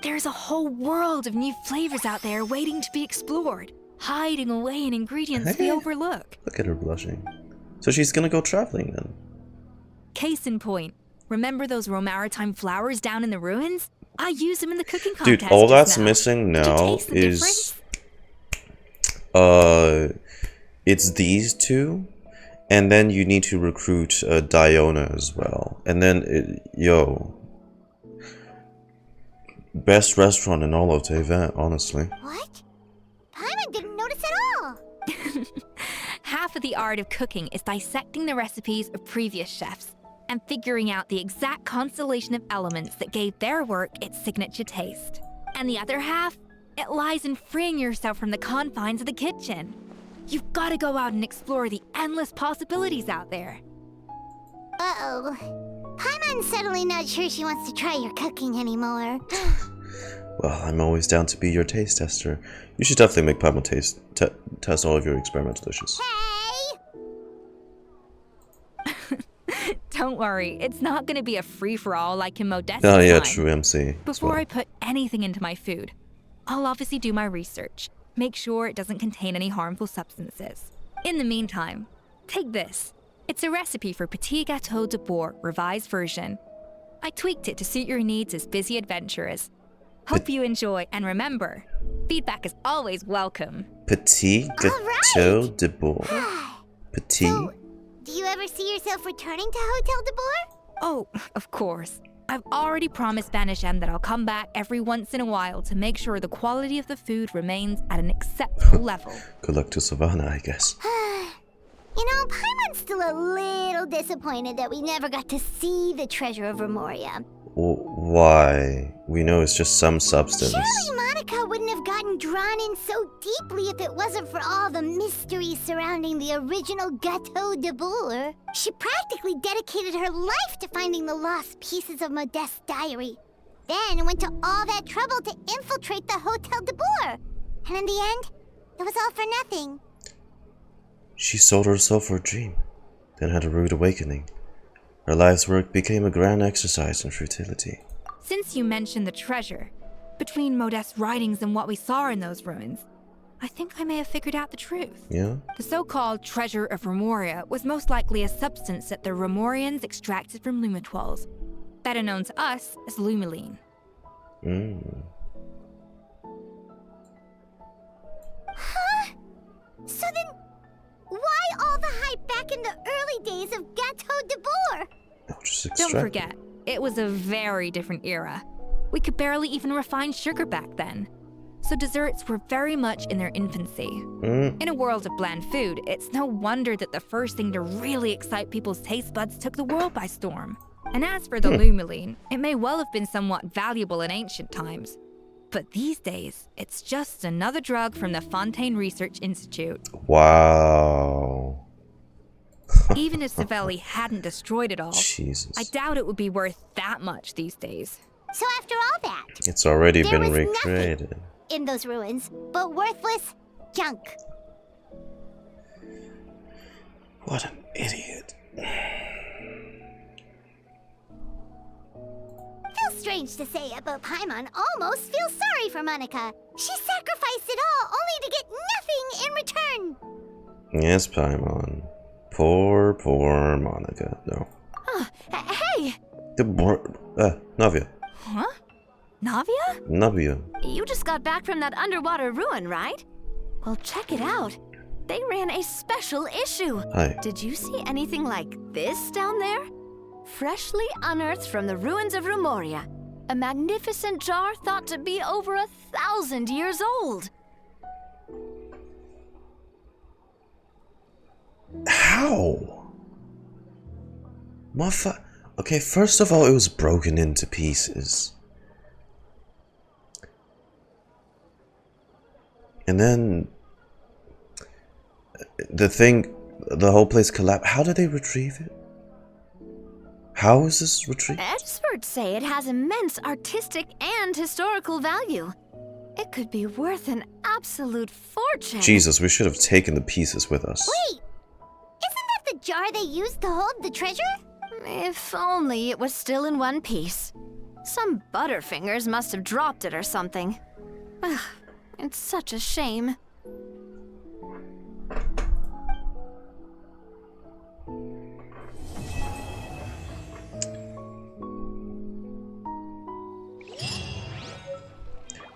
There's a whole world of new flavors out there waiting to be explored, hiding away in ingredients we overlook. Look at her blushing. So she's gonna go traveling then. Case in point, remember those Romaritime flowers down in the ruins? I used them in the cooking contest. Dude, all that's now. missing Did you now taste the is difference? it's these 2, and then you need to recruit Diona as well. And then best restaurant in all of Teyvat, honestly. What? Paimon didn't notice at all. Half of the art of cooking is dissecting the recipes of previous chefs and figuring out the exact constellation of elements that gave their work its signature taste. And the other half, it lies in freeing yourself from the confines of the kitchen. You've got to go out and explore the endless possibilities out there. Uh-oh. Paimon's suddenly not sure she wants to try your cooking anymore. Well, I'm always down to be your taste tester. You should definitely make Paimon test all of your experimental dishes. Don't worry, it's not going to be a free-for-all like in Modeste's Oh yeah, time. true, MC. Before I put anything into my food, I'll obviously do my research. Make sure it doesn't contain any harmful substances. In the meantime, take this. It's a recipe for Petit Gâteau de Boer, revised version. I tweaked it to suit your needs as busy adventurers. Hope you enjoy, and remember, feedback is always welcome. Petit Gâteau de Boer. Petit? Do you ever see yourself returning to Hotel de Boer? Oh, of course. I've already promised Spanish M that I'll come back every once in a while to make sure the quality of the food remains at an acceptable level. Good luck to Savannah, I guess. You know, Paimon's still a little disappointed that we never got to see the treasure of Remoria. Why? We know it's just some substance. Surely Monica wouldn't have gotten drawn in so deeply if it wasn't for all the mysteries surrounding the original Gâteau de Boer. She practically dedicated her life to finding the lost pieces of Modeste's diary. Then went to all that trouble to infiltrate the Hotel de Boer. And in the end, it was all for nothing. She sold herself for a dream, then had a rude awakening. Her life's work became a grand exercise in futility. Since you mentioned the treasure, between Modeste's writings and what we saw in those ruins, I think I may have figured out the truth. Yeah? The so-called treasure of Remoria was most likely a substance that the Remorians extracted from Lumitoiles, better known to us as Lumiline. Huh? So then, why all the hype back in the early days of Gâteau de Boer? Don't forget, it was a very different era. We could barely even refine sugar back then. So desserts were very much in their infancy. In a world of bland food, it's no wonder that the first thing to really excite people's taste buds took the world by storm. And as for the Lumiline, it may well have been somewhat valuable in ancient times. But these days, it's just another drug from the Fontaine Research Institute. Wow. Even if Savelli hadn't destroyed it all, Jesus. I doubt it would be worth that much these days. So after all that, It's already there been was recreated. nothing in those ruins but worthless junk. What an idiot. Feels strange to say it, but Paimon almost feels sorry for Monica. She sacrificed it all only to get nothing in return. Yes, Paimon. Poor, poor Monica. No. Hey! Navia. Huh? Navia? Navia. You just got back from that underwater ruin, right? Well, check it out. they ran a special issue. Hi. Did you see anything like this down there? Freshly unearthed from the ruins of Rumoria. A magnificent jar thought to be over 1,000 years old. How? Okay, first of all, it was broken into pieces. And then the whole place collapsed. How did they retrieve it? How is this retrieved? Experts say it has immense artistic and historical value. It could be worth an absolute fortune. Jesus, we should have taken the pieces with us. Wait! Isn't that the jar they used to hold the treasure? If only it was still in one piece. Some butterfingers must have dropped it or something. Ugh, it's such a shame.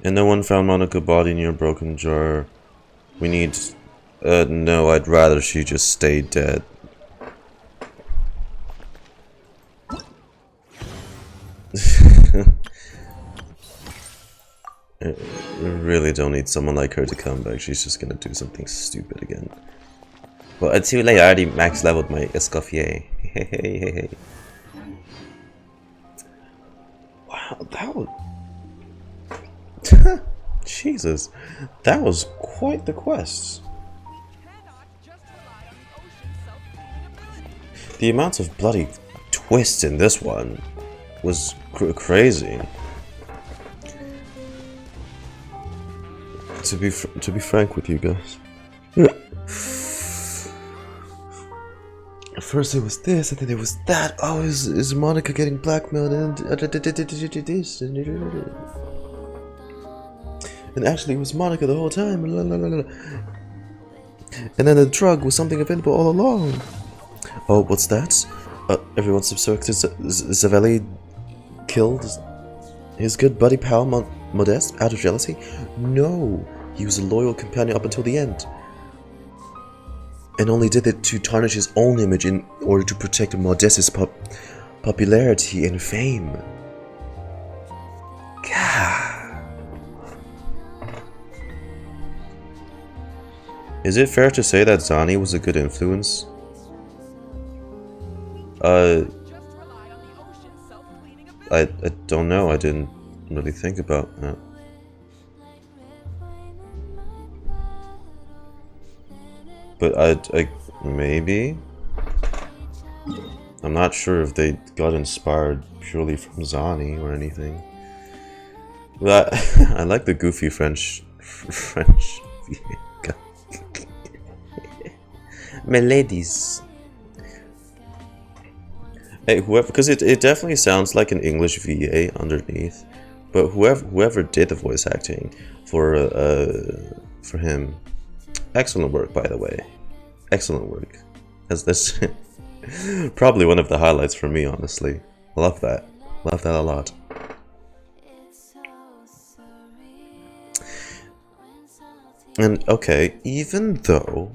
And no one found Monica's body near a broken jar. We need... no, I'd rather she just stay dead. I really don't need someone like her to come back. She's just gonna do something stupid again. Well, it's too late. I already max leveled my Escoffier. Hey. Wow, that was... Jesus, that was quite the quest. The amount of bloody twists in this one was crazy. To be frank with you guys, first it was this, and then there was that. Oh, is Monica getting blackmailed and this? And actually, it was Monica the whole time. And then the drug was something available all along. Oh, what's that? Everyone suspected Zavelli killed his good buddy pal Modeste out of jealousy? No, he was a loyal companion up until the end. And only did it to tarnish his own image in order to protect Modeste's popularity and fame. God. Is it fair to say that Zani was a good influence? I don't know. I didn't really think about that. But I maybe. I'm not sure if they got inspired purely from Zani or anything. But I like the goofy French. My ladies. Hey, whoever, because it definitely sounds like an English VA underneath, but whoever did the voice acting for him, excellent work, by the way, excellent work. As this probably one of the highlights for me, honestly. Love that a lot. And okay, even though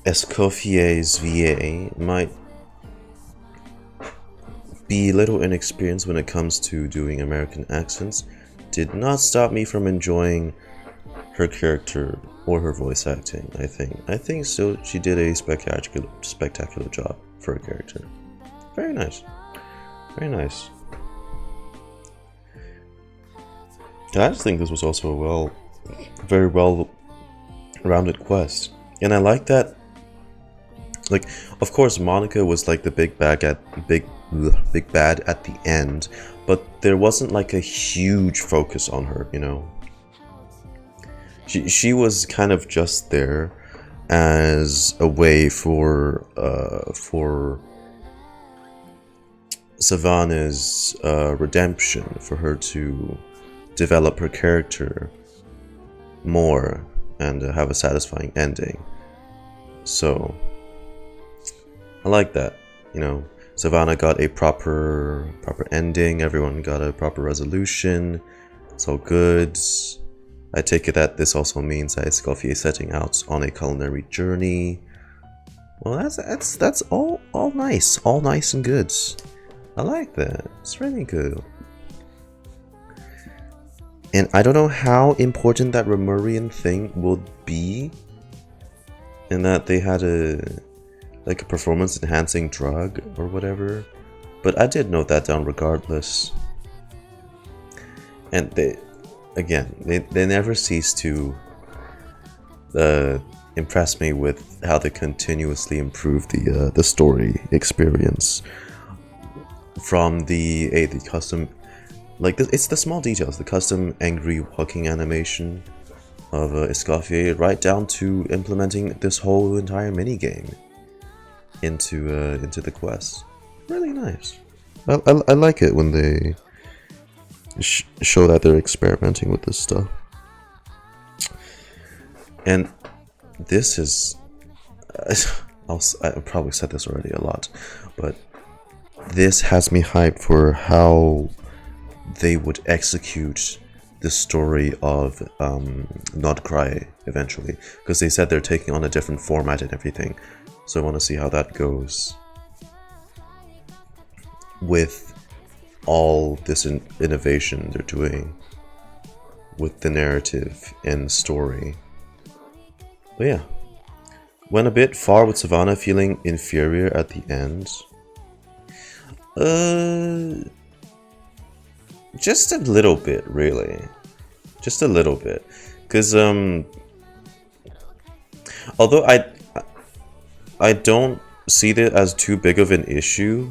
Escoffier's VA might be a little inexperienced when it comes to doing American accents, did not stop me from enjoying her character or her voice acting. I think still she did a spectacular job for her character. Very nice. Very nice. I just think this was also a very well-rounded quest. And I like that, like, of course Monica was like the big bad at the end, but there wasn't like a huge focus on her, you know. She was kind of just there as a way for Savannah's redemption, for her to develop her character more and have a satisfying ending. So I like that, you know. Savannah got a proper ending, everyone got a proper resolution, it's all good. I take it that this also means that Escoffier is setting out on a culinary journey. Well, that's all nice, all nice and good. I like that, it's really good. And I don't know how important that Romurian thing will be, in that they had a performance enhancing drug or whatever, but I did note that down regardless. And they never cease to impress me with how they continuously improve the story experience. From the custom, like it's the small details, the custom angry walking animation of Escoffier, right down to implementing this whole entire mini game into the quest. Really nice. I like it when they show that they're experimenting with this stuff. And this is, I probably said this already a lot, but this has me hyped for how they would execute the story of Not Cry eventually, because they said they're taking on a different format and everything, so I want to see how that goes with all this innovation they're doing with the narrative and story. But yeah, went a bit far with Savannah feeling inferior at the end. Just a little bit, really. Just a little bit. Because, although I don't see that as too big of an issue,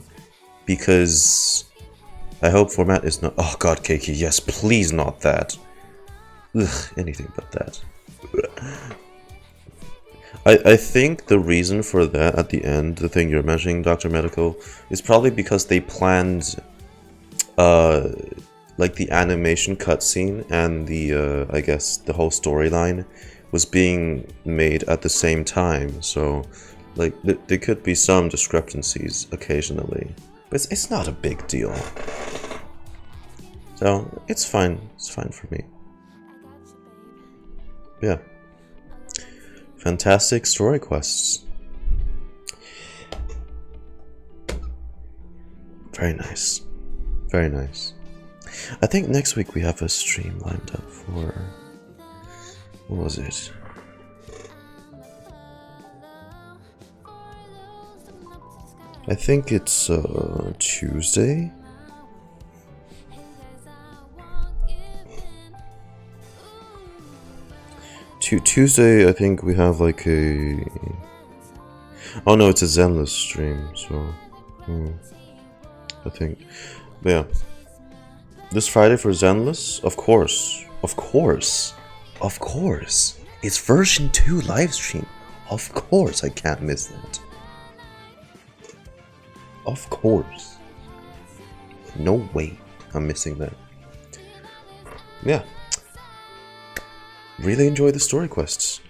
because I hope format is not... Oh god, Keiki, yes, please not that. Ugh, anything but that. I think the reason for that at the end, the thing you're mentioning, Dr. Medical, is probably because they planned like the animation cutscene and the I guess the whole storyline was being made at the same time, so like there could be some discrepancies occasionally, but it's not a big deal, so it's fine for me. Yeah, fantastic story quests, very nice, very nice. I think next week we have a stream lined up for, what was it? I think it's Tuesday. Tuesday, I think we have like a... Oh no, it's a Zenless stream, so... I think... But yeah. This Friday for Zenless? Of course. Of course. Of course. It's version 2 livestream. Of course I can't miss that. Of course. No way I'm missing that. Yeah. Really enjoy the story quests.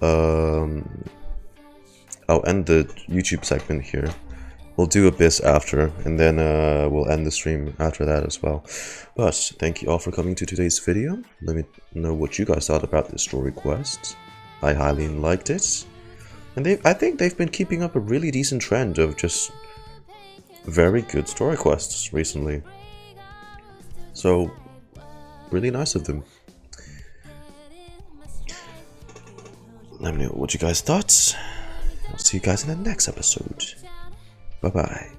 I'll end the YouTube segment here. We'll do Abyss after, and then we'll end the stream after that as well. But thank you all for coming to today's video. Let me know what you guys thought about this story quest. I highly liked it. And I think they've been keeping up a really decent trend of just very good story quests recently. So, really nice of them. Let me know what you guys thought. I'll see you guys in the next episode. Bye-bye.